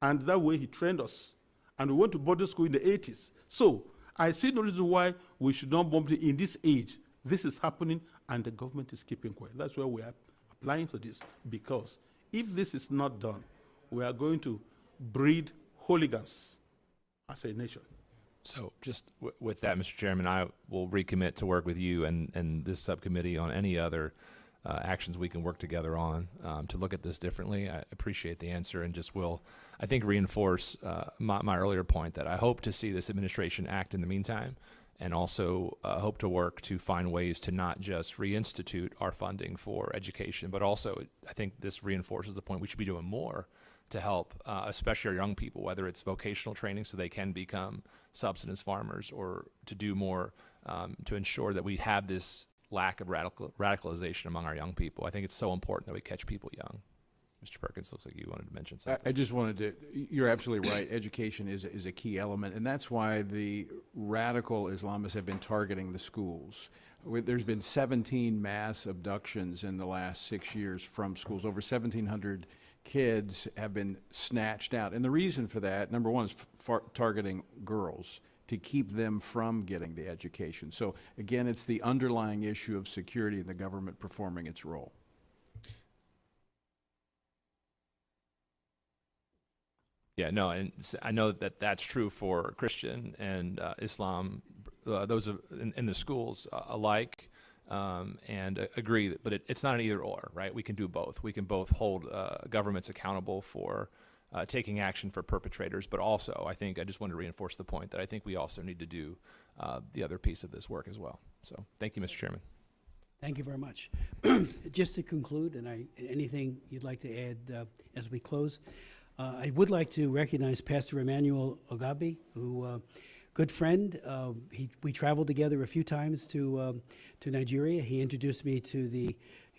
And that way he trained us. And we went to boarding school in the 80s. So I see no reason why we should not bump it in this age. This is happening and the government is keeping quiet. That's why we are applying for this. Because if this is not done, we are going to breed hooligans as a nation. So just with that, Mr. Chairman, I will recommit to work with you and this subcommittee on any other actions we can work together on to look at this differently. I appreciate the answer and just will, I think, reinforce my earlier point that I hope to see this administration act in the meantime, and also hope to work to find ways to not just reinstitute our funding for education, but also I think this reinforces the point we should be doing more to help, especially our young people, whether it's vocational training so they can become subsistence farmers, or to do more to ensure that we have this lack of radicalization among our young people. I think it's so important that we catch people young. Mr. Perkins, looks like you wanted to mention something. I just wanted to, you're absolutely right. Education is a key element, and that's why the radical Islamists have been targeting the schools. There's been 17 mass abductions in the last 6 years from schools. Over 1,700 kids have been snatched out. And the reason for that, number one, is targeting girls to keep them from getting the education. So again, it's the underlying issue of security and the government performing its role. Yeah, no, and I know that that's true for Christian and Islam, those in the schools alike, and agree, but it's not an either or, right? We can do both. We can both hold governments accountable for taking action for perpetrators, but also I just want to reinforce the point that I think we also need to do the other piece of this work as well. So thank you, Mr. Chairman. Thank you very much. Just to conclude, and anything you'd like to add as we close, I would like to recognize Pastor Emmanuel Ogabi, who good friend. We traveled together a few times to Nigeria. He introduced me to the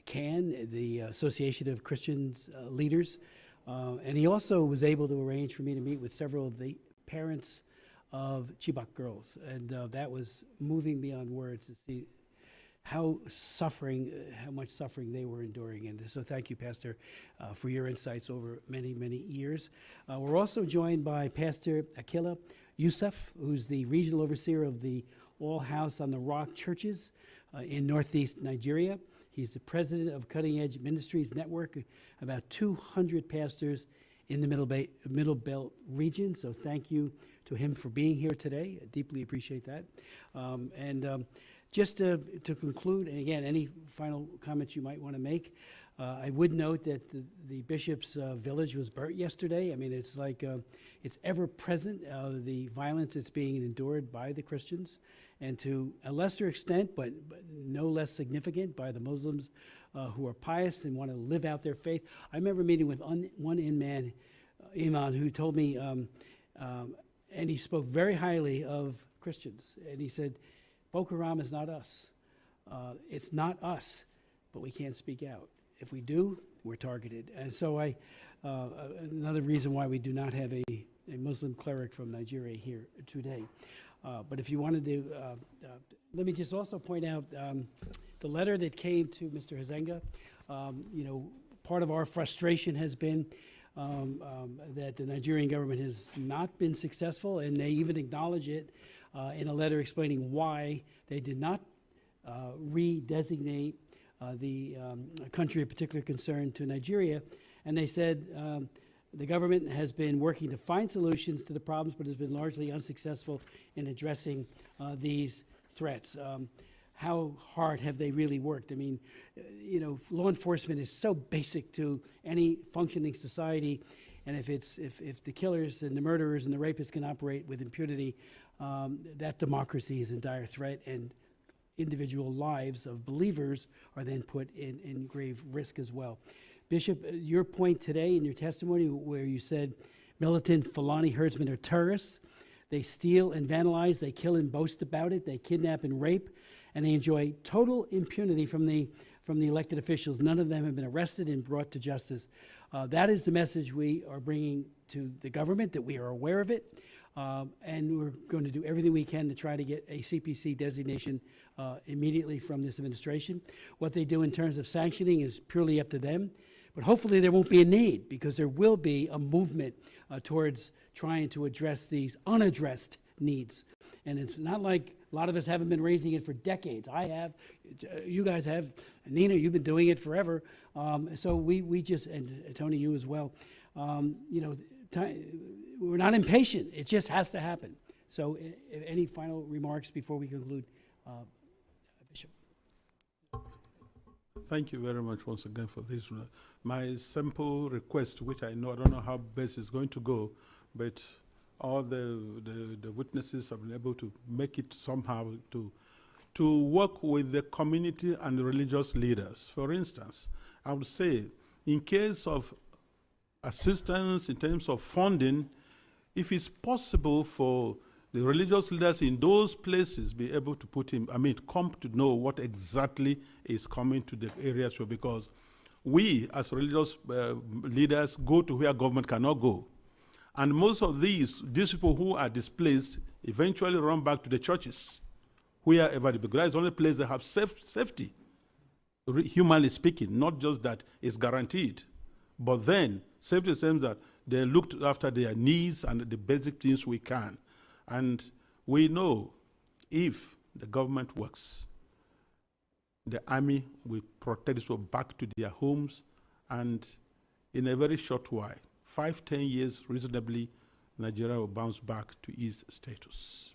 CAN, the Association of Christian Leaders, and he also was able to arrange for me to meet with several of the parents of Chibok girls, and that was moving beyond words to see how much suffering they were enduring. And so thank you, Pastor, for your insights over many, many years. We're also joined by Pastor Akila Yusuf, who's the regional overseer of the All House on the Rock churches in Northeast Nigeria. He's the president of Cutting Edge Ministries Network, about 200 pastors in the Middle Belt region. So thank you to him for being here today. I deeply appreciate that. Just to conclude, and again, any final comments you might want to make, I would note that the bishop's village was burnt yesterday. I mean, it's like it's ever present, the violence that's being endured by the Christians, and to a lesser extent, but no less significant, by the Muslims who are pious and want to live out their faith. I remember meeting with one imam who told me, and he spoke very highly of Christians, and he said, Boko Haram is not us. It's not us, but we can't speak out. If we do, we're targeted. And so another reason why we do not have a Muslim cleric from Nigeria here today. But if you wanted to, let me just also point out the letter that came to Mr. Hazenga, part of our frustration has been that the Nigerian government has not been successful, and they even acknowledge it in a letter explaining why they did not redesignate the country of particular concern to Nigeria. And they said the government has been working to find solutions to the problems, but has been largely unsuccessful in addressing these threats. How hard have they really worked? I mean, you know, law enforcement is so basic to any functioning society, and if the killers and the murderers and the rapists can operate with impunity, that democracy is in dire threat, and individual lives of believers are then put in grave risk as well. Bishop, your point today in your testimony where you said militant Fulani herdsmen are terrorists, they steal and vandalize, they kill and boast about it, they kidnap and rape, and they enjoy total impunity from the elected officials. None of them have been arrested and brought to justice. That is the message we are bringing to the government, that we are aware of it, and we're going to do everything we can to try to get a CPC designation immediately from this administration. What they do in terms of sanctioning is purely up to them, but hopefully there won't be a need, because there will be a movement towards trying to address these unaddressed needs. And it's not like a lot of us haven't been raising it for decades. I have, you guys have, Nina, you've been doing it forever. So we just, and Tony, you as well, you know, we're not impatient. It just has to happen. So any final remarks before we conclude? Bishop. Thank you very much once again for this. My simple request, which I don't know how best it's going to go, but all the witnesses have been able to make it somehow to work with the community and the religious leaders. For instance, I would say, in case of assistance, in terms of funding, if it's possible for the religious leaders in those places be able to put in, come to know what exactly is coming to the areas, because we as religious leaders go to where government cannot go. And most of these people who are displaced eventually run back to the churches, wherever they begin. It's the only place they have safety, humanly speaking, not just that it's guaranteed. But then, safety is saying that they looked after their needs and the basic things we can. And we know if the government works, the army will protect us back to their homes, and in a very short while, 5-10 years reasonably, Nigeria will bounce back to its status.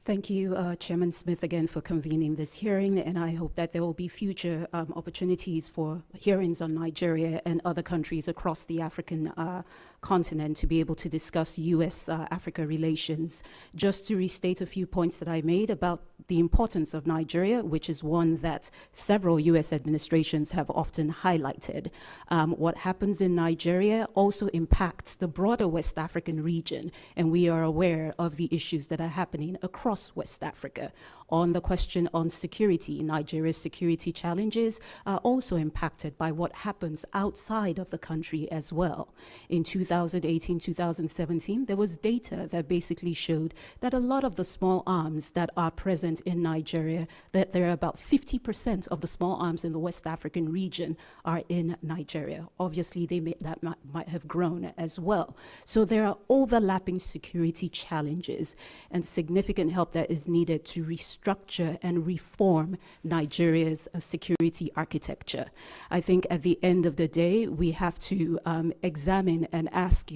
Thank you, Chairman Smith, again for convening this hearing, and I hope that there will be future opportunities for hearings on Nigeria and other countries across the African continent to be able to discuss U.S.-Africa relations. Just to restate a few points that I made about the importance of Nigeria, which is one that several U.S. administrations have often highlighted. What happens in Nigeria also impacts the broader West African region, and we are aware of the issues that are happening across West Africa. On the question on security, Nigeria's security challenges are also impacted by what happens outside of the country as well. In 2018-2017, there was data that basically showed that a lot of the small arms that are present in Nigeria, that there are about 50% of the small arms in the West African region are in Nigeria. Obviously, that might have grown as well. So there are overlapping security challenges and significant help that is needed to restructure and reform Nigeria's security architecture. I think at the end of the day, we have to examine and ask,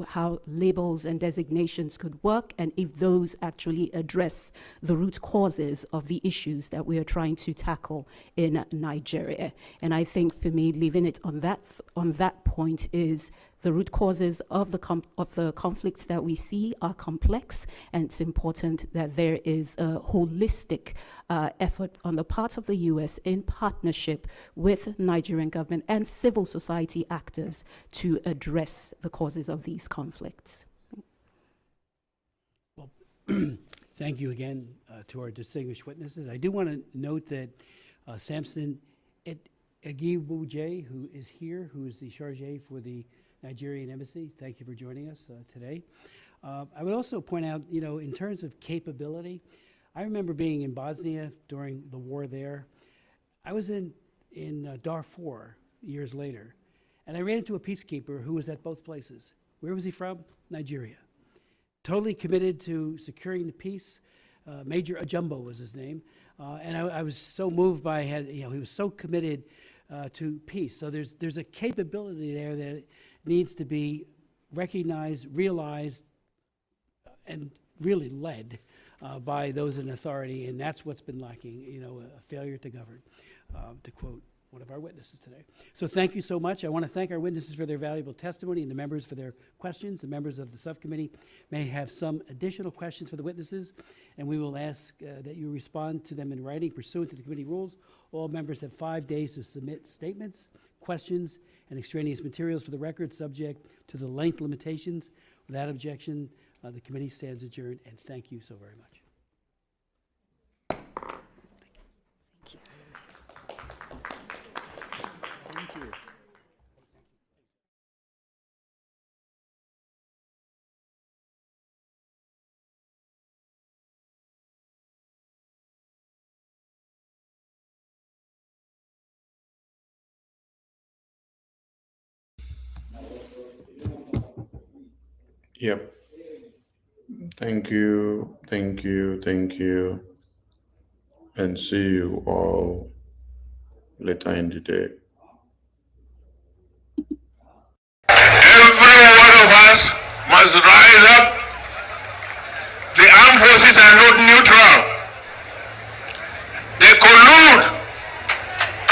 how labels and designations could work, and if those actually address the root causes of the issues that we are trying to tackle in Nigeria. And I think for me, leaving it on that point is the root causes of the conflicts that we see are complex, and it's important that there is a holistic effort on the part of the U.S. in partnership with Nigerian government and civil society actors to address the causes of these conflicts. Well, thank you again to our distinguished witnesses. I do want to note that Samson Agibuje, who is here, who is the chargé for the Nigerian Embassy, thank you for joining us today. I would also point out, in terms of capability, I remember being in Bosnia during the war there. I was in in Darfur years later, and I ran into a peacekeeper who was at both places. Where was he from? Nigeria. Totally committed to securing the peace. Major Ajumbo was his name, and I was so moved by he was so committed to peace. So there's a capability there that needs to be recognized, realized, and really led by those in authority, and that's what's been lacking, a failure to govern, to quote one of our witnesses today. So thank you so much. I want to thank our witnesses for their valuable testimony and the members for their questions. The members of the subcommittee may have some additional questions for the witnesses, and we will ask that you respond to them in writing pursuant to the committee rules. All members have 5 days to submit statements, questions, and extraneous materials for the record, subject to the length limitations. Without objection, the committee stands adjourned, and thank you so very much. Thank you. Yep. Thank you, thank you, thank you. And see you all later in the day. Every one of us must rise up. The armed forces are not neutral. They collude.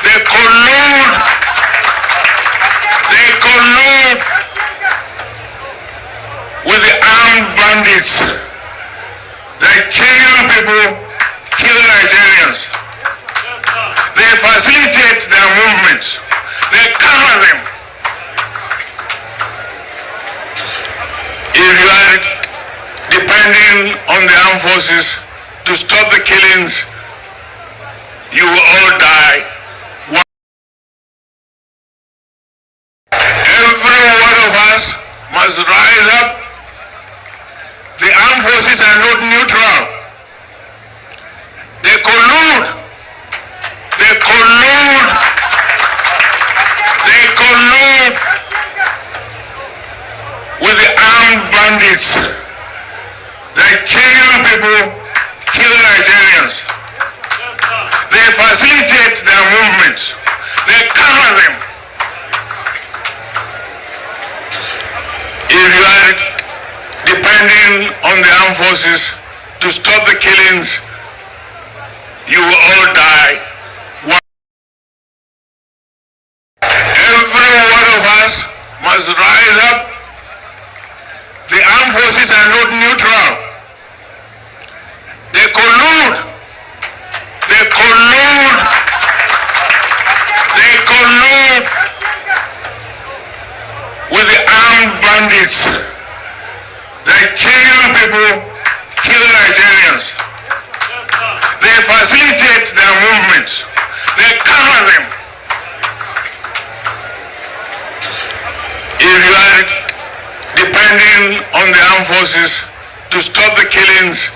They collude. They collude with the armed bandits. They kill people, kill Nigerians. They facilitate their movements. They cover them. If you are depending on the armed forces to stop the killings, you will all die. Every one of us must rise up. The armed forces are not neutral. They collude. They collude. They collude with the armed bandits. They kill people, kill Nigerians. They facilitate their movements. They cover them. If you are depending on the armed forces to stop the killings, you will all die. Every one of us must rise up. The armed forces are not neutral. They collude. They collude. They collude with the armed bandits. They kill people, kill Nigerians. They facilitate their movements. They cover them. If you are depending on the armed forces to stop the killings,